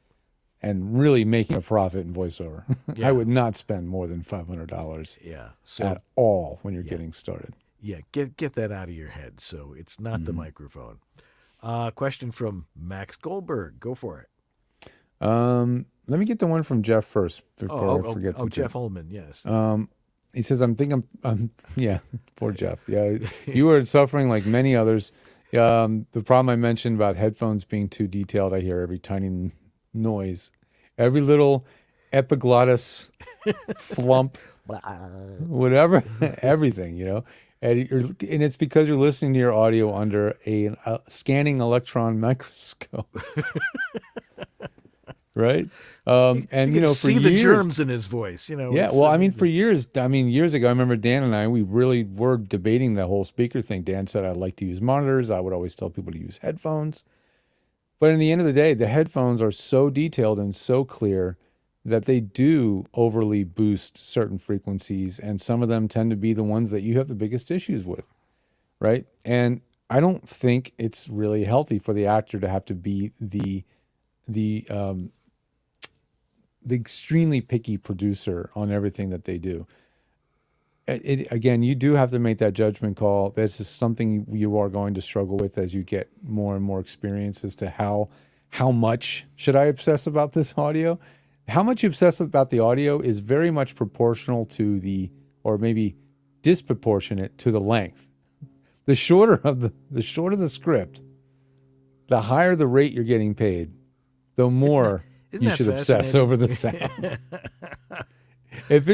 and really making a profit in voiceover. Yeah. I would not spend more than $500 at all when you're getting started. Yeah, get that out of your head. So it's not the microphone. Question from Max Goldberg. Go for it. Let me get the one from Jeff first before I forget. Jeff Holman, yes. He says, yeah, poor Jeff. Yeah, you are suffering like many others. The problem I mentioned about headphones being too detailed, I hear every tiny noise, every little epiglottis flump, whatever, everything, and it's because you're listening to your audio under a scanning electron microscope. Right. And you can for see years, the germs in his voice, Yeah. Well, for years, years ago, I remember Dan and I, we really were debating the whole speaker thing. Dan said, I'd like to use monitors. I would always tell people to use headphones. But in the end of the day, the headphones are so detailed and so clear that they do overly boost certain frequencies. And some of them tend to be the ones that you have the biggest issues with. Right. And I don't think it's really healthy for the actor to have to be the extremely picky producer on everything that they do. Again, you do have to make that judgment call. This is something you are going to struggle with as you get more and more experience as to how much should I obsess about this audio? How much you obsess about the audio is very much proportional to or maybe disproportionate to the length. The shorter the script, the higher the rate you're getting paid, the more you should obsess over the sound. If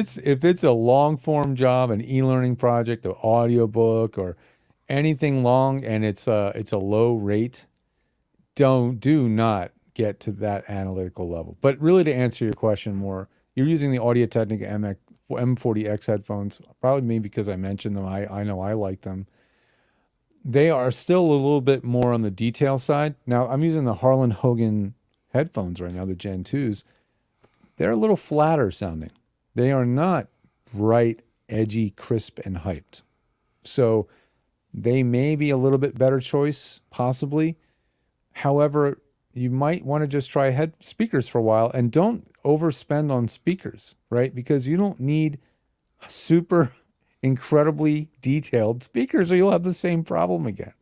it's a long form job, an e-learning project, an audiobook, or anything long, and it's a low rate, do not get to that analytical level. But really, to answer your question more, you're using the Audio-Technica M40X headphones, probably maybe because I mentioned them. I know I like them. They are still a little bit more on the detail side. Now, I'm using the Harlan Hogan headphones right now, the Gen 2s. They're a little flatter sounding. They are not bright, edgy, crisp, and hyped. So they may be a little bit better choice, possibly. However, you might want to just try speakers for a while, and don't overspend on speakers, right? Because you don't need super incredibly detailed speakers, or you'll have the same problem again.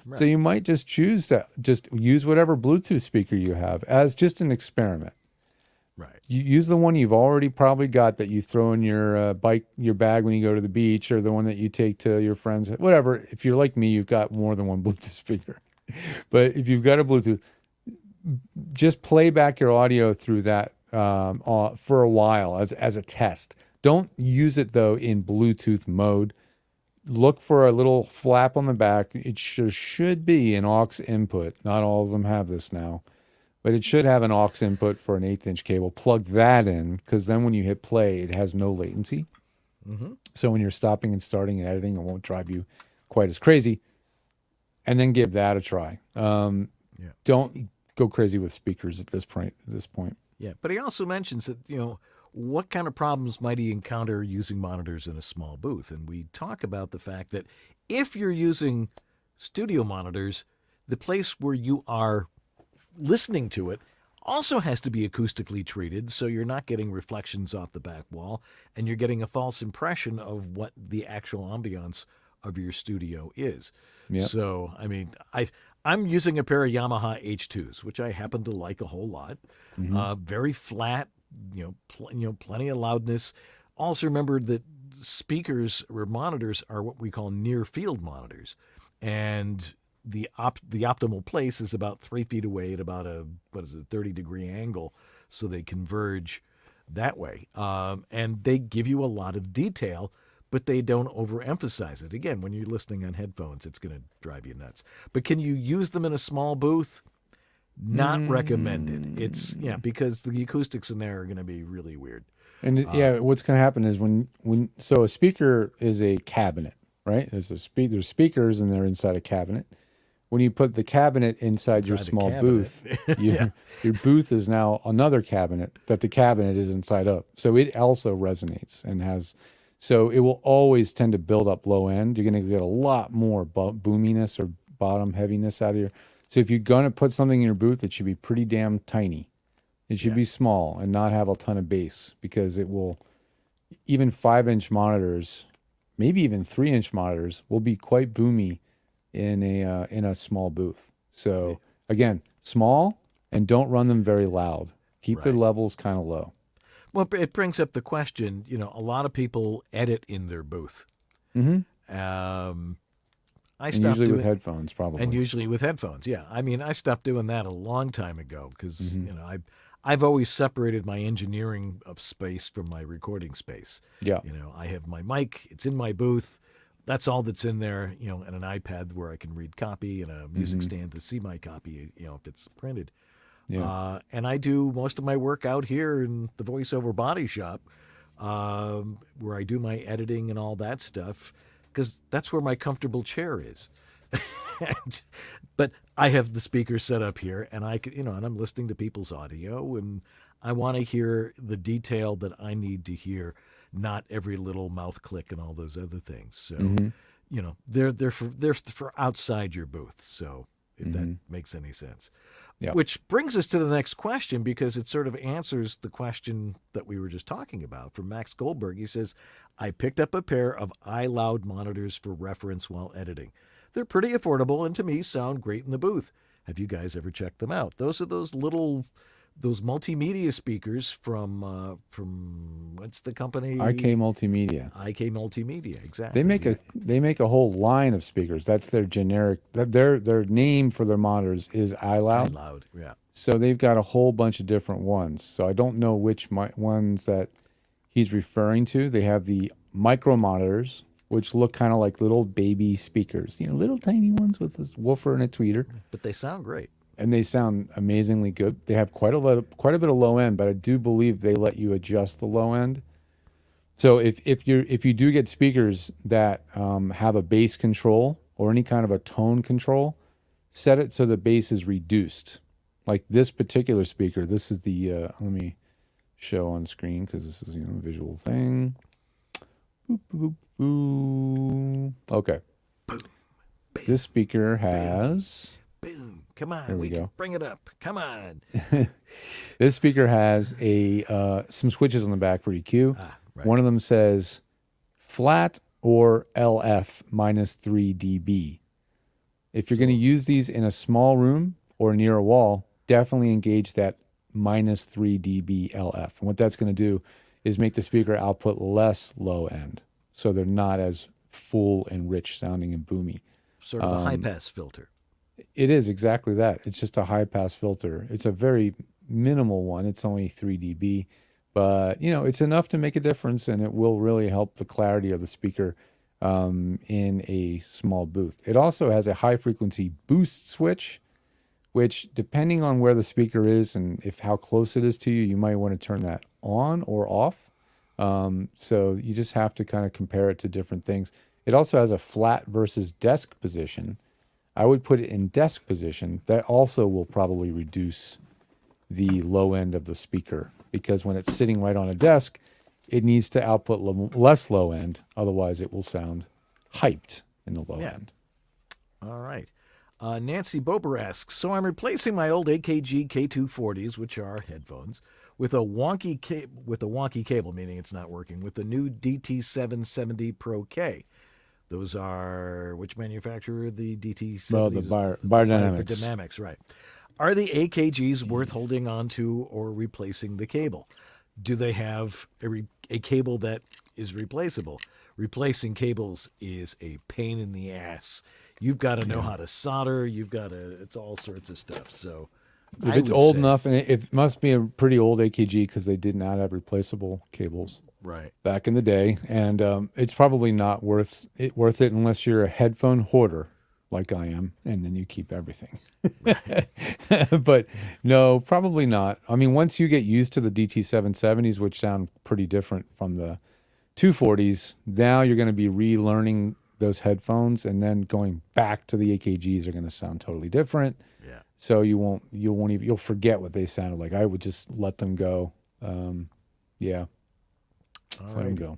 Right. So you might just choose to just use whatever Bluetooth speaker you have as just an experiment. Right. You use the one you've already probably got that you throw in your your bag when you go to the beach, or the one that you take to your friends, whatever. If you're like me, you've got more than one Bluetooth speaker. But if you've got a Bluetooth, just play back your audio through that for a while as a test. Don't use it, though, in Bluetooth mode. Look for a little flap on the back. It should be an aux input. Not all of them have this now. But it should have an aux input for an 1/8-inch cable. Plug that in, because then when you hit play, it has no latency. Mm-hmm. So when you're stopping and starting and editing, it won't drive you quite as crazy. And then give that a try. Don't go crazy with speakers at this point. Yeah, but he also mentions that, what kind of problems might he encounter using monitors in a small booth? And we talk about the fact that if you're using studio monitors, the place where you are listening to it also has to be acoustically treated, so you're not getting reflections off the back wall, and you're getting a false impression of what the actual ambiance of your studio is. Yep. So, I'm using a pair of Yamaha H2s, which I happen to like a whole lot. Mm-hmm. Very flat, plenty of loudness. Also remember that speakers or monitors are what we call near field monitors, and the optimal place is about 3 feet away at about a 30-degree angle, so they converge that way. And they give you a lot of detail, but they don't overemphasize it. Again, when you're listening on headphones, it's going to drive you nuts. But can you use them in a small booth? Not recommended. It's because the acoustics in there are going to be really weird. And what's going to happen is so a speaker is a cabinet, right? There's speakers and they're inside a cabinet. When you put the cabinet inside your small booth, your booth is now another cabinet that the cabinet is inside of. So it also resonates and has. So it will always tend to build up low end. You're going to get a lot more boominess or bottom heaviness out of your. So if you're going to put something in your booth, it should be pretty damn tiny. It should be small and not have a ton of bass, because it will. Even 5-inch monitors, maybe even 3-inch monitors, will be quite boomy in a small booth. So again, small, and don't run them very loud. Keep their levels kind of low. Well, it brings up the question, a lot of people edit in their booth. Mm-hmm. I And stopped usually doing, with headphones, probably. And usually with headphones, yeah. I mean, I stopped doing that a long time ago because, Mm-hmm. I've always separated my engineering of space from my recording space. Yeah. I have my mic, it's in my booth. That's all that's in there, and an iPad where I can read copy and a music stand to see my copy, if it's printed. Yeah. And I do most of my work out here in the voiceover body shop, where I do my editing and all that stuff, because that's where my comfortable chair is. But I have the speakers set up here, and and I'm listening to people's audio, and I want to hear the detail that I need to hear, not every little mouth click and all those other things. So, they're for outside your booth. So if that makes any sense. Yeah. Which brings us to the next question, because it sort of answers the question that we were just talking about from Max Goldberg. He says, I picked up a pair of iLoud monitors for reference while editing. They're pretty affordable and to me sound great in the booth. Have you guys ever checked them out? Those are those multimedia speakers from what's the company? IK Multimedia. IK Multimedia, exactly. They make a whole line of speakers. That's their generic. Their name for their monitors is iLoud. iLoud, yeah. So they've got a whole bunch of different ones. So I don't know which ones that he's referring to. They have the micro monitors, which look kind of like little baby speakers, little tiny ones with a woofer and a tweeter. But they sound great. And they sound amazingly good. They have quite a bit of low end, but I do believe they let you adjust the low end. So if you do get speakers that have a bass control or any kind of a tone control, set it so the bass is reduced. Like this particular speaker, this is the let me show on screen because this is a visual thing. Boop, boop, boop. Okay. Boom. This speaker has. Boom. Come on. There we go. Can bring it up. Come on. This speaker has some switches on the back for EQ. Right. One of them says flat or LF minus 3 dB. If you're going to use these in a small room or near a wall, definitely engage that minus 3 dB LF. And what that's going to do is make the speaker output less low end. So they're not as full and rich sounding and boomy. Sort of a high pass filter. It is exactly that. It's just a high pass filter. It's a very minimal one. It's only 3 dB, but it's enough to make a difference, and it will really help the clarity of the speaker in a small booth. It also has a high frequency boost switch, which depending on where the speaker is and how close it is to you, you might want to turn that on or off. So you just have to kind of compare it to different things. It also has a flat versus desk position. I would put it in desk position. That also will probably reduce the low end of the speaker, because when it's sitting right on a desk, it needs to output less low end. Otherwise, it will sound hyped in the low end. All right. Nancy Bober asks, so I'm replacing my old AKG K240s, which are headphones, with a wonky cable, meaning it's not working, with the new DT770 Pro K. Those are which manufacturer? The DT770s? Well, the Beyerdynamics. Beyerdynamics, right. Are the AKGs worth holding on to or replacing the cable? Do they have a cable that is replaceable? Replacing cables is a pain in the ass. You've got to know how to solder. It's all sorts of stuff. So if it's old enough, and it must be a pretty old AKG because they did not have replaceable cables back in the day. And it's probably not worth it unless you're a headphone hoarder like I am, and then you keep everything. But no, probably not. I mean, once you get used to the DT770s, which sound pretty different from the 240s, now you're going to be relearning those headphones, and then going back to the AKGs are going to sound totally different. Yeah. So you'll forget what they sounded like. I would just let them go. Yeah. Let them go.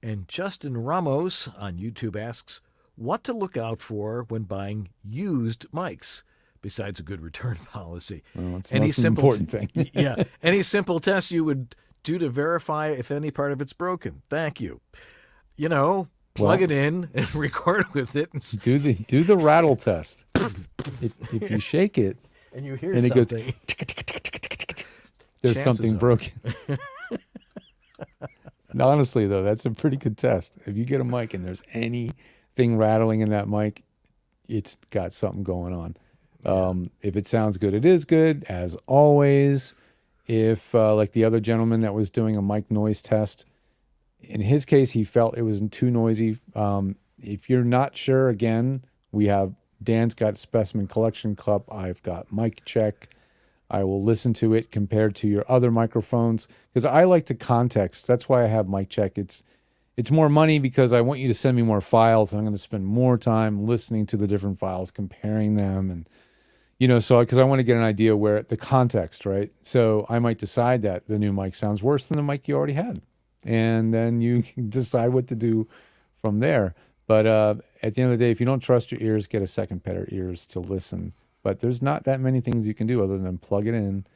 And Justin Ramos on YouTube asks, what to look out for when buying used mics besides a good return policy? Well, that's the most important thing. Yeah. Any simple tests you would do to verify if any part of it's broken? Thank you. Plug it in and record with it. And do the rattle test. If you shake it and you hear and something, it goes, there's something broken. Honestly, though, that's a pretty good test. If you get a mic and there's anything rattling in that mic, it's got something going on. If it sounds good, it is good, as always. If, like the other gentleman that was doing a mic noise test, in his case, he felt it was too noisy. If you're not sure, again, Dan's got Specimen Collection Club. I've got Mic Check. I will listen to it compared to your other microphones because I like the context. That's why I have Mic Check. It's more money because I want you to send me more files, and I'm going to spend more time listening to the different files, comparing them, and so because I want to get an idea where the context, right? So I might decide that the new mic sounds worse than the mic you already had, and then you can decide what to do from there. But at the end of the day, if you don't trust your ears, get a second pair of ears to listen. But there's not that many things you can do other than plug it in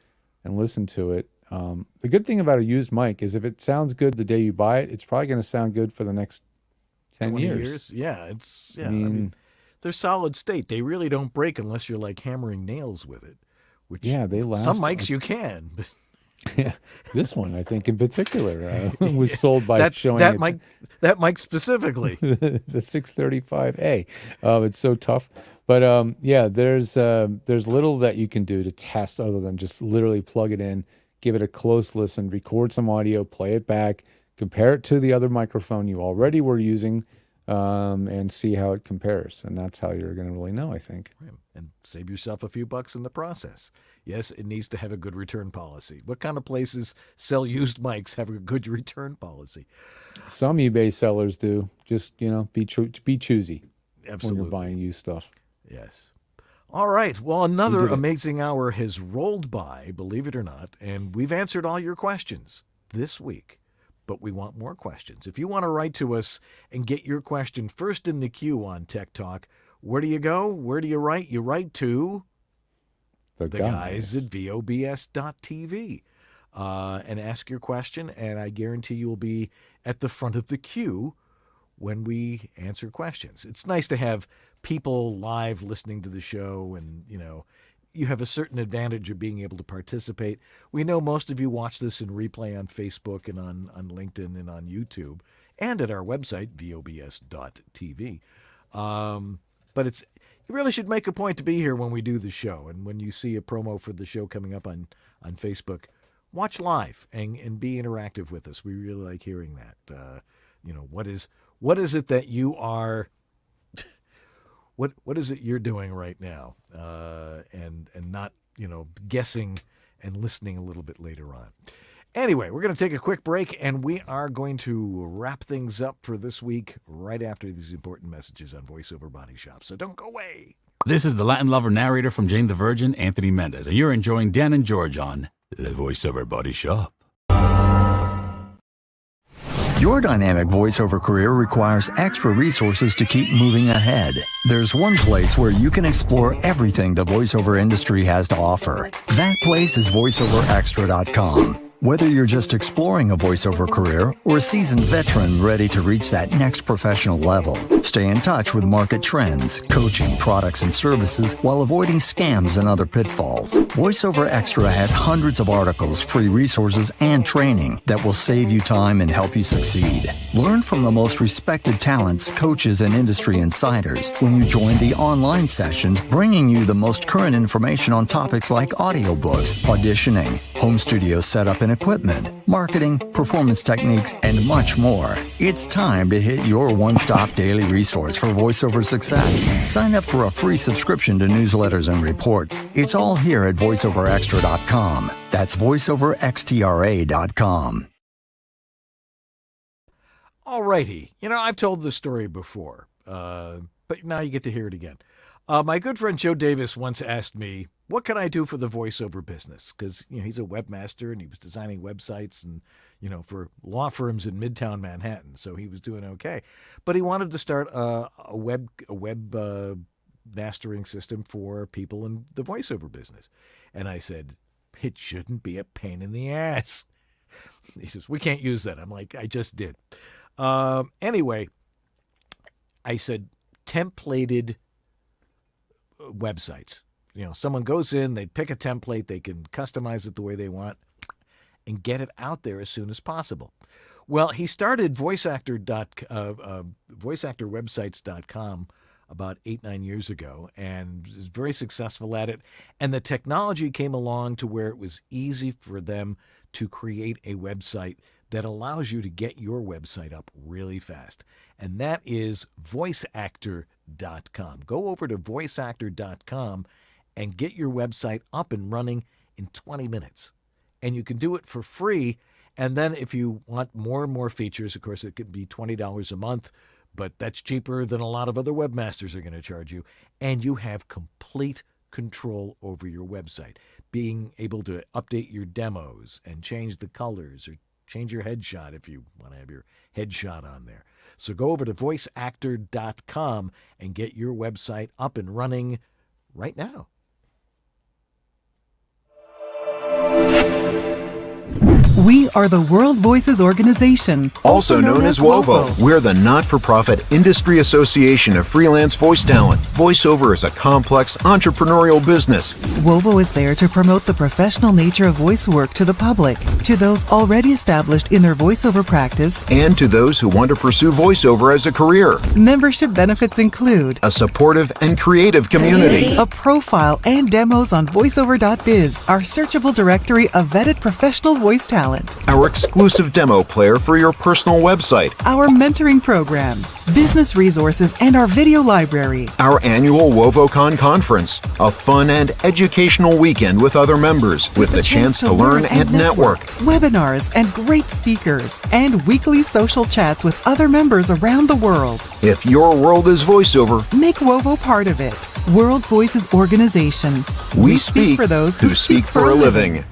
and listen to it. The good thing about a used mic is if it sounds good the day you buy it, it's probably going to sound good for the next 10 years. Yeah, I mean, they're solid state. They really don't break unless you're like hammering nails with it. Which they last. Some mics you can. But yeah, this one I think in particular was sold by that mic specifically. The 635A. It's so tough. But there's little that you can do to test other than just literally plug it in, give it a close listen, record some audio, play it back, compare it to the other microphone you already were using, and see how it compares. And that's how you're going to really know, I think. And save yourself a few bucks in the process. Yes, it needs to have a good return policy. What kind of places sell used mics have a good return policy? Some eBay sellers do. Just, be choosy. Absolutely. When you're buying used stuff. Yes. All right. Well, another amazing hour has rolled by, believe it or not, and we've answered all your questions this week. But we want more questions. If you want to write to us and get your question first in the queue on Tech Talk, where do you go? Where do you write? You write to the guys at VOBS.tv and ask your question, and I guarantee you'll be at the front of the queue when we answer questions. It's nice to have people live listening to the show, and you have a certain advantage of being able to participate. We know most of you watch this in replay on Facebook and on LinkedIn and on YouTube and at our website, VOBS.tv. But you really should make a point to be here when we do the show. And when you see a promo for the show coming up on Facebook, watch live and be interactive with us. We really like hearing that. What is it that you are... What is it you're doing right now, and not guessing and listening a little bit later on. Anyway, we're going to take a quick break, and we are going to wrap things up for this week right after these important messages on VoiceOver Body Shop. So don't go away. This is the Latin lover narrator from Jane the Virgin, Anthony Mendez, and you're enjoying Dan and George on the VoiceOver Body Shop. Your dynamic voiceover career requires extra resources to keep moving ahead. There's one place where you can explore everything the voiceover industry has to offer. That place is voiceoverextra.com. Whether you're just exploring a voiceover career or a seasoned veteran ready to reach that next professional level, stay in touch with market trends, coaching, products, and services while avoiding scams and other pitfalls. VoiceOver Extra has hundreds of articles, free resources, and training that will save you time and help you succeed. Learn from the most respected talents, coaches, and industry insiders when you join the online sessions, bringing you the most current information on topics like audiobooks, auditioning, home studio setup and equipment, marketing, performance techniques, and much more. It's time to hit your one-stop daily resource for voiceover success. Sign up for a free subscription to newsletters and reports. It's all here at voiceoverextra.com. That's voiceoverextra.com. All righty. I've told this story before, but now you get to hear it again. My good friend Joe Davis once asked me, what can I do for the voiceover business? Because, he's a webmaster and he was designing websites and, for law firms in Midtown Manhattan. So he was doing okay. But he wanted to start a web mastering system for people in the voiceover business. And I said, it shouldn't be a pain in the ass. He says, we can't use that. I'm like, I just did. Anyway, I said, templated websites. Someone goes in, they pick a template, they can customize it the way they want and get it out there as soon as possible. Well, he started voiceactorwebsites.com about 8-9 years ago and is very successful at it. And the technology came along to where it was easy for them to create a website that allows you to get your website up really fast. And that is voiceactor.com. Go over to voiceactor.com and get your website up and running in 20 minutes. And you can do it for free. And then if you want more and more features, of course, it could be $20 a month, but that's cheaper than a lot of other webmasters are going to charge you. And you have complete control over your website, being able to update your demos and change the colors or change your headshot if you want to have your headshot on there. So go over to voiceactor.com and get your website up and running right now. We are the World Voices Organization, Also known as WOVO. We're the not-for-profit industry association of freelance voice talent. Voiceover is a complex entrepreneurial business. WOVO is there to promote the professional nature of voice work to the public, to those already established in their voiceover practice, And to those who want to pursue voiceover as a career. Membership benefits include a supportive and creative community, a profile and demos on voiceover.biz, our searchable directory of vetted professional voice talent, our exclusive demo player for your personal website, our mentoring program, business resources, and our video library, our annual WovoCon conference, a fun and educational weekend with other members with the chance to learn and network, webinars and great speakers, and weekly social chats with other members around the world. If your world is voiceover, make WOVO part of it. World Voices Organization. We speak for those who speak for a living.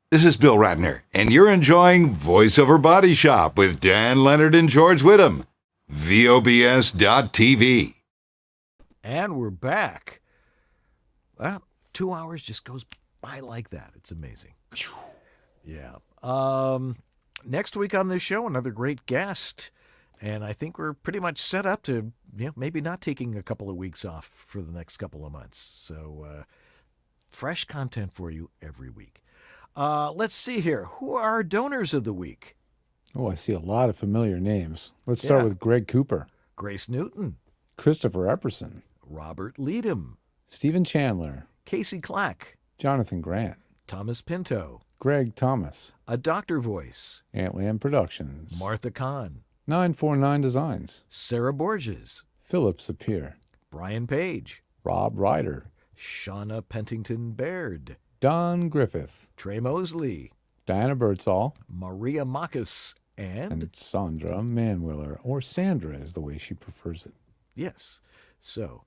This is Bill Ratner, and you're enjoying VoiceOver Body Shop with Dan Leonard and George Whittam. VOBS.TV. And we're back. Well, 2 hours just goes by like that. It's amazing. Yeah. Next week on this show, another great guest. And I think we're pretty much set up to, maybe not taking a couple of weeks off for the next couple of months. So fresh content for you every week. Let's see here. Who are our donors of the week? Oh, I see a lot of familiar names. Let's start with Greg Cooper, Grace Newton, Christopher Epperson, Robert Leadham, Stephen Chandler, Casey Clack, Jonathan Grant, Thomas Pinto, Greg Thomas, A Doctor Voice, Antland Productions, Martha Kahn, 949 Designs, Sarah Borges, Philip Sapir, Brian Page, Rob Ryder, Shauna Pentington Baird, Don Griffith, Trey Mosley, Diana Birdsall, Maria Makis, and Sandra Manwiller, or Sandra is the way she prefers it. Yes. So,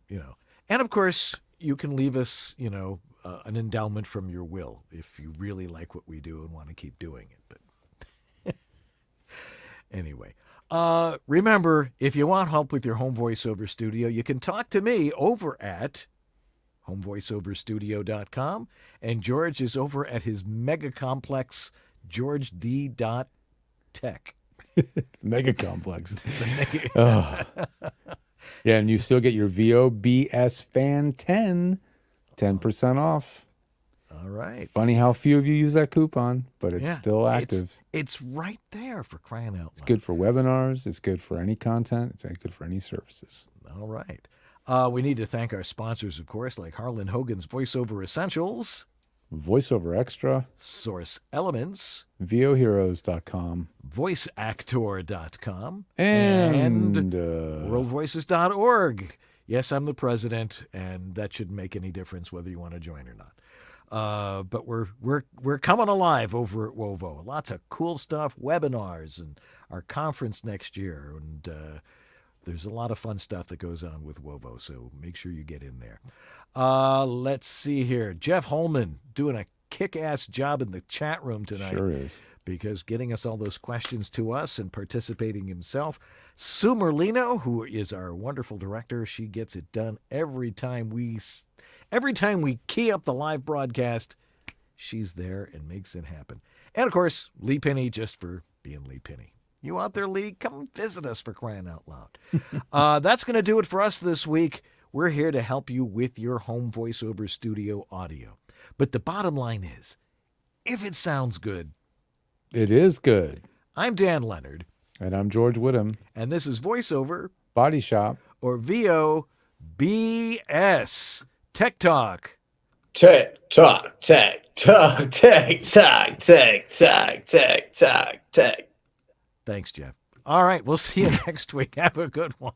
and of course, you can leave us, an endowment from your will if you really like what we do and want to keep doing it. But anyway, remember, if you want help with your home voiceover studio, you can talk to me over at homevoiceoverstudio.com, and George is over at his mega complex, georged.tech. Mega complex. Oh. Yeah, and you still get your VOBS Fan 10% off. All right. Funny how few of you use that coupon, but it's still active. It's right there, for crying out loud. It's good for webinars. It's good for any content. It's good for any services. All right. We need to thank our sponsors, of course, like Harlan Hogan's VoiceOver Essentials, VoiceOver Extra, Source Elements, VOHeroes.com, VoiceActor.com, and WorldVoices.org. Yes, I'm the president, and that shouldn't make any difference whether you want to join or not. But we're coming alive over at WOVO. Lots of cool stuff, webinars, and our conference next year, and there's a lot of fun stuff that goes on with WOVO, so make sure you get in there. Let's see here. Jeff Holman doing a kick-ass job in the chat room tonight. Sure is. Because getting us all those questions to us and participating himself. Sue Merlino, who is our wonderful director, she gets it done every time we key up the live broadcast. She's there and makes it happen. And, of course, Lee Penny, just for being Lee Penny. You out there, Lee? Come visit us, for crying out loud. That's going to do it for us this week. We're here to help you with your home voiceover studio audio. But the bottom line is, if it sounds good, It is good. I'm Dan Leonard. And I'm George Whittam. And this is VoiceOver Body Shop. Or VOBS. Tech Talk. Tech Talk, Tech Talk, Tech Talk, Tech Talk, Tech Talk, Tech. Thanks, Jeff. All right, we'll see you next week. Have a good one.